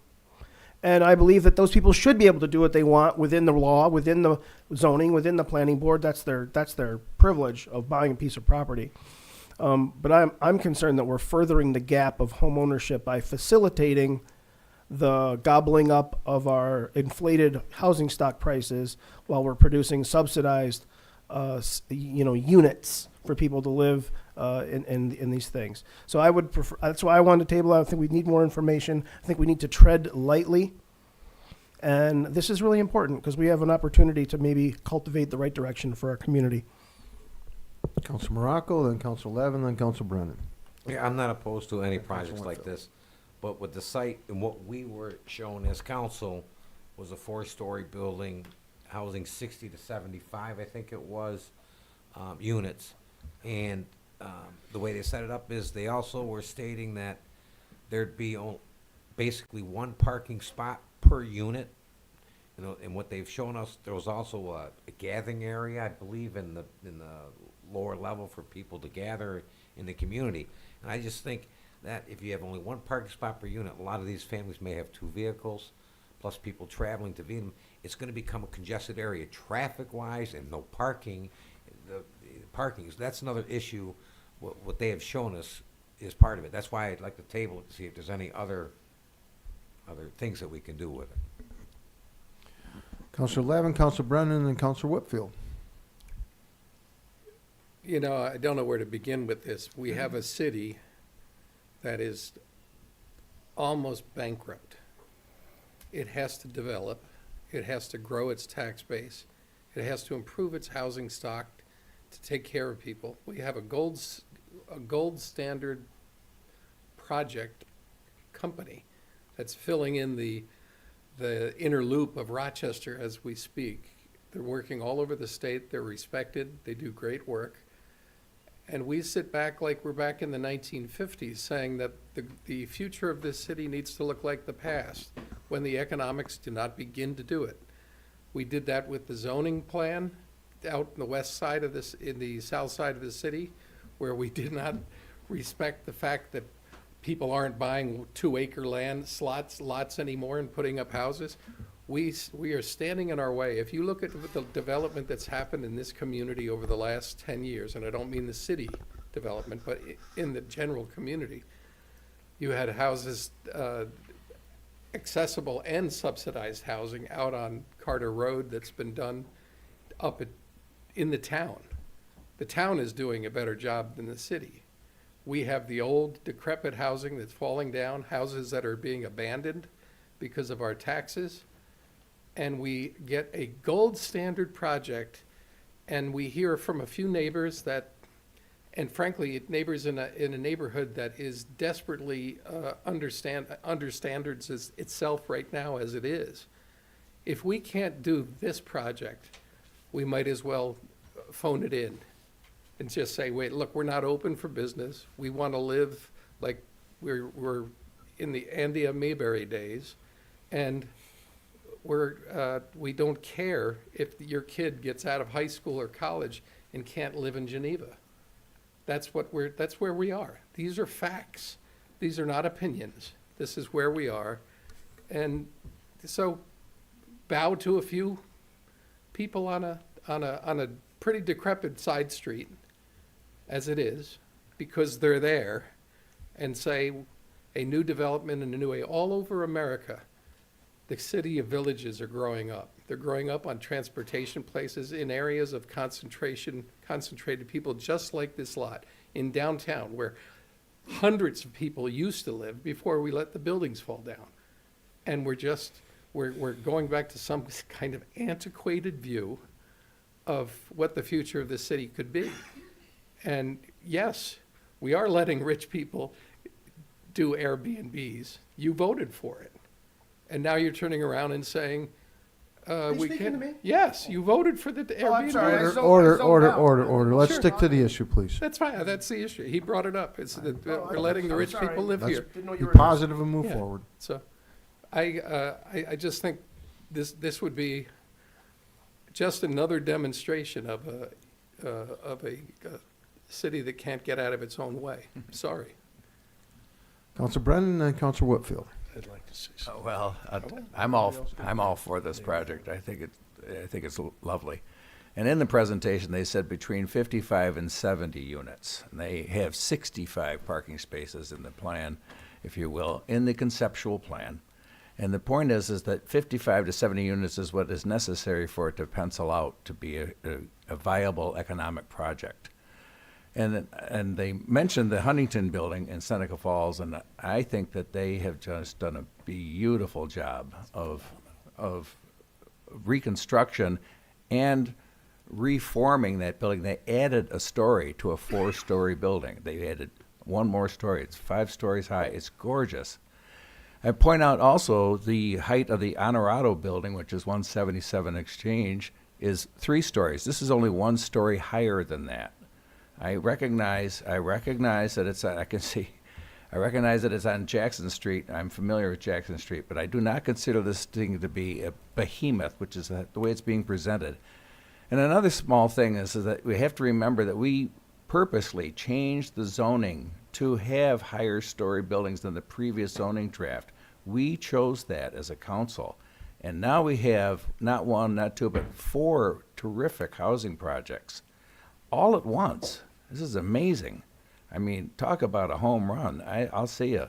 And I believe that those people should be able to do what they want within the law, within the zoning, within the planning board. That's their privilege of buying a piece of property. But I'm concerned that we're furthering the gap of home ownership by facilitating the gobbling up of our inflated housing stock prices while we're producing subsidized, units for people to live in these things. So I would prefer. That's why I wanted to table it. I think we need more information. I think we need to tread lightly. And this is really important because we have an opportunity to maybe cultivate the right direction for our community. Council Morocco, then Council Levin, then Council Brennan. Yeah, I'm not opposed to any projects like this, but with the site and what we were shown as council was a 4-story building housing 60 to 75, I think it was, units. And the way they set it up is they also were stating that there'd be basically one parking spot per unit. And what they've shown us, there was also a gathering area, I believe, in the lower level for people to gather in the community. And I just think that if you have only one parking spot per unit, a lot of these families may have 2 vehicles, plus people traveling to view them. It's going to become a congested area traffic-wise and no parking. The parking, that's another issue. What they have shown us is part of it. That's why I'd like to table it to see if there's any other things that we can do with it. Councilor Levin, Councilor Brennan, and Councilor Whitfield. I don't know where to begin with this. We have a city that is almost bankrupt. It has to develop. It has to grow its tax base. It has to improve its housing stock to take care of people. We have a gold standard project company that's filling in the inner loop of Rochester as we speak. They're working all over the state. They're respected. They do great work. And we sit back like we're back in the 1950s saying that the future of this city needs to look like the past when the economics do not begin to do it. We did that with the zoning plan out in the west side of this, in the south side of the city, where we did not respect the fact that people aren't buying 2-acre land lots anymore and putting up houses. We are standing in our way. If you look at the development that's happened in this community over the last 10 years, and I don't mean the city development, but in the general community, you had houses, accessible and subsidized housing out on Carter Road that's been done up in the town. The town is doing a better job than the city. We have the old decrepit housing that's falling down, houses that are being abandoned because of our taxes. And we get a gold standard project, and we hear from a few neighbors that, and frankly, neighbors in a neighborhood that is desperately under standards itself right now as it is. If we can't do this project, we might as well phone it in and just say, wait, look, we're not open for business. We want to live like we're in the Andy Mayberry days, and we don't care if your kid gets out of high school or college and can't live in Geneva. That's where we are. These are facts. These are not opinions. This is where we are. And so bow to a few people on a pretty decrepit side street as it is, because they're there, and say a new development in a new way. All over America, the city of villages are growing up. They're growing up on transportation places in areas of concentrated people, just like this lot in downtown, where hundreds of people used to live before we let the buildings fall down. And we're going back to some kind of antiquated view of what the future of the city could be. And yes, we are letting rich people do Airbnbs. You voted for it. And now you're turning around and saying, you we speaking can. to me? Yes, you voted for the Airbnb. Oh, I'm sorry. Order. Order. Let's Sure. stick to the issue, please. That's fine. That's the issue. He brought it up. It's that we're letting the I'm rich sorry. people live Let's here. be positive and move Yeah. forward. So, I just think this would be just another demonstration of a city that can't get out of its own way. Sorry. Council Brennan and Council Whitfield. I'd like to see Well, I'm all for this project. I think it's lovely. And in the presentation, they said between 55 and 70 units. And they have 65 parking spaces in the plan, if you will, in the conceptual plan. And the point is that 55 to 70 units is what is necessary for it to pencil out to be a viable economic project. And they mentioned the Huntington building in Seneca Falls, and I think that they have just done a beautiful job of reconstruction and reforming that building. They added a story to a 4-story building. They added one more story. It's 5 stories high. It's gorgeous. I point out also the height of the Honorado building, which is 177 Exchange, is 3 stories. This is only 1 story higher than that. I recognize that it's, I recognize that it's on Jackson Street. I'm familiar with Jackson Street, but I do not consider this thing to be a behemoth, which is the way it's being presented. And another small thing is that we have to remember that we purposely changed the zoning to have higher story buildings than the previous zoning draft. We chose that as a council. And now we have not 1, not 2, but 4 terrific housing projects all at once. This is amazing. I mean, talk about a home run. I'll see you.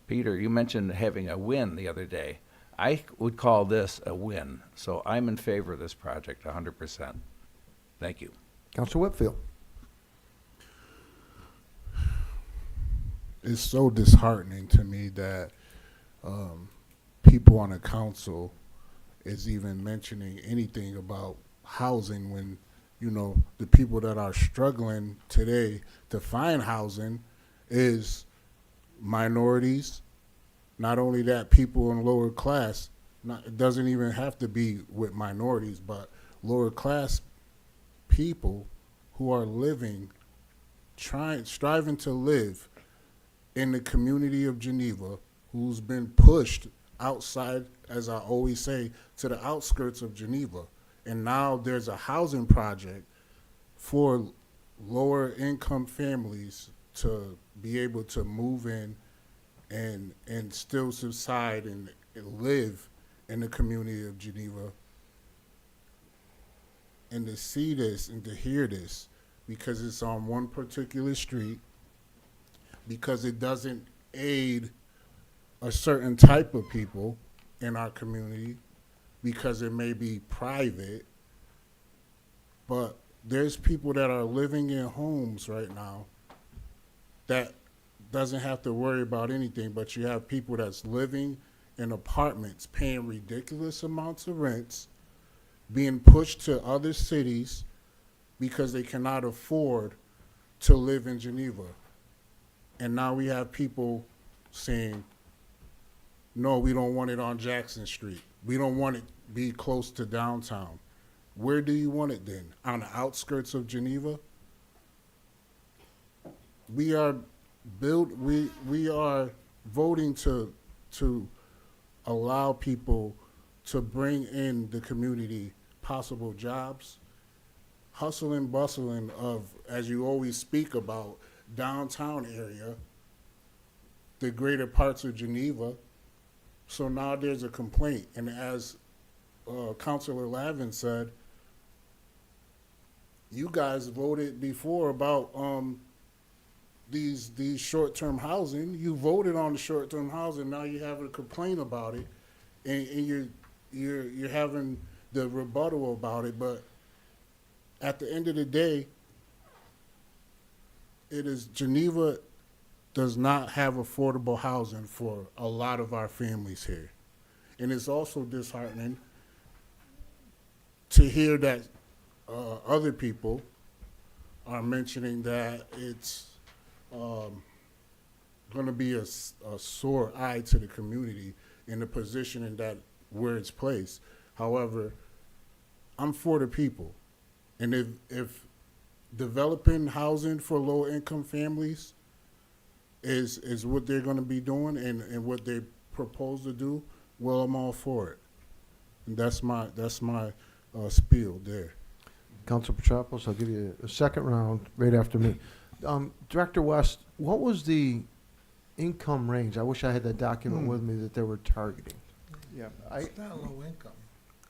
Peter, you mentioned having a win the other day. I would call this a win. So I'm in favor of this project 100%. Thank you. Council Whitfield. It's so disheartening to me that people on the council is even mentioning anything about housing when, you know, the people that are struggling today to find housing is minorities. Not only that, people in lower class, it doesn't even have to be with minorities, but lower class people who are living, striving to live in the community of Geneva, who's been pushed outside, as I always say, to the outskirts of Geneva. And now there's a housing project for lower income families to be able to move in and still subside and live in the community of Geneva. And to see this and to hear this, because it's on one particular street, because it doesn't aid a certain type of people in our community, because it may be private, but there's people that are living in homes right now that doesn't have to worry about anything, but you have people that's living in apartments, paying ridiculous amounts of rents, being pushed to other cities because they cannot afford to live in Geneva. And now we have people saying, no, we don't want it on Jackson Street. We don't want it be close to downtown. Where do you want it then? On the outskirts of Geneva? We are voting to allow people to bring in the community possible jobs, hustle and bustling of, as you always speak about, downtown area, the greater parts of Geneva. So now there's a complaint, and as Councilor Lavin said, you guys voted before about these short-term housing. You voted on the short-term housing. Now you're having a complaint about it, and you're having the rebuttal about it. But at the end of the day, it is Geneva does not have affordable housing for a lot of our families here. And it's also disheartening to hear that other people are mentioning that it's going to be a sore eye to the community in the position in that where it's placed. However, I'm for the people. And if developing housing for low-income families is what they're going to be doing and what they propose to do, well, I'm all for it. And that's my spiel there. Council Petropoulos, I'll give you a second round right after me. Director West, what was the income range? I wish I had that document with me that they were targeting. Yeah, It's not low income.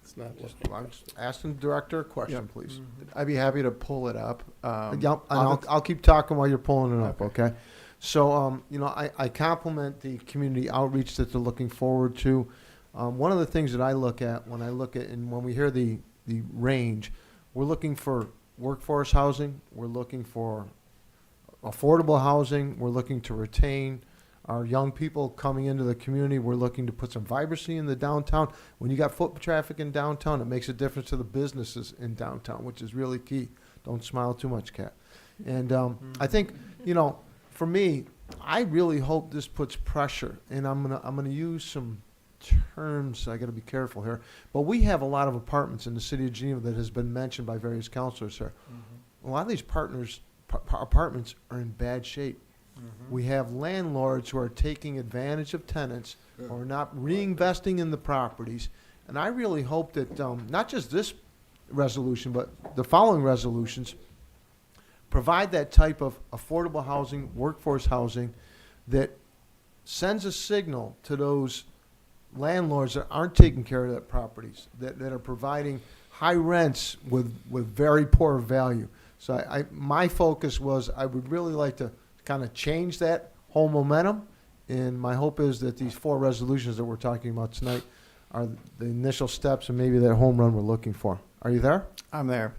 It's not. I'm just asking the director a question, please. I'd be happy to pull it up. Yep, and I'll keep talking while you're pulling it up, okay? So, you know, I compliment the community outreach that they're looking forward to. One of the things that I look at and when we hear the range, we're looking for workforce housing, we're looking for affordable housing, we're looking to retain our young people coming into the community, we're looking to put some vibrancy in the downtown. When you got foot traffic in downtown, it makes a difference to the businesses in downtown, which is really key. Don't smile too much, Kat. And I think, you know, for me, I really hope this puts pressure, and I'm gonna use some terms. I got to be careful here, but we have a lot of apartments in the city of Geneva that has been mentioned by various councilors here. A lot of these apartments are in bad shape. We have landlords who are taking advantage of tenants or not reinvesting in the properties, and I really hope that not just this resolution, but the following resolutions provide that type of affordable housing, workforce housing, that sends a signal to those landlords that aren't taking care of their properties, that are providing high rents with very poor value. So my focus was I would really like to kind of change that whole momentum, and my hope is that these 4 resolutions that we're talking about tonight are the initial steps and maybe that home run we're looking for. Are you there? I'm there.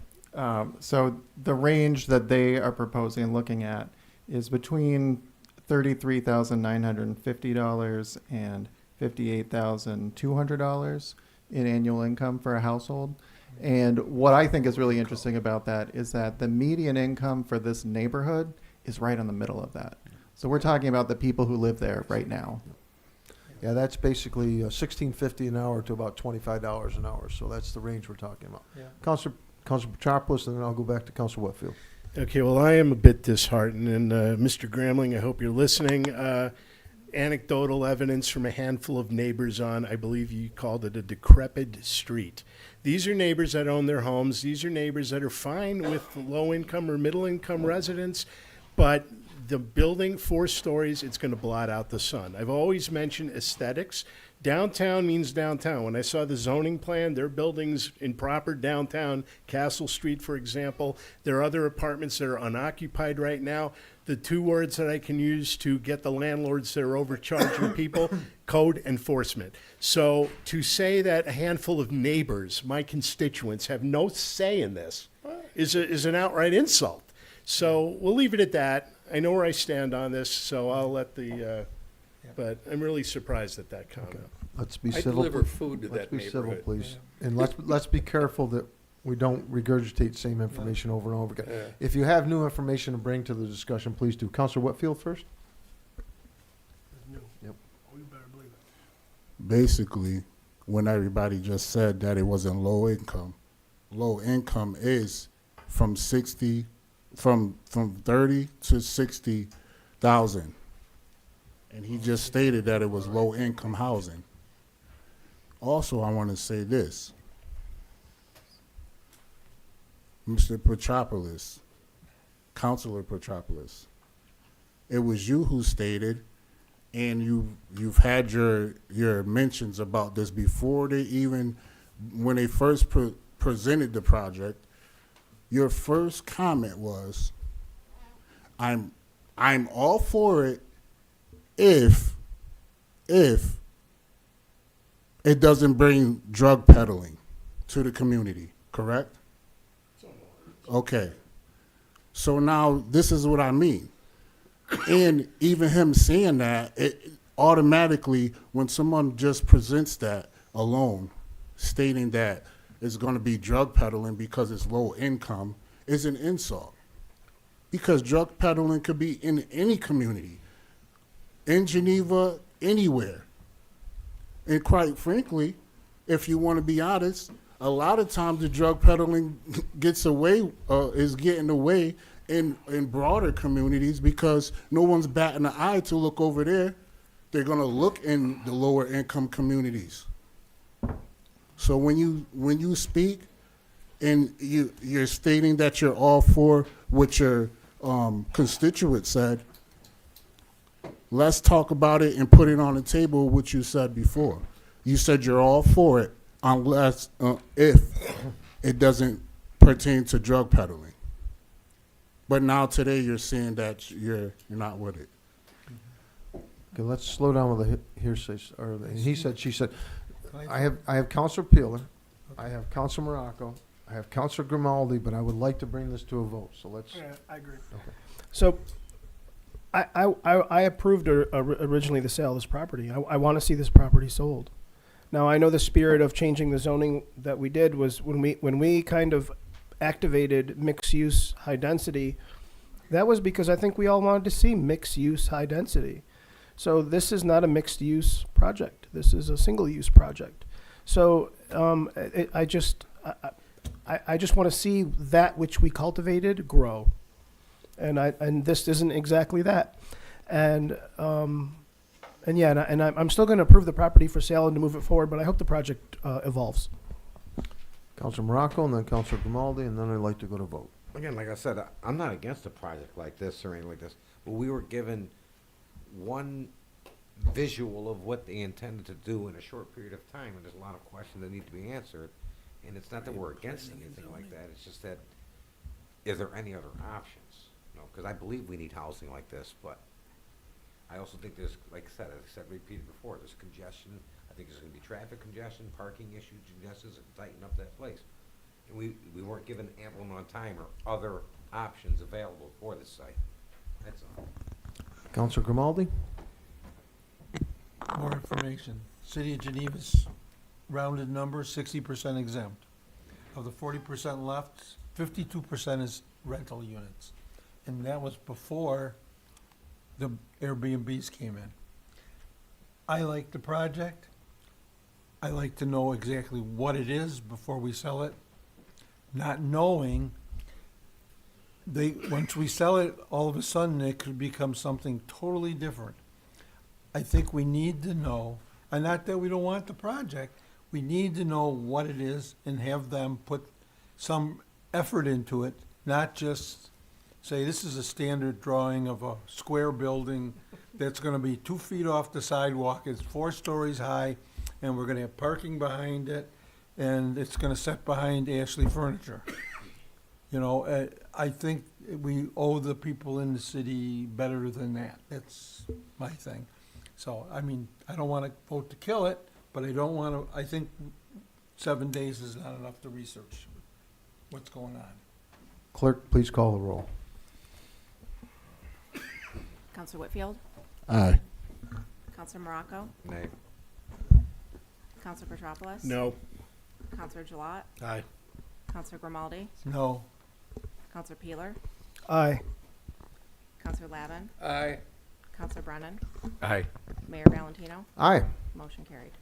So the range that they are proposing and looking at is between $33,950 and $58,200 in annual income for a household. And what I think is really interesting about that is that the median income for this neighborhood is right in the middle of that. So we're talking about the people who live there right now. Yeah, that's basically $16.50 an hour to about $25 an hour. So that's the range we're talking about. Yeah. Councilor Petropoulos, and then I'll go back to Councilor Whitfield. Okay, well, I am a bit disheartened, and Mr. Gramling, I hope you're listening. Anecdotal evidence from a handful of neighbors on, I believe you called it a decrepit street. These are neighbors that own their homes. These are neighbors that are fine with low-income or middle-income residents, but the building 4 stories, it's going to blot out the sun. I've always mentioned aesthetics. Downtown means downtown. When I saw the zoning plan, there are buildings in proper downtown, Castle Street, for example. There are other apartments that are unoccupied right now. The 2 words that I can use to get the landlords that are overcharging people, code enforcement. So to say that a handful of neighbors, my constituents, have no say in this is an outright insult. So we'll leave it at that. I know where I stand on this, so I'll let the, but I'm really surprised at that comment. Okay. Let's be I civil. deliver food to Let's that be civil, neighborhood. please. And let's be careful that we don't regurgitate the same information over and over again. Yeah. If you have new information to bring to the discussion, please do. Councilor Whitfield first. Yep. Basically, when everybody just said that it wasn't low income is from 30 to 60,000. And he just stated that it was low income housing. Also, I want to say this. Mr. Petropoulos, Councilor Petropoulos, it was you who stated, and you've had your mentions about this before they even, when they first presented the project, your first comment was, I'm all for it if it doesn't bring drug peddling to the community, correct? Okay. So now this is what I mean. And even him saying that, it automatically, when someone just presents that alone, stating that it's going to be drug peddling because it's low income, is an insult. Because drug peddling could be in any community, in Geneva, anywhere. And quite frankly, if you want to be honest, a lot of times the drug peddling is getting away in broader communities because no one's batting an eye to look over there. They're going to look in the lower income communities. So when you speak and you're stating that you're all for what your constituent said, let's talk about it and put it on the table, what you said before. You said you're all for it unless if it doesn't pertain to drug peddling. But now today you're saying that you're not with it. Okay, let's slow down with the hearsay, or the he said, she said. I have Counselor Peeler, I have Counselor Morocco, I have Counselor Grimaldi, but I would like to bring this to a vote, so let's. Yeah, I agree. Okay. So, I approved originally the sale of this property. I want to see this property sold. Now, I know the spirit of changing the zoning that we did was when we kind of activated mixed use high density, that was because I think we all wanted to see mixed use high density. So this is not a mixed use project. This is a single use project. So I just want to see that which we cultivated grow, and this isn't exactly that, and I'm still going to approve the property for sale and to move it forward. But I hope the project evolves. Counselor Morocco and then Counselor Grimaldi, and then I'd like to go to vote. Again, like I said, I'm not against a project like this or anything like this, but we were given one visual of what they intended to do in a short period of time, and there's a lot of questions that need to be answered. And it's not that we're against anything like that, it's just that, is there any other options? Because I believe we need housing like this, but I also think there's, like I said, repeated before, there's congestion. I think there's going to be traffic congestion, parking issues, congestions that tighten up that place. And we weren't given ample amount of time or other options available for this site. That's all. Counselor Grimaldi? More information. City of Geneva's rounded number, 60% exempt. Of the 40% left, 52% is rental units. And that was before the Airbnbs came in. I like the project. I like to know exactly what it is before we sell it. Not knowing, once we sell it, all of a sudden it could become something totally different. I think we need to know, and not that we don't want the project, we need to know what it is and have them put some effort into it, not just say this is a standard drawing of a square building that's going to be 2 feet off the sidewalk, it's 4 stories high, and we're going to have parking behind it, and it's going to set behind Ashley Furniture. You know, I think we owe the people in the city better than that. That's my thing. So, I mean, I don't want to vote to kill it, but I don't want to, I think 7 days is not enough to research what's going on. Clerk, please call the roll. Counselor Whitfield? Aye. Counselor Morocco? Nay. Counselor Petropoulos? No. Counselor Gilat? Aye. Counselor Grimaldi? No. Counselor Peeler? Aye. Counselor Lavin? Aye. Counselor Brennan? Aye. Mayor Valentino? Aye. Motion carried.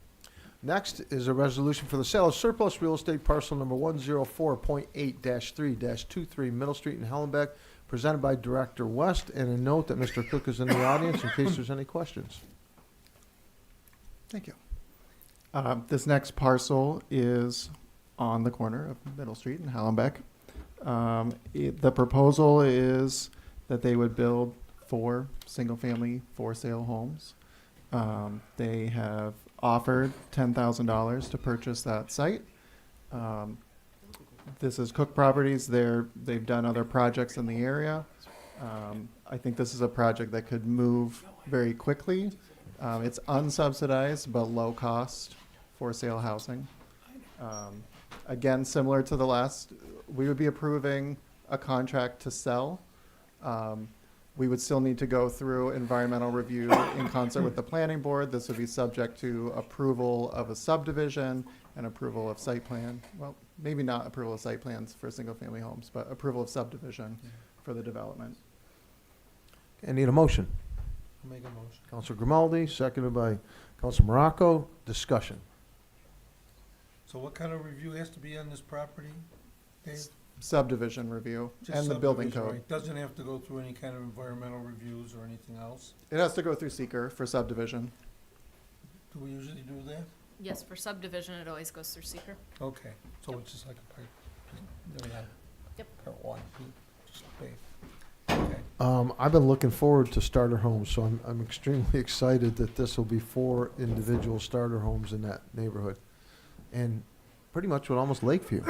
Next is a resolution for the sale of surplus real estate parcel number 104.8-3-23 Middle Street in Hallenbeck, presented by Director West, and a note that Mr. Cook is in the audience in case there's any questions. Thank you. This next parcel is on the corner of Middle Street in Hallenbeck. The proposal is that they would build 4 single-family for-sale homes. They have offered $10,000 to purchase that site. This is Cook Properties. They've done other projects in the area. I think this is a project that could move very quickly. It's unsubsidized but low cost for sale housing. Again, similar to the last, we would be approving a contract to sell. We would still need to go through environmental review in concert with the planning board. This would be subject to approval of a subdivision and approval of site plan. Well, maybe not approval of site plans for single-family homes, but approval of subdivision for the development. I need a motion. I'll make a motion. Counselor Grimaldi, seconded by Counselor Morocco. Discussion. So what kind of review has to be on this property, Dave? Subdivision review Just and the building subdivision, code. right? Doesn't have to go through any kind of environmental reviews or anything else? It has to go through seeker for subdivision. Do we usually do that? Yes, for subdivision, it always goes through seeker. Okay, so it's just like a pipe. They're not Yep. part one, just a pipe. Okay. I've been looking forward to starter homes, so I'm extremely excited that this will be 4 individual starter homes in that neighborhood. And pretty much with almost Lakeview.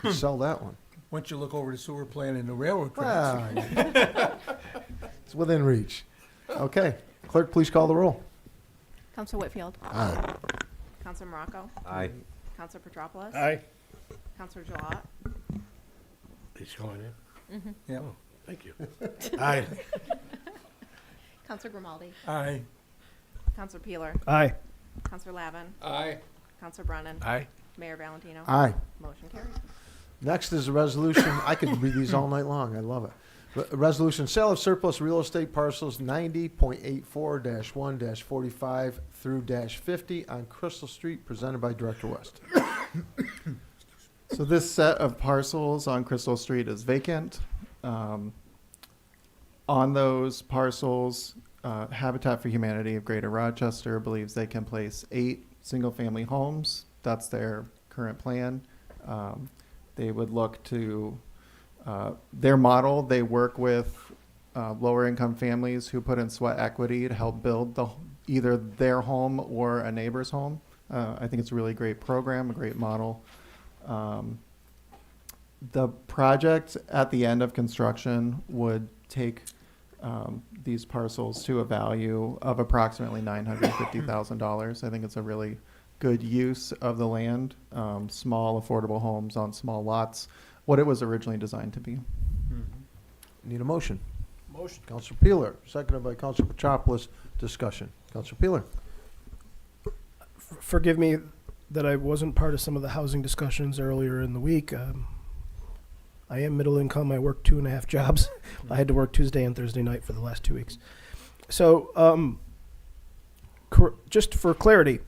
Could sell that one. Once you look over the sewer plant and the railroad Well, tracks. It's within reach. Okay, clerk, please call the roll. Counselor Whitfield. Aye. Counselor Morocco. Aye. Counselor Petropoulos. Aye. Counselor Gilat. He's going in. Yeah. Oh, thank you. Aye. Counselor Grimaldi. Aye. Counselor Peeler. Aye. Counselor Lavin. Aye. Counselor Brennan. Aye. Mayor Valentino. Aye. Motion carried. Next is a resolution, I could read these all night long, I love it. Resolution, sale of surplus real estate parcels 90.84-1-45 through -50 on Crystal Street, presented by Director West. So this set of parcels on Crystal Street is vacant. On those parcels, Habitat for Humanity of Greater Rochester believes they can place 8 single-family homes. That's their current plan. They would look to, their model, they work with lower-income families who put in sweat equity to help build either their home or a neighbor's home. I think it's a really great program, a great model. The project at the end of construction would take these parcels to a value of approximately $950,000. I think it's a really good use of the land, small affordable homes on small lots, what it was originally designed to be. Need a motion? Motion. Counselor Peeler, seconded by Counselor Petropoulos. Discussion. Counselor Peeler. Forgive me that I wasn't part of some of the housing discussions earlier in the week. I am middle income. I work 2.5 jobs. I had to work Tuesday and Thursday night for the last 2 weeks. So, just for clarity,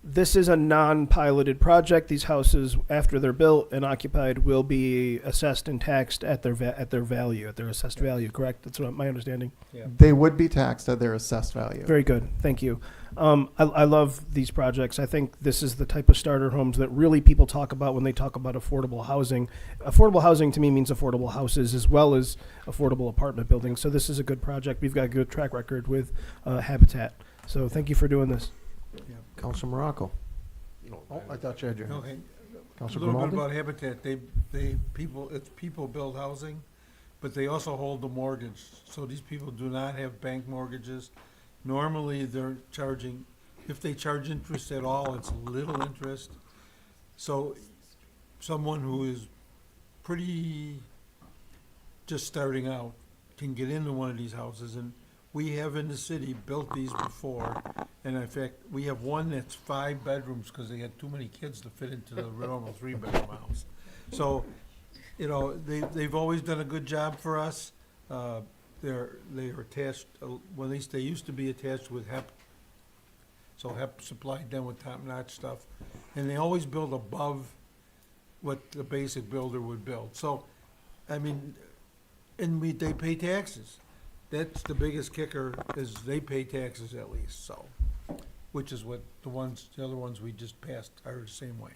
this is a non-piloted project. These houses, after they're built and occupied, will be assessed and taxed at their value, at their assessed value. Correct? That's what my understanding. They would be taxed at their assessed value. Very good. Thank you. I love these projects. I think this is the type of starter homes that really people talk about when they talk about affordable housing. Affordable housing to me means affordable houses as well as affordable apartment buildings. So this is a good project. We've got a good track record with Habitat. So thank you for doing this. Counselor Morocco. Oh, I thought you had your hand. Okay. A Counselor little bit Grimaldi? about Habitat. It's people build housing, but they also hold the mortgage. So these people do not have bank mortgages. Normally, they're charging, if they charge interest at all, it's little interest. So someone who is pretty just starting out can get into one of these houses, and we have in the city built these before. And in fact, we have one that's 5 bedrooms because they had too many kids to fit into the normal 3-bedroom house. So, you know, they've always done a good job for us. They are attached, well, at least they used to be attached with HEP. So HEP supplied them with top-notch stuff. And they always build above what the basic builder would build. So, I mean, and they pay taxes. That's the biggest kicker, is they pay taxes at least, so, which is what the other ones we just passed are the same way.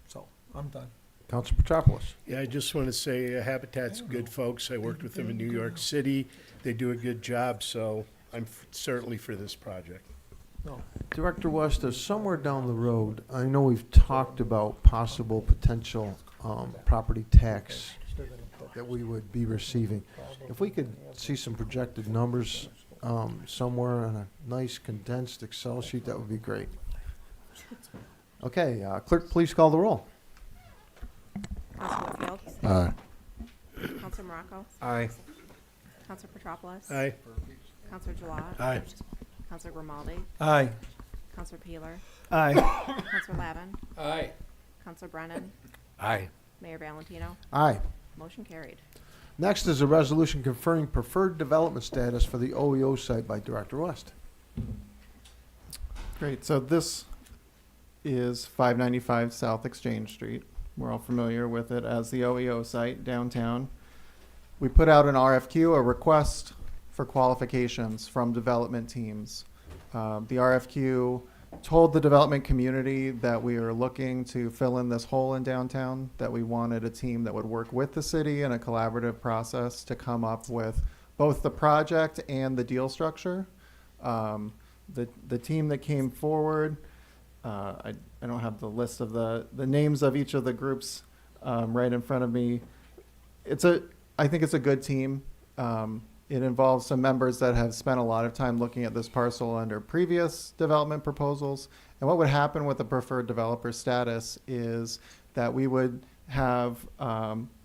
So, I'm done. Counselor Petropoulos. Yeah, I just want to say Habitat's good folks. I worked with them in New York City. They do a good job, so I'm certainly for this project. Director West, there's somewhere down the road, I know we've talked about possible potential property tax that we would be receiving. If we could see some projected numbers somewhere on a nice condensed Excel sheet, that would be great. Okay, clerk, please call the roll. Counselor Whitfield. Aye. Counselor Morocco. Aye. Counselor Petropoulos. Aye. Counselor Gilat. Aye. Counselor Grimaldi. Aye. Counselor Peeler. Aye. Counselor Lavin. Aye. Counselor Brennan. Aye. Mayor Valentino. Aye. Motion carried. Next is a resolution conferring preferred development status for the OEO site by Director West. Great. So this is 595 South Exchange Street. We're all familiar with it as the OEO site downtown. We put out an RFQ, a request for qualifications from development teams. The RFQ told the development community that we are looking to fill in this hole in downtown, that we wanted a team that would work with the city in a collaborative process to come up with both the project and the deal structure. The team that came forward, I don't have the list of the names of each of the groups right in front of me. I think it's a good team. It involves some members that have spent a lot of time looking at this parcel under previous development proposals. And what would happen with the preferred developer status is that we would have,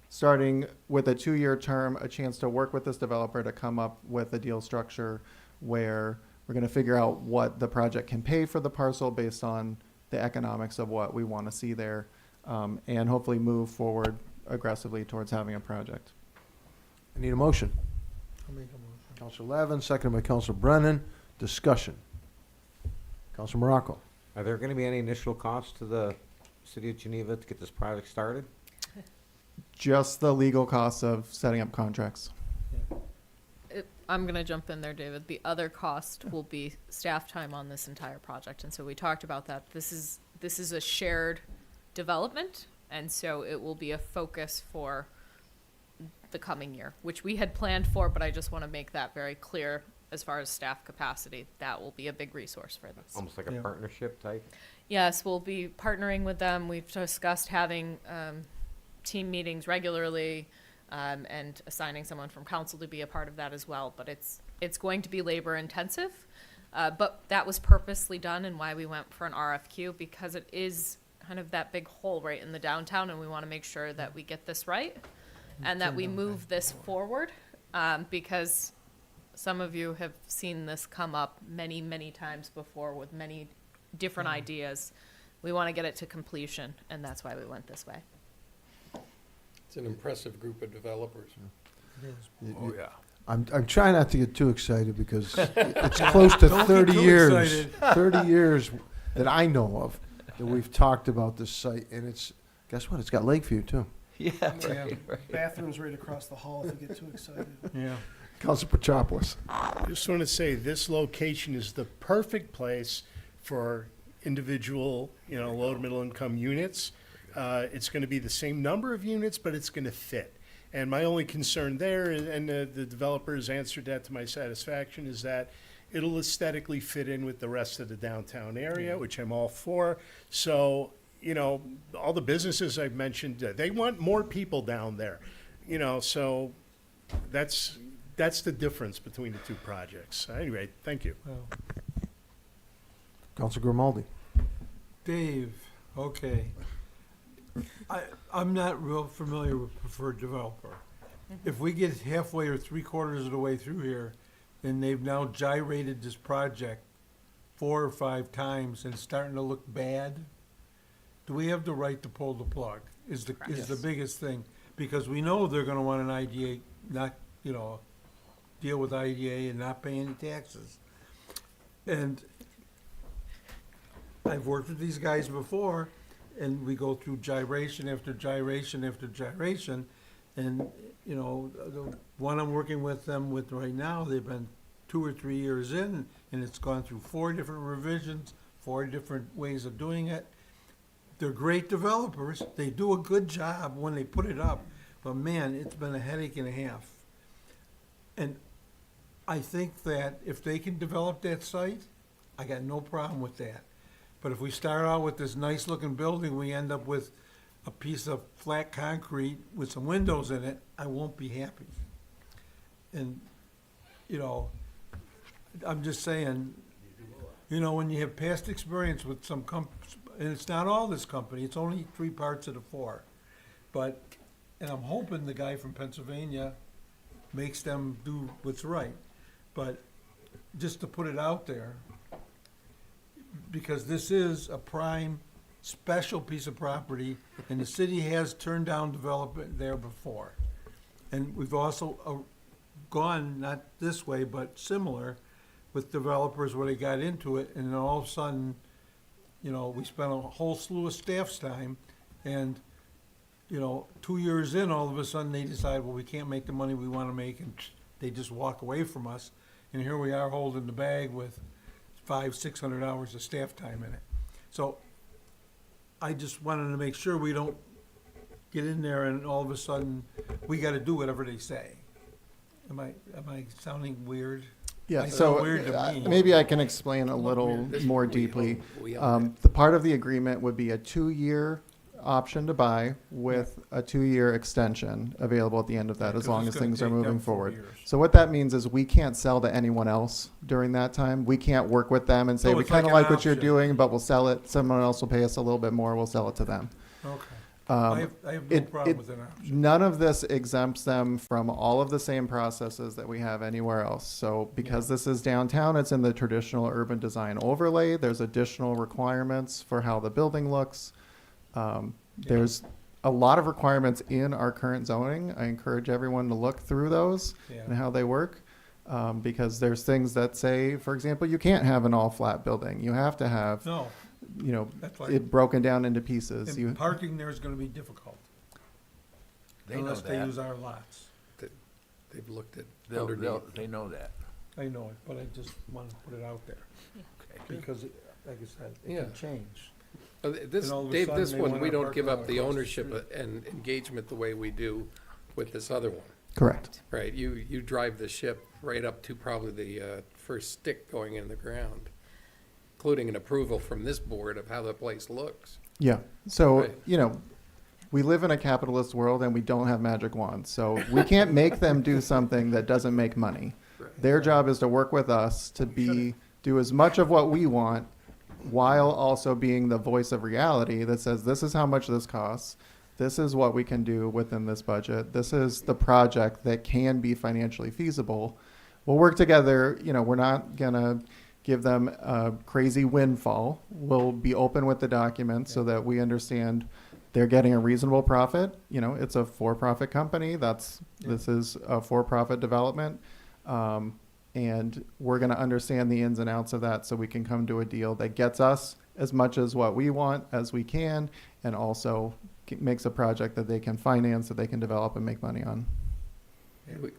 starting with a 2-year term, a chance to work with this developer to come up with a deal structure where we're going to figure out what the project can pay for the parcel based on the economics of what we want to see there, and hopefully move forward aggressively towards having a project. I need a motion. I'll make a motion. Counselor Lavin, seconded by Counselor Brennan. Discussion. Counselor Morocco. Are there going to be any initial costs to the city of Geneva to get this project started? Just the legal costs of setting up contracts. I'm going to jump in there, David. The other cost will be staff time on this entire project. And so we talked about that. This is a shared development. And so it will be a focus for the coming year, which we had planned for, but I just want to make that very clear as far as staff capacity. That will be a big resource for this. Almost like a partnership type? Yes, we'll be partnering with them. We've discussed having team meetings regularly and assigning someone from council to be a part of that as well. But it's going to be labor intensive, but that was purposely done and why we went for an RFQ, because it is kind of that big hole right in the downtown, and we want to make sure that we get this right and that we move this forward, because some of you have seen this come up many, many times before with many different ideas. We want to get it to completion, and that's why we went this way. It's an impressive group of developers. Oh, yeah. I'm trying not to get too excited because it's close to Don't get 30 too years, excited. 30 years that I know of that we've talked about this site, and it's, guess what? It's got Lakeview too. Yeah, Yeah. right. Bathrooms right across the hall if you get too excited. Yeah. Councilor Petropoulos. Just want to say this location is the perfect place for individual, low to middle income units. It's going to be the same number of units, but it's going to fit. And my only concern there, and the developers answered that to my satisfaction, is that it'll aesthetically fit in with the rest of the downtown area, which I'm all for. So, all the businesses I've mentioned, they want more people down there. So that's the difference between the two projects. Anyway, thank you. Councilor Grimaldi. Dave, okay. I'm not real familiar with preferred developer. If we get halfway or 3/4 of the way through here, and they've now gyrated this project 4 or 5 times and it's starting to look bad, do we have the right to pull the plug? Is the biggest thing, because we know they're gonna want an IDA, not, deal with IDA and not pay any taxes. And I've worked with these guys before, and we go through gyration after gyration after gyration, and, the one I'm working with them with right now, they've been 2 or 3 years in, and it's gone through 4 different revisions, 4 different ways of doing it. They're great developers, they do a good job when they put it up, but man, it's been a headache and a half. And I think that if they can develop that site, I got no problem with that. But if we start out with this nice-looking building, we end up with a piece of flat concrete with some windows in it, I won't be happy. And, I'm just saying, when you have past experience with some and it's not all this company, it's only 3 parts of the 4. And I'm hoping the guy from Pennsylvania makes them do what's right. But just to put it out there, because this is a prime, special piece of property, and the city has turned down development there before. And we've also gone, not this way, but similar, with developers where they got into it, and then all of a sudden, you know, we spent a whole slew of staff's time, and, you know, 2 years in, all of a sudden, they decide, well, we can't make the money we wanna make, and they just walk away from us. And here we are holding the bag with 500-600 hours of staff time in it. So I just wanted to make sure we don't get in there and all of a sudden, we gotta do whatever they say. Am I sounding weird? Yeah, I so sound weird to me. maybe I can explain a little more deeply. The part of the agreement would be a 2-year option to buy with a 2-year extension available at the end of that, Yeah, as 'cause long it's as gonna things are take them moving 4 forward. years. So what that means is we can't sell to anyone else during that time. We can't work with them and say, So we it's like kind of an like what you're option. doing, but we'll sell it. Someone else will pay us a little bit more. We'll sell it to them. Okay. I have no problem with an option. None of this exempts them from all of the same processes that we have anywhere else. So because this is downtown, it's in the traditional urban design overlay. There's additional requirements for how the building looks. There's a lot of requirements in our current zoning. I encourage everyone to look through those and how they work. Because there's things that say, for example, you can't have an all-flat building. You have to have, No. you know, That's why- it broken down into pieces. And parking there is gonna be difficult. They know Unless they that. use our lots. They've looked at They underneath. know that. I know it, but I just wanted to put it out there. Because, like I said, it Yeah. can change. This, And all of a Dave, sudden this they one, wanna we don't park give right up the across the ownership street. and engagement the way we do with this other one. Correct. Right, you drive the ship right up to probably the first stick going in the ground, including an approval from this board of how the place looks. Yeah. So, Right. you know, we live in a capitalist world and we don't have magic wands. So we can't make them do something that doesn't make money. Their job is to work with us to do as much of what we want while also being the voice of reality that says, this is how much this costs. This is what we can do within this budget. This is the project that can be financially feasible. We'll work together. You know, we're not going to give them a crazy windfall. We'll be open with the documents so that we understand they're getting a reasonable profit. You know, it's a for-profit company. This is a for-profit development. And we're going to understand the ins and outs of that so we can come to a deal that gets us as much as what we want as we can, and also makes a project that they can finance, that they can develop and make money on.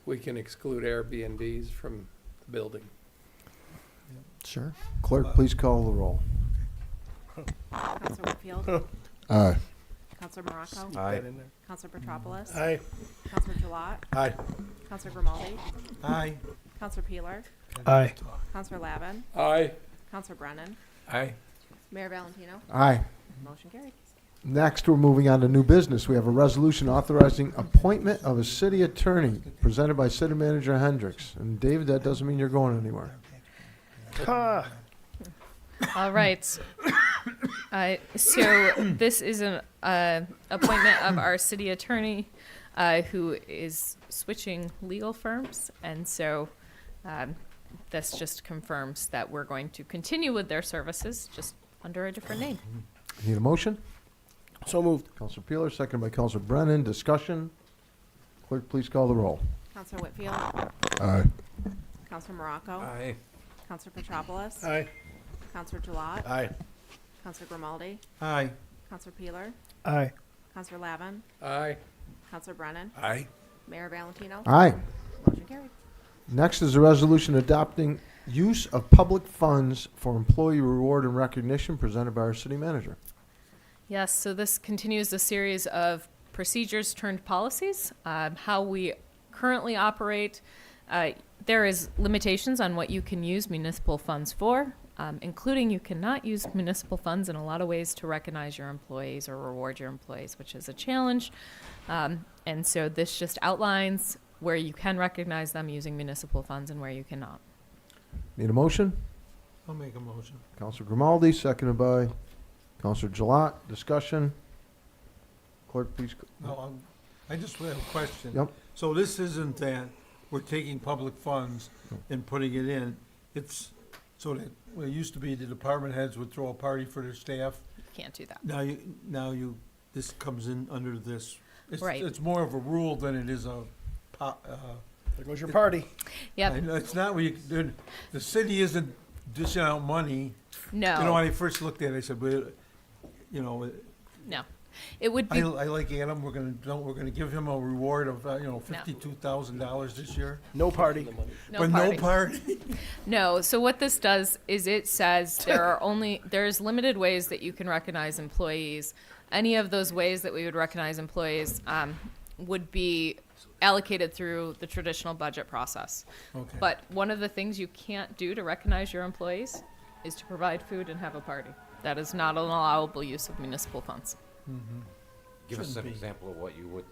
We can exclude Airbnbs from the building. Sure. Clerk, please call the roll. Counselor Whitfield? Aye. Counselor Morocco? Aye. Counselor Petropoulos? Aye. Counselor Gilat? Aye. Counselor Grimaldi? Aye. Counselor Peeler? Aye. Counselor Lavin? Aye. Counselor Brennan? Aye. Mayor Valentino? Aye. Motion carried. Next, we're moving on to new business. We have a resolution authorizing appointment of a city attorney presented by City Manager Hendricks. And David, that doesn't mean you're going anywhere. All right. So this is an appointment of our city attorney who is switching legal firms. And so this just confirms that we're going to continue with their services, just under a different name. Need a motion? So moved. Counselor Peeler, second by Counselor Brennan. Discussion. Clerk, please call the roll. Counselor Whitfield? Aye. Counselor Morocco? Aye. Counselor Petropoulos? Aye. Counselor Gilat? Aye. Counselor Grimaldi? Aye. Counselor Peeler? Aye. Counselor Lavin? Aye. Counselor Brennan? Aye. Mayor Valentino? Aye. Motion carried. Next is a resolution adopting use of public funds for employee reward and recognition presented by our city manager. Yes, so this continues a series of procedures turned policies. How we currently operate, there is limitations on what you can use municipal funds for, including you cannot use municipal funds in a lot of ways to recognize your employees or reward your employees, which is a challenge. And so this just outlines where you can recognize them using municipal funds and where you cannot. Need a motion? I'll make a motion. Counselor Grimaldi, seconded by Counselor Gilat. Discussion. Clerk, please. No, I just have a question. Yep. So this isn't that we're taking public funds and putting it in. It's so that, well, it used to be the department heads would throw a party for their staff. You can't do that. Now you, this comes in under this. Right. It's more of a rule than it is a, There goes your party. Yep. I know, it's not where you, the city isn't dishing out money. No. You know, when I first looked at it, I said, well, you know, No. It would be. I like Adam, we're gonna give him a reward of, $52,000 this year. No party. But no party. No. So what this does is it says there's limited ways that you can recognize employees. Any of those ways that we would recognize employees would be allocated through the traditional budget process. Okay. But one of the things you can't do to recognize your employees is to provide food and have a party. That is not an allowable use of municipal funds. Give us an example of what you would.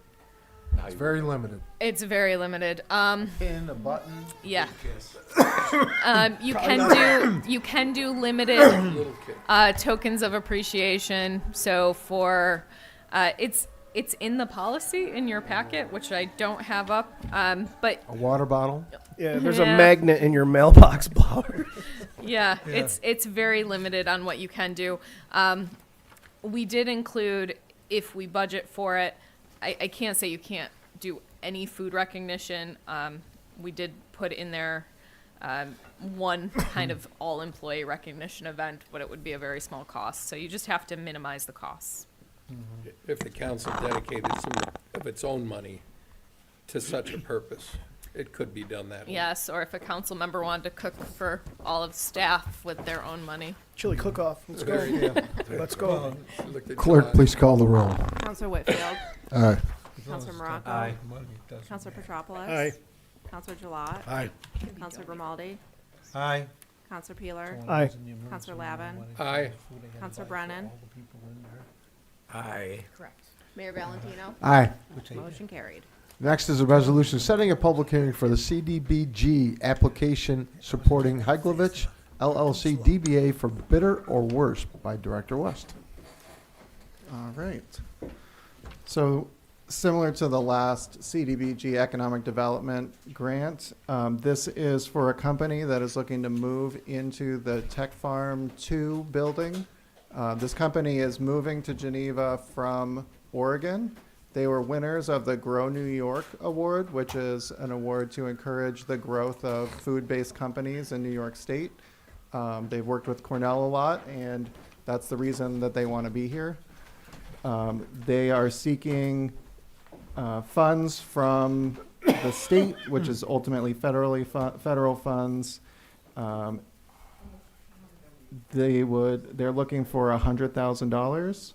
It's very limited. It's very limited. Pin, a button. Yeah. You can do limited tokens of appreciation. So for it's in the policy in your packet, which I don't have up. But A water bottle. Yeah, there's a magnet in your mailbox blower. yeah, it's very limited on what you can do. We did include, if we budget for it, I can't say you can't do any food recognition. We did put in there one kind of all-employee recognition event, but it would be a very small cost. So you just have to minimize the costs. If the council dedicated some of its own money to such a purpose, it could be done that way. Yes, or if a council member wanted to cook for all of staff with their own money. Chili cook-off. Let's go. Let's go. Clerk, please call the roll. Counselor Whitfield. Aye. Counselor Morocco. Aye. Counselor Petropoulos. Aye. Counselor Gilat. Aye. Counselor Grimaldi. Aye. Counselor Peeler. Aye. Counselor Lavin. Aye. Counselor Brennan. Aye. Correct. Mayor Valentino. Aye. Motion carried. Next is a resolution setting a public hearing for the CDBG application supporting Heglovich LLC DBA for Bitter or Worse by Director West. All right. So similar to the last CDBG Economic Development Grant, this is for a company that is looking to move into the Tech Farm 2 building. This company is moving to Geneva from Oregon. They were winners of the Grow New York Award, which is an award to encourage the growth of food-based companies in New York State. They've worked with Cornell a lot, and that's the reason that they want to be here. They are seeking funds from the state, which is ultimately federal funds. They're looking for $100,000.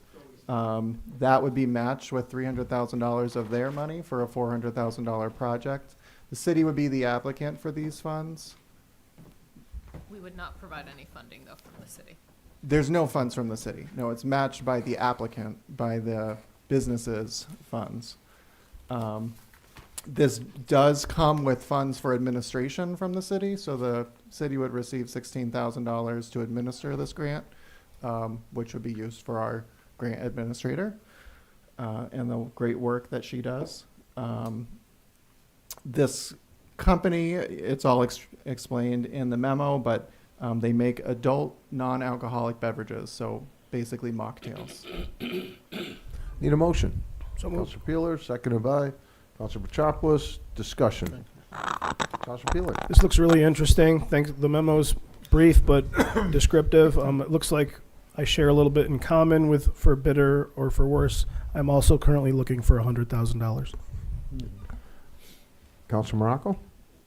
That would be matched with $300,000 of their money for a $400,000 project. The city would be the applicant for these funds. We would not provide any funding, though, from the city. There's no funds from the city. No, it's matched by the applicant, by the business's funds. This does come with funds for administration from the city, so the city would receive $16,000 to administer this grant, which would be used for our grant administrator and the great work that she does. This company, it's all explained in the memo, but they make adult non-alcoholic beverages, so basically mocktails. Need a motion? So moved. Counselor Peeler, seconded by Counselor Petropoulos. Discussion. Counselor Peeler. This looks really interesting. Thanks. The memo's brief but descriptive. It looks like I share a little bit in common with For Bitter or For Worse. I'm also currently looking for $100,000. Counselor Morocco.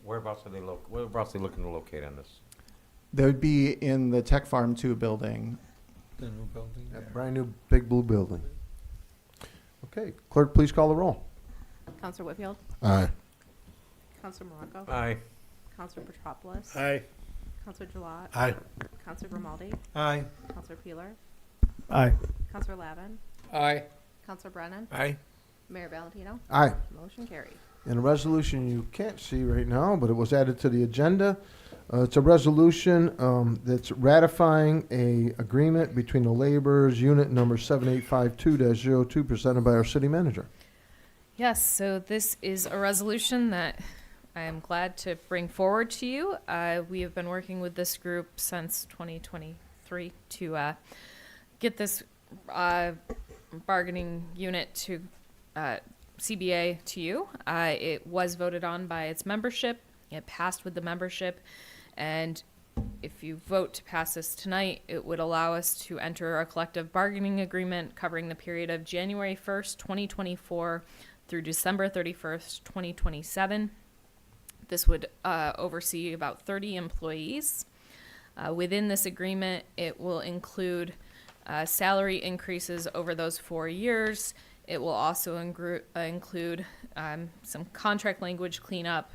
Whereabouts are they looking to locate on this? They would be in the Tech Farm 2 building. The new building. That brand new big blue building. Okay, clerk, please call the roll. Counselor Whitfield. Aye. Counselor Morocco. Aye. Counselor Petropoulos. Aye. Counselor Gilat. Aye. Counselor Grimaldi. Aye. Counselor Peeler. Aye. Counselor Lavin. Aye. Counselor Brennan. Aye. Mayor Valentino. Aye. Motion carried. And a resolution you can't see right now, but it was added to the agenda. It's a resolution that's ratifying a agreement between the laborers unit number 7852-02 presented by our city manager. Yes, so this is a resolution that I am glad to bring forward to you. We have been working with this group since 2023 to get this bargaining unit to CBA to you. It was voted on by its membership. It passed with the membership. And if you vote to pass this tonight, it would allow us to enter a collective bargaining agreement covering the period of January 1st, 2024 through December 31st, 2027. This would oversee about 30 employees. Within this agreement, it will include salary increases over those 4 years. It will also include some contract language cleanup.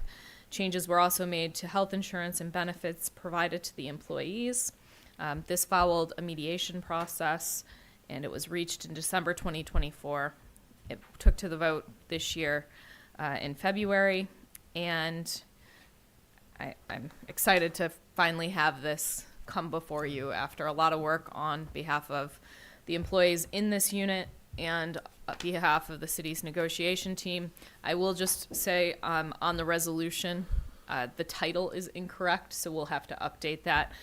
Changes were also made to health insurance and benefits provided to the employees. This followed a mediation process, and it was reached in December 2024. It took to the vote this year in February, and I'm excited to finally have this come before you after a lot of work on behalf of the employees in this unit and on behalf of the city's negotiation team. I will just say on the resolution, the title is incorrect, so we'll have to update that.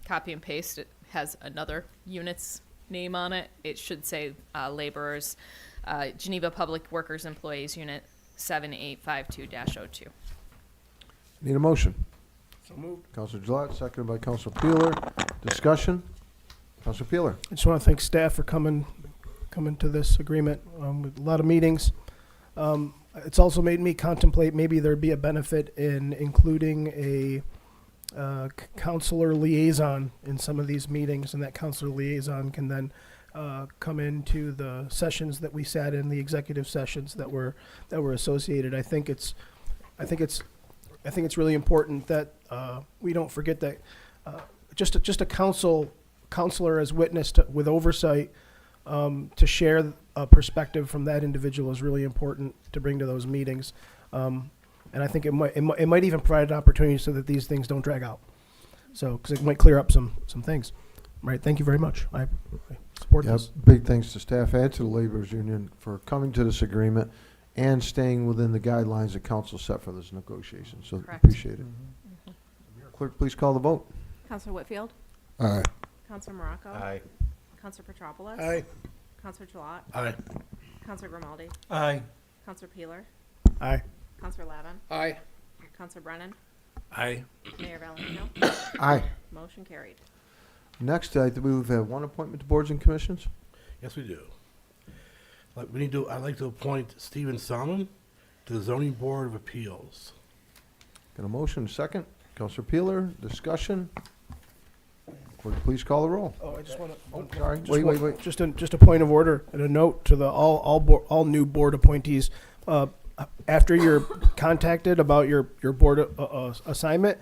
Copy and paste, it has another unit's name on it. It should say laborers, Geneva Public Workers Employees Unit 7852-02. Need a motion? So moved. Councilor Gillette, seconded by Councilor Peeler. Discussion? Councilor Peeler. I just want to thank staff for coming to this agreement with a lot of meetings. It's also made me contemplate maybe there'd be a benefit in including a counselor liaison in some of these meetings, and that counselor liaison can then come into the sessions that we sat in, the executive sessions that were associated. I think it's really important that we don't forget that just a counselor as witness with oversight to share a perspective from that individual is really important to bring to those meetings. And I think it might even provide an opportunity so that these things don't drag out. So, because it might clear up some things. Right. Thank you very much. I support this. Big thanks to staff and to the laborers union for coming to this agreement and staying within the guidelines that council set for this negotiation. So Correct. appreciate it. Clerk, please call the vote. Counselor Whitfield? Aye. Counselor Morocco? Aye. Counselor Petropoulos? Aye. Counselor Gilat? Aye. Counselor Grimaldi? Aye. Counselor Peeler? Aye. Counselor Lavin? Aye. Counselor Brennan? Aye. Mayor Valentino? Aye. Motion carried. Next, I believe we have one appointment to boards and commissions. Yes, we do. I'd like to appoint Stephen Salmon to the Zoning Board of Appeals. Got a motion, second. Councilor Peeler, discussion. Clerk, please call the roll. Oh, I just want to. Oh, sorry. Wait. Just a point of order and a note to the all new board appointees. After you're contacted about your board assignment,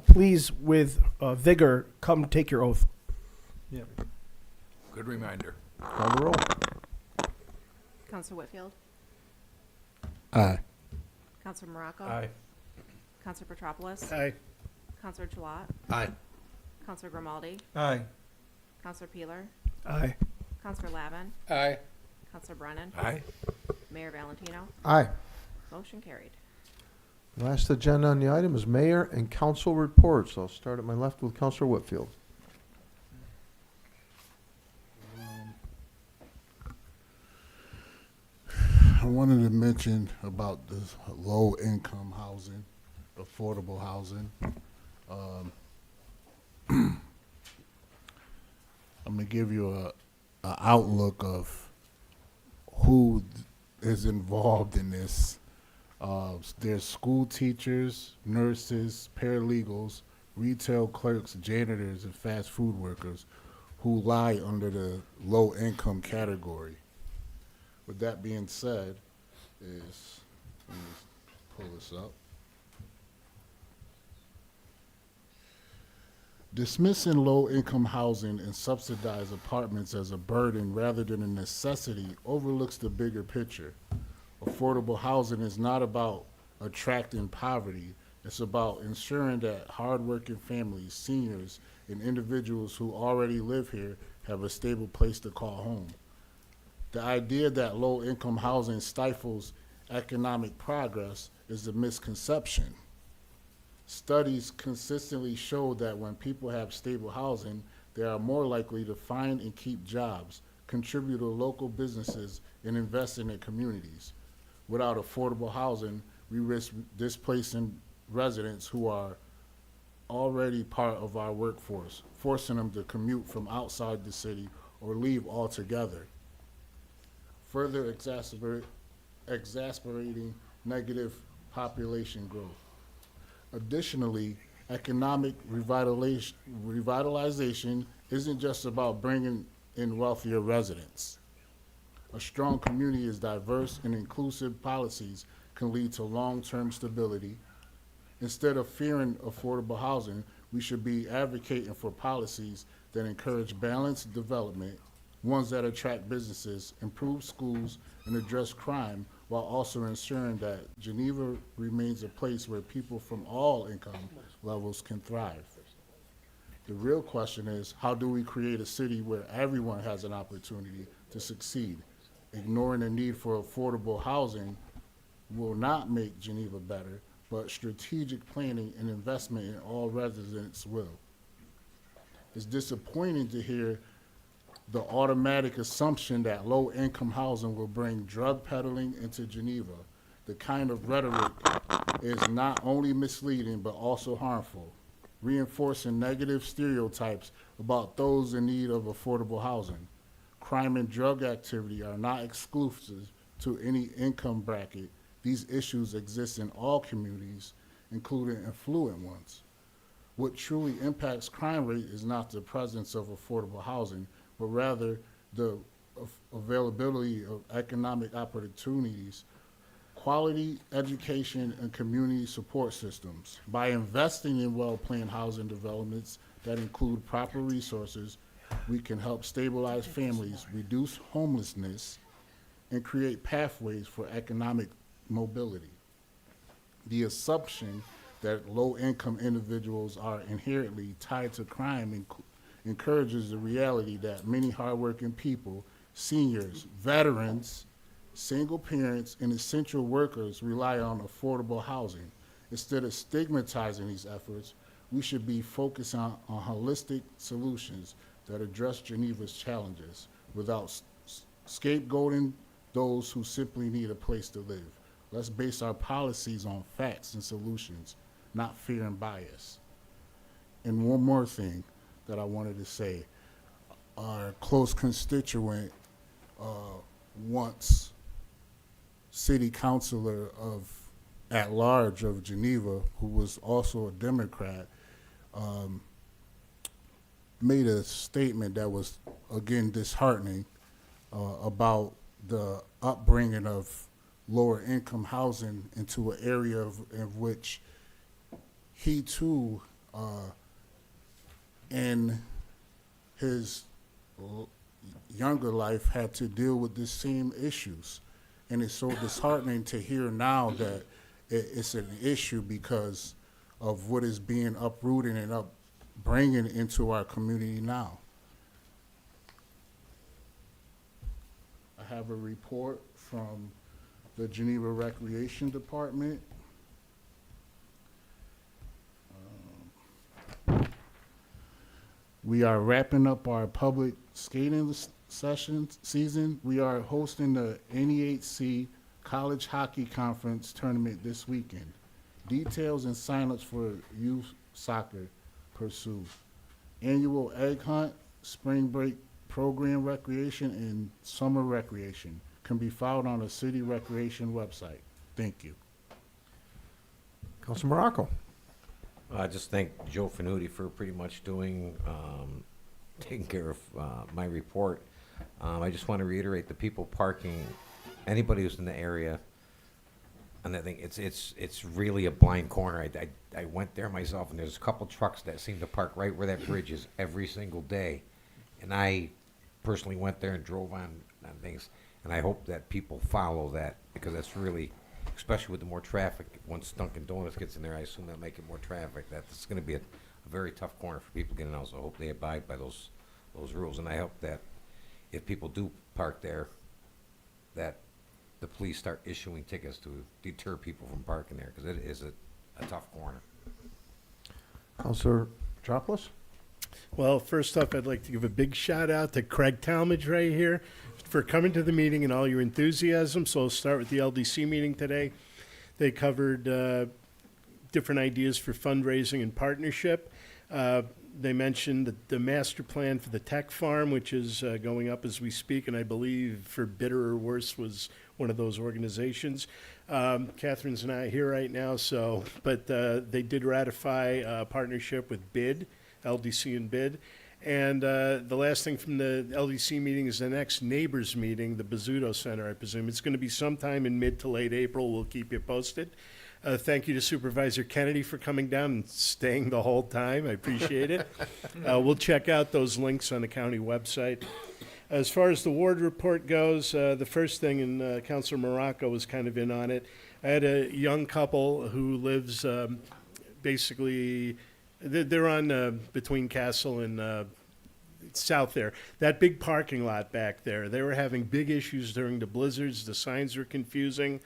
please with vigor come take your oath. Yeah. Good reminder. Call the roll. Counselor Whitfield? Aye. Counselor Morocco? Aye. Counselor Petropoulos? Aye. Counselor Gilat? Aye. Counselor Grimaldi? Aye. Counselor Peeler? Aye. Counselor Lavin? Aye. Counselor Brennan? Aye. Mayor Valentino? Aye. Motion carried. Last agenda on the item is mayor and council reports. I'll start at my left with Councilor Whitfield. I wanted to mention about this low-income housing, affordable housing. I'm gonna give you a outlook of who is involved in this. There's school teachers, nurses, paralegals, retail clerks, janitors, and fast food workers who lie under the low-income category. With that being said, let me pull this up. Dismissing low-income housing and subsidized apartments as a burden rather than a necessity overlooks the bigger picture. Affordable housing is not about attracting poverty. It's about ensuring that hardworking families, seniors, and individuals who already live here have a stable place to call home. The idea that low-income housing stifles economic progress is a misconception. Studies consistently show that when people have stable housing, they are more likely to find and keep jobs, contribute to local businesses, and invest in their communities. Without affordable housing, we risk displacing residents who are already part of our workforce, forcing them to commute from outside the city or leave altogether, further exasperating negative population growth. Additionally, economic revitalization isn't just about bringing in wealthier residents. A strong community is diverse and inclusive policies can lead to long-term stability. Instead of fearing affordable housing, we should be advocating for policies that encourage balanced development, ones that attract businesses, improve schools, and address crime, while also ensuring that Geneva remains a place where people from all income levels can thrive. The real question is, how do we create a city where everyone has an opportunity to succeed? Ignoring the need for affordable housing will not make Geneva better, but strategic planning and investment in all residents will. It's disappointing to hear the automatic assumption that low-income housing will bring drug peddling into Geneva. The kind of rhetoric is not only misleading but also harmful, reinforcing negative stereotypes about those in need of affordable housing. Crime and drug activity are not exclusive to any income bracket. These issues exist in all communities, including affluent ones. What truly impacts crime rate is not the presence of affordable housing, but rather the availability of economic opportunities, quality education, and community support systems. By investing in well-planned housing developments that include proper resources, we can help stabilize families, reduce homelessness, and create pathways for economic mobility. The assumption that low-income individuals are inherently tied to crime encourages the reality that many hardworking people, seniors, veterans, single parents, and essential workers rely on affordable housing. Instead of stigmatizing these efforts, we should be focused on holistic solutions that address Geneva's challenges without scapegoating those who simply need a place to live. Let's base our policies on facts and solutions, not fear and bias. And one more thing that I wanted to say. Our close constituent, once city councilor at large of Geneva, who was also a Democrat, made a statement that was, again, disheartening about the upbringing of lower income housing into an area in which he too, in his younger life, had to deal with the same issues. And it's so disheartening to hear now that it's an issue because of what is being uprooted and bringing into our community now. I have a report from the Geneva Recreation Department. We are wrapping up our public skating season. We are hosting the NEHC College Hockey Conference tournament this weekend. Details and signups for youth soccer pursue. Annual egg hunt, spring break program recreation, and summer recreation can be found on the city recreation website. Thank you. Councilman Morocco. I just thank Joe Finuti for pretty much taking care of my report. I just want to reiterate the people parking, anybody who's in the area, and I think it's really a blind corner. I went there myself, and there's a couple trucks that seem to park right where that bridge is every single day, and I personally went there and drove on things, and I hope that people follow that, because that's really, especially with the more traffic, once Dunkin' Donuts gets in there, I assume they'll make it more traffic. That's going to be a very tough corner for people getting out, so I hope they abide by those rules, and I hope that if people do park there, that the police start issuing tickets to deter people from parking there, because it is a tough corner. Councilor Metropolis? Well, first off, I'd like to give a big shout out to Craig Talmadge right here for coming to the meeting and all your enthusiasm. So I'll start with the LDC meeting today. They covered different ideas for fundraising and partnership. They mentioned the master plan for the tech farm, which is going up as we speak, and I believe For Better or Worse was one of those organizations. Catherine's not here right now, but they did ratify a partnership with BID, LDC and BID. And the last thing from the LDC meeting is the next neighbors meeting, the Bizzuto Center, I presume. It's going to be sometime in mid to late April. We'll keep you posted. Thank you to Supervisor Kennedy for coming down and staying the whole time. I appreciate it. We'll check out those links on the county website. As far as the ward report goes, the first thing, and Councilor Morocco was kind of in on it, I had a young couple who lives basically, they're on between Castle and south there. That big parking lot back there, they were having big issues during the blizzards. The signs were confusing.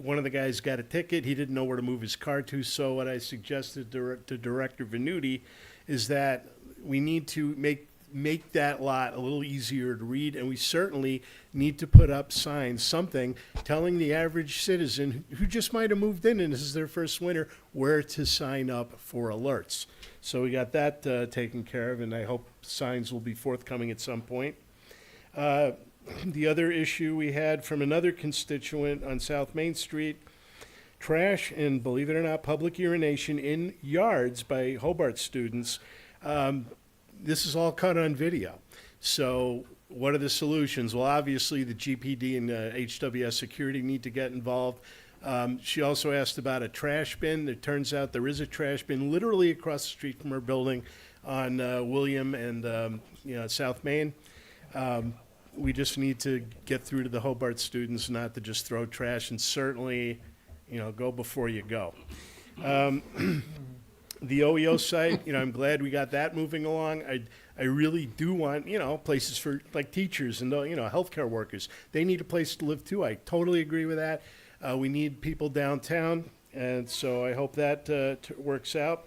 One of the guys got a ticket. He didn't know where to move his car to. So what I suggested to Director Venuti is that we need to make that lot a little easier to read, and we certainly need to put up signs, something telling the average citizen who just might have moved in and this is their first winter, where to sign up for alerts. So we got that taken care of, and I hope signs will be forthcoming at some point. The other issue we had from another constituent on South Main Street, trash and, believe it or not, public urination in yards by Hobart students. This is all caught on video. So what are the solutions? Well, obviously the GPD and HWS security need to get involved. She also asked about a trash bin. It turns out there is a trash bin literally across the street from her building on William and South Main. We just need to get through to the Hobart students, not to just throw trash, and certainly, go before you go. The OEO site, I'm glad we got that moving along. I really do want, places for like teachers and, healthcare workers. They need a place to live too. I totally agree with that. We need people downtown, and so I hope that works out.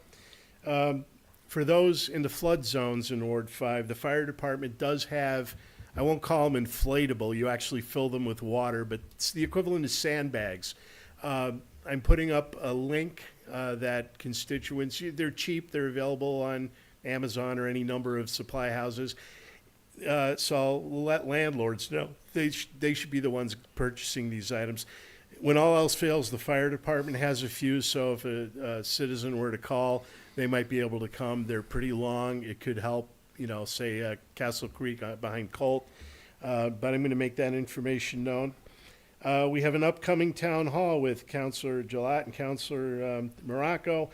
For those in the flood zones in Ward 5, the fire department does have, I won't call them inflatable, you actually fill them with water, but it's the equivalent of sandbags. I'm putting up a link that constituents, they're cheap, they're available on Amazon or any number of supply houses. So I'll let landlords know. They should be the ones purchasing these items. When all else fails, the fire department has a few, so if a citizen were to call, they might be able to come. They're pretty long. It could help, say Castle Creek behind Colt. But I'm going to make that information known. We have an upcoming town hall with Councilor Gillette and Councilor Morocco.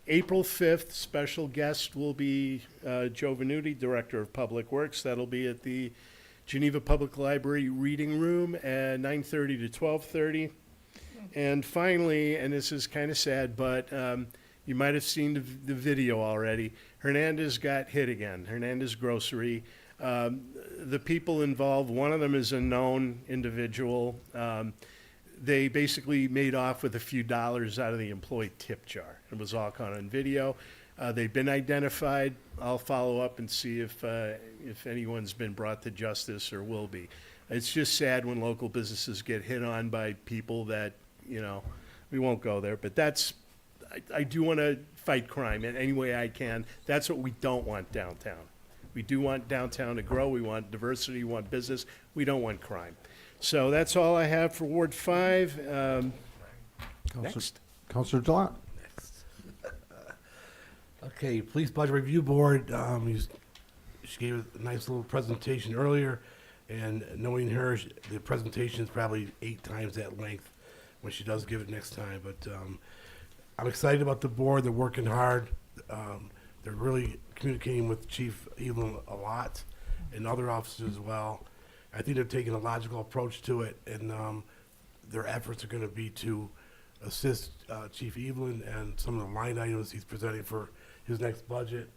April 5th, special guest will be Joe Venuti, Director of Public Works. That'll be at the Geneva Public Library Reading Room at 9:30 to 12:30. And finally, and this is kind of sad, but you might have seen the video already, Hernandez got hit again, Hernandez Grocery. The people involved, one of them is a known individual. They basically made off with a few dollars out of the employee tip jar. It was all caught on video. They've been identified. I'll follow up and see if anyone's been brought to justice or will be. It's just sad when local businesses get hit on by people that, we won't go there. But I do want to fight crime in any way I can. That's what we don't want downtown. We do want downtown to grow. We want diversity. We want business. We don't want crime. So that's all I have for Ward 5. Next. Councilor Gillette. Okay, Police Budget Review Board, she gave a nice little presentation earlier, and knowing her, the presentation is probably 8 times that length when she does give it next time. But I'm excited about the board. They're working hard. They're really communicating with Chief Evelyn a lot and other officers as well. I think they're taking a logical approach to it, and their efforts are going to be to assist Chief Evelyn and some of the line items he's presenting for his next budget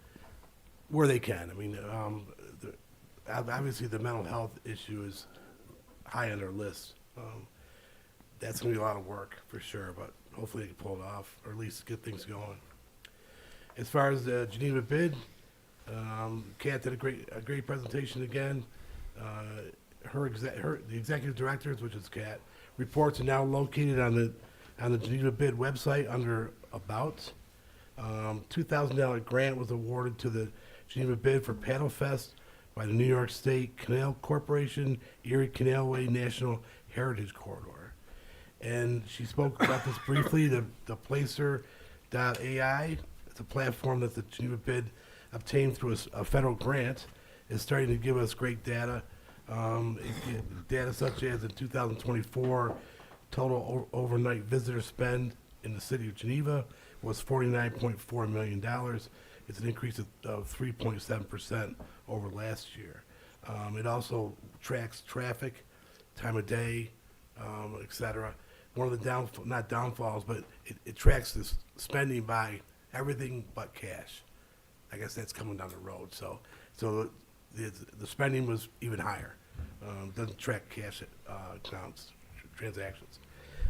where they can. I mean, obviously the mental health issue is high on their list. That's going to be a lot of work for sure, but hopefully they can pull it off or at least get things going. As far as the Geneva bid, Kat did a great presentation again. The executive directors, which is Kat, reports are now located on on the Geneva bid website under About. $2,000 grant was awarded to the Geneva bid for Paddle Fest by the New York State Canal Corporation, Erie Canalway National Heritage Corridor. And she spoke about this briefly, the Placer.ai, it's a platform that the Geneva bid obtained through a federal grant, is starting to give us great data. Data such as in 2024, total overnight visitor spend in the city of Geneva was $49.4 million. It's an increase of 3.7% over last year. It also tracks traffic, time of day, et cetera. One of the not downfalls, but it tracks this spending by everything but cash. I guess that's coming down the road. So the spending was even higher. Doesn't track cash accounts, transactions.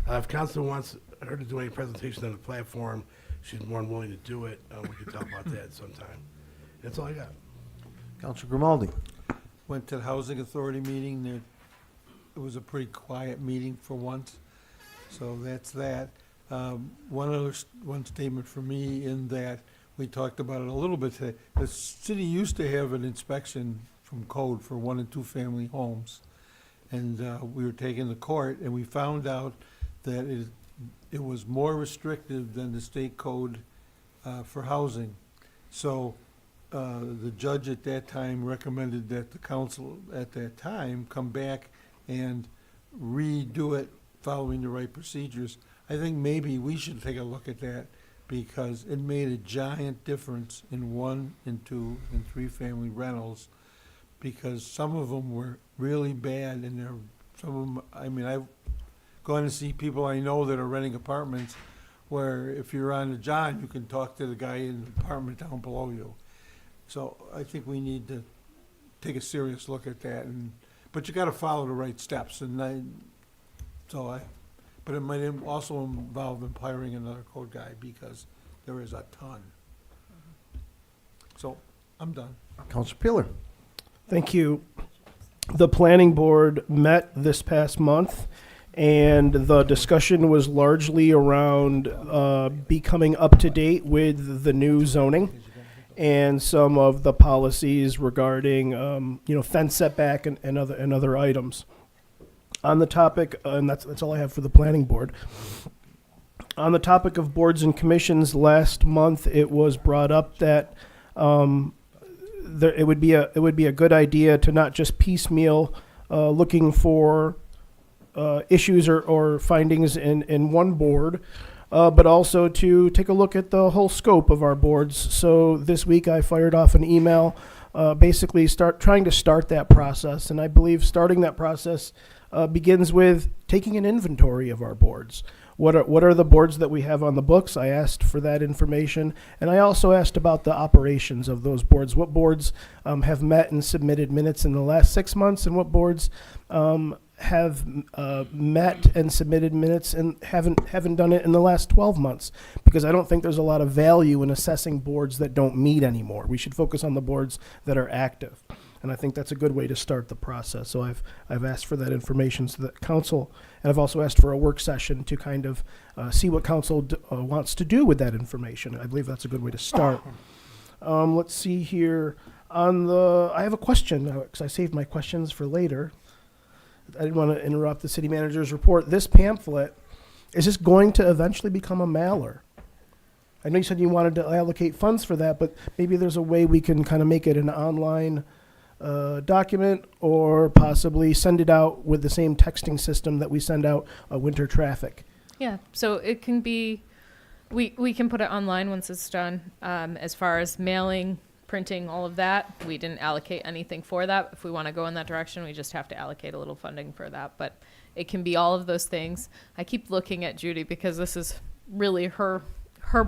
If council wants her to do any presentation on the platform, she's more than willing to do it. We can talk about that sometime. That's all I got. Councilor Grimaldi. Went to the Housing Authority meeting. There, it was a pretty quiet meeting for once. So that's that. One statement for me in that we talked about it a little bit today. The city used to have an inspection from code for 1 and 2 family homes. And we were taken to court and we found out that it was more restrictive than the state code for housing. So the judge at that time recommended that the council at that time come back and redo it following the right procedures. I think maybe we should take a look at that because it made a giant difference in 1 and 2 and 3 family rentals because some of them were really bad and some of them, I mean, I've gone to see people I know that are renting apartments where if you're on the John, you can talk to the guy in the apartment down below you. So I think we need to take a serious look at that, but you got to follow the right steps. But it might also involve hiring another code guy because there is a ton. So I'm done. Councilor Peeler. Thank you. The planning board met this past month, and the discussion was largely around becoming up to date with the new zoning and some of the policies regarding, fence setback and other items. On the topic, and that's all I have for the planning board. On the topic of boards and commissions, last month it was brought up that it would be a good idea to not just piecemeal looking for issues or findings in one board, but also to take a look at the whole scope of our boards. So this week I fired off an email, basically trying to start that process, and I believe starting that process begins with taking an inventory of our boards. What are the boards that we have on the books? I asked for that information, and I also asked about the operations of those boards. What boards have met and submitted minutes in the last 6 months, and what boards have met and submitted minutes and haven't done it in the last 12 months? Because I don't think there's a lot of value in assessing boards that don't meet anymore. We should focus on the boards that are active. And I think that's a good way to start the process. So I've asked for that information so that council, and I've also asked for a work session to kind of see what council wants to do with that information. I believe that's a good way to start. Let's see here. I have a question, because I saved my questions for later. I didn't want to interrupt the city manager's report. This pamphlet, is this going to eventually become a mailer? I know you said you wanted to allocate funds for that, but maybe there's a way we can kind of make it an online document, or possibly send it out with the same texting system that we send out winter traffic. Yeah, so it can be, we can put it online once it's done. As far as mailing, printing, all of that, we didn't allocate anything for that. If we want to go in that direction, we just have to allocate a little funding for that. But it can be all of those things. I keep looking at Judy because this is really her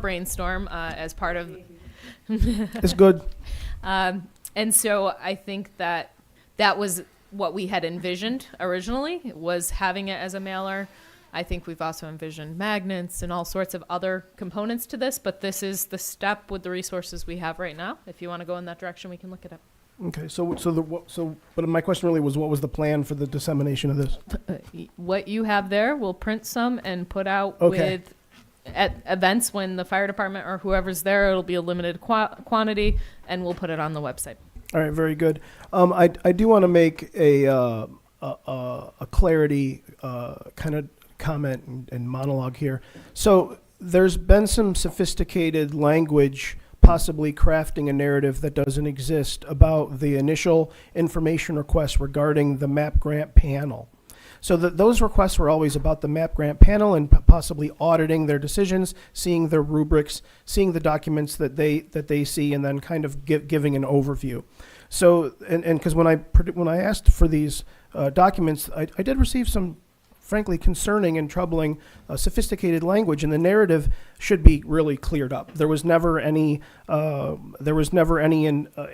brainstorm as part of. It's good. And so I think that was what we had envisioned originally, was having it as a mailer. I think we've also envisioned magnets and all sorts of other components to this, but this is the step with the resources we have right now. If you want to go in that direction, we can look at it. Okay, but my question really was, what was the plan for the dissemination of this? What you have there, we'll print some and put out Okay. with, at events when the fire department or whoever's there, it'll be a limited quantity, and we'll put it on the website. All right, very good. I do want to make a clarity kind of comment and monologue here. So there's been some sophisticated language, possibly crafting a narrative that doesn't exist about the initial information requests regarding the MAP grant panel. So those requests were always about the MAP grant panel and possibly auditing their decisions, seeing their rubrics, seeing the documents that they see, and then kind of giving an overview. So, and because when I asked for these documents, I did receive some, frankly, concerning and troubling sophisticated language, and the narrative should be really cleared up. There was never any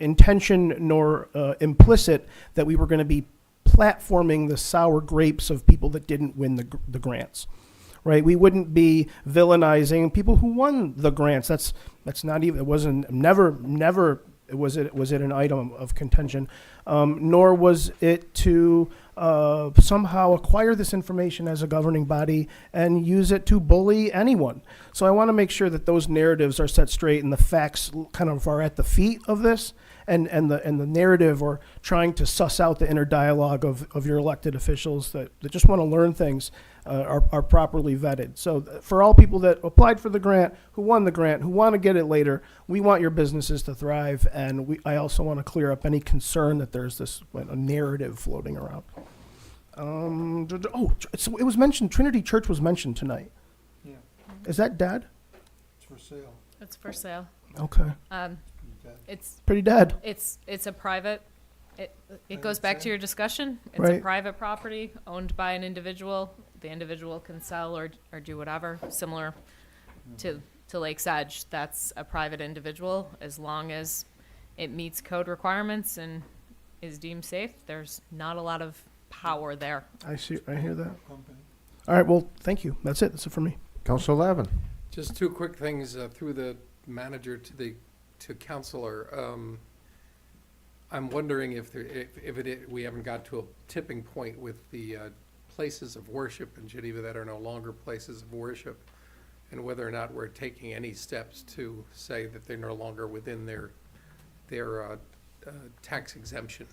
intention nor implicit that we were going to be platforming the sour grapes of people that didn't win the grants, right? We wouldn't be villainizing people who won the grants. That's not even, it wasn't, never was it an item of contention, nor was it to somehow acquire this information as a governing body and use it to bully anyone. So I want to make sure that those narratives are set straight and the facts kind of are at the feet of this, and the narrative, or trying to suss out the inner dialogue of your elected officials that just want to learn things are properly vetted. So for all people that applied for the grant, who won the grant, who want to get it later, we want your businesses to thrive, and I also want to clear up any concern that there's this a narrative floating around. It was mentioned, Trinity Church was mentioned tonight. Yeah. Is that dead? It's for sale. It's for sale. Okay. It's pretty dead. It's a private. It goes back to your discussion. It's a Right. private property owned by an individual. The individual can sell or do whatever, similar to Lake's Edge. That's a private individual. As long as it meets code requirements and is deemed safe, there's not a lot of power there. I hear that. All right, well, thank you. That's it for me. Councilor Lavin. Just two quick things through the manager to councilor. I'm wondering if we haven't got to a tipping point with the places of worship in Geneva that are no longer places of worship, and whether or not we're taking any steps to say that they're no longer within their tax exemption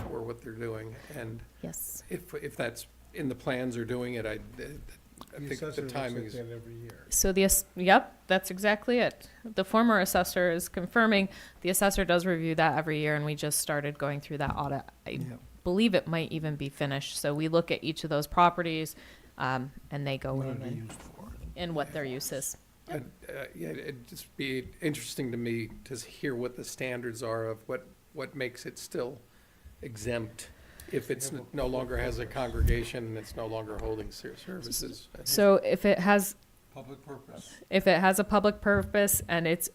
for what they're doing. And yes, if that's in the plans or doing it, I think the timing is. Every year. So yep, that's exactly it. The former assessor is confirming the assessor does review that every year, and we just started going through that audit. I believe it might even be finished. So we look at each of those properties, and they go in and what their use is. Yeah, it'd just be interesting to me to hear what the standards are of what makes it still exempt if it's no longer has a congregation and it's no longer holding services. So if it has Public purpose. If it has a public purpose and it's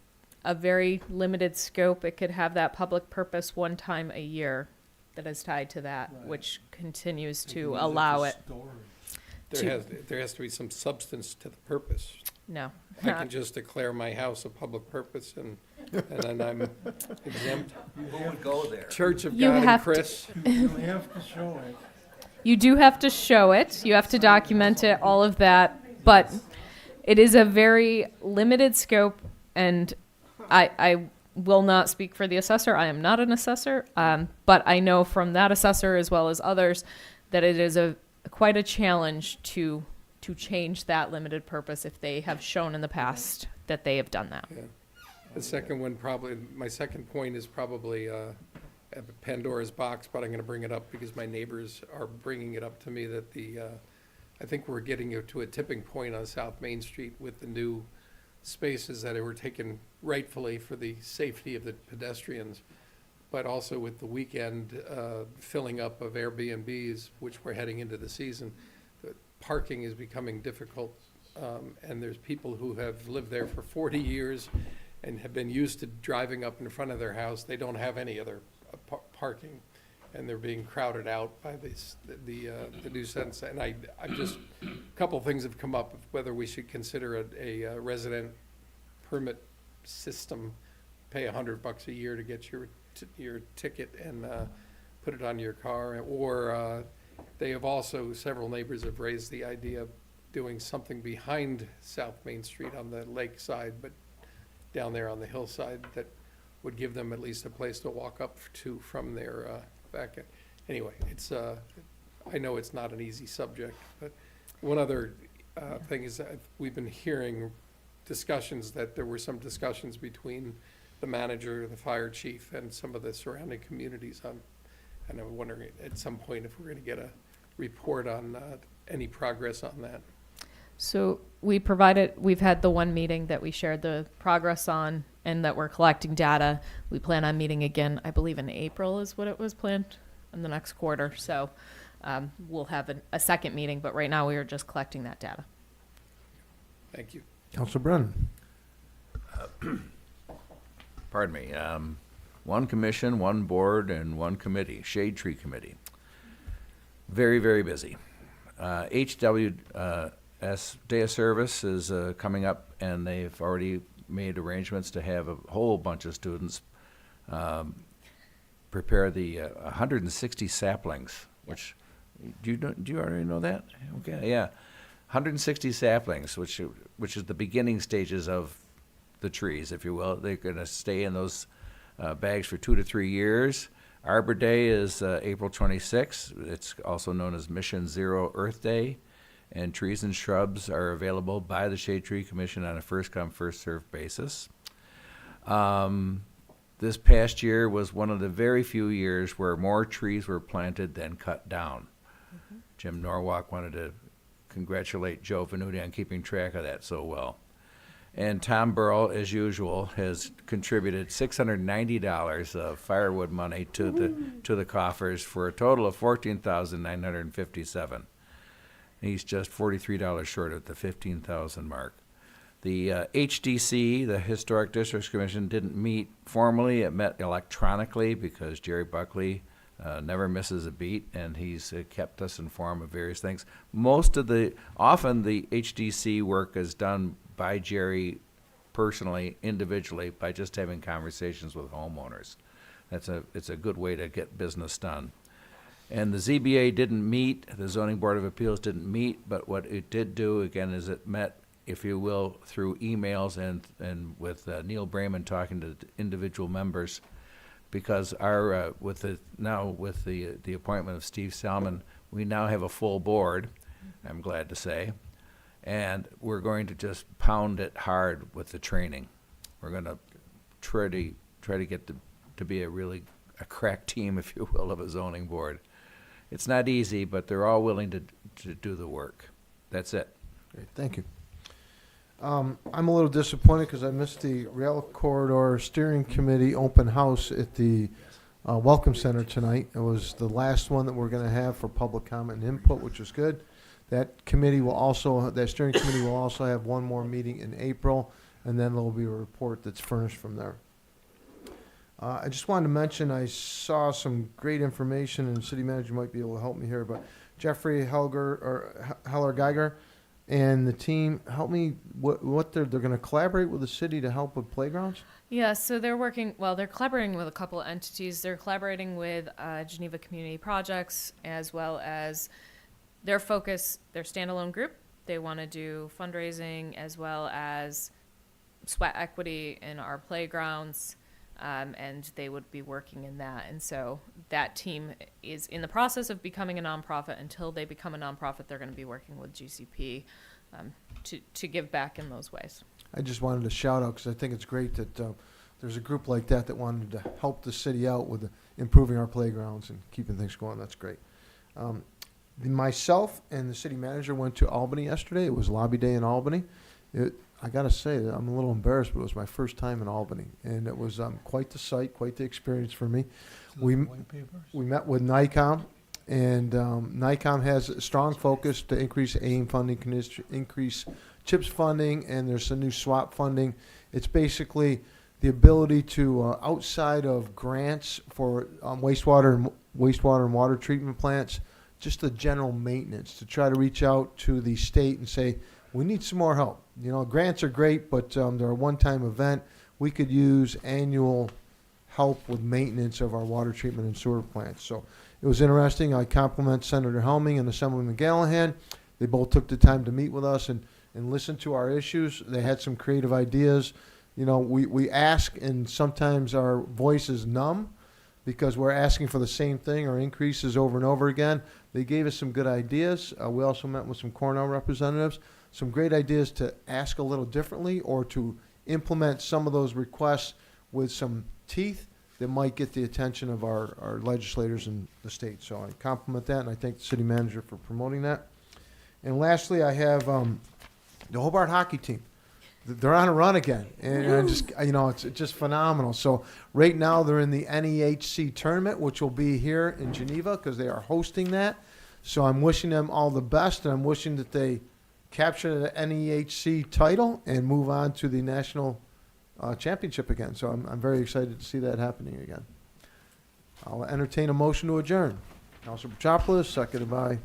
a very limited scope, it could have that public purpose one time a year that is tied to that, which continues to allow it. There has to be some substance to the purpose. No. I can just declare my house a public purpose and then I'm exempt. Who would go there? Church of You God and have Chris. You have to show it. You do have to show it. You have to document it, all of that. But it is a very limited scope, and I will not speak for the assessor. I am not an assessor, but I know from that assessor as well as others that it is quite a challenge to change that limited purpose if they have shown in the past that they have done that. Yeah. The second one my second point is probably a Pandora's box, but I'm going to bring it up because my neighbors are bringing it up to me that I think we're getting to a tipping point on South Main Street with the new spaces that were taken rightfully for the safety of the pedestrians, but also with the weekend filling up of Airbnbs, which we're heading into the season. The parking is becoming difficult, and there's people who have lived there for 40 years and have been used to driving up in front of their house. They don't have any other parking, and they're being crowded out by the new sentence. And I'm just, a couple of things have come up of whether we should consider a resident permit system, pay $100 a year to get your your ticket and put it on your car. Or they have also, several neighbors have raised the idea of doing something behind South Main Street on the lake side, but down there on the hillside, that would give them at least a place to walk up to from their back. Anyway, it's I know it's not an easy subject, but one other thing is that we've been hearing discussions that there were some discussions between the manager, the fire chief, and some of the surrounding communities on, and I'm wondering at some point if we're going to get a report on any progress on that. So we've had the one meeting that we shared the progress on and that we're collecting data. We plan on meeting again, I believe in April is what it was planned, in the next quarter. So we'll have a second meeting, but right now we are just collecting that data. Thank you. Councilor Brennan. Pardon me. One commission, one board, and one committee, Shade Tree Committee. Very, very busy. HWS Day of Service is coming up, and they've already made arrangements to have a whole bunch of students prepare the 160 saplings, which, do you already know that? Okay, yeah. 160 saplings, which is the beginning stages of the trees, if you will. They're going to stay in those bags for 2 to 3 years. Arbor Day is April 26th. It's also known as Mission Zero Earth Day. And trees and shrubs are available by the Shade Tree Commission on a first-come, first-served basis. This past year was one of the very few years where more trees were planted than cut down. Mm-hmm. Jim Norwalk wanted to congratulate Joe Venuti on keeping track of that so well. And Tom Burrell, as usual, has contributed $690 of firewood money to the coffers for a total of $14,957. He's just $43 short of the $15,000 mark. The HDC, the Historic Districts Commission, didn't meet formally. It met electronically because Jerry Buckley never misses a beat, and he's kept us informed of various things. Often the HDC work is done by Jerry personally, individually, by just having conversations with homeowners. It's a good way to get business done. And the ZBA didn't meet, the Zoning Board of Appeals didn't meet, but what it did do, again, is it met, if you will, through emails and with Neil Brayman talking to individual members, because with the appointment of Steve Salmon, we now have a full board, I'm glad to say, and we're going to just pound it hard with the training. We're going to try to get to be a crack team, if you will, of a zoning board. It's not easy, but they're all willing to do the work. That's it. Great, thank you. I'm a little disappointed because I missed the Rail Corridor Steering Committee open house at the Welcome Center tonight. It was the last one that we're going to have for public comment and input, which was good. That steering committee will also have one more meeting in April, and then there'll be a report that's furnished from there. I just wanted to mention I saw some great information, and the city manager might be able to help me here, but Jeffrey Heller Geiger and the team help me. What they're going to collaborate with the city to help with playgrounds? Yeah, so they're collaborating with a couple of entities. They're collaborating with Geneva Community Projects, as well as their standalone group. They want to do fundraising as well as sweat equity in our playgrounds. And they would be working in that. And so that team is in the process of becoming a nonprofit. Until they become a nonprofit, they're going to be working with GCP to give back in those ways. I just wanted to shout out because I think it's great that there's a group like that wanted to help the city out with improving our playgrounds and keeping things going. That's great. Myself and the city manager went to Albany yesterday. It was Lobby Day in Albany. I got to say that I'm a little embarrassed, but it was my first time in Albany, and it was quite the sight, quite the experience for me. We met with NICOM, and NICOM has a strong focus to increase AIM funding, increase CHIPS funding, and there's some new SWAP funding. It's basically the ability to, outside of grants for wastewater and water treatment plants, just the general maintenance, to try to reach out to the state and say, we need some more help. Grants are great, but they're a one-time event. We could use annual help with maintenance of our water treatment and sewer plants. So it was interesting. I compliment Senator Helming and Assemblyman Gallahan. They both took the time to meet with us and listen to our issues. They had some creative ideas. You know, we ask, and sometimes our voice is numb because we're asking for the same thing or increases over and over again. They gave us some good ideas. We also met with some Cornell representatives. Some great ideas to ask a little differently or to implement some of those requests with some teeth that might get the attention of our legislators in the state. So I compliment that, and I thank the city manager for promoting that. And lastly, I have the Hobart hockey team. They're on a run again, and I just, you know, it's just phenomenal. So right now they're in the NEHC tournament, which will be here in Geneva because they are hosting that. So I'm wishing them all the best, and I'm wishing that they capture the NEHC title and move on to the national championship again. So I'm very excited to see that happening again. I'll entertain a motion to adjourn. Councilor Petropoulos, seconded by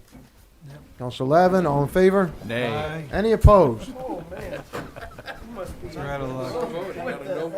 Councilor Lavin. All in favor? Nay. Any opposed? Oh, man. You're out of luck.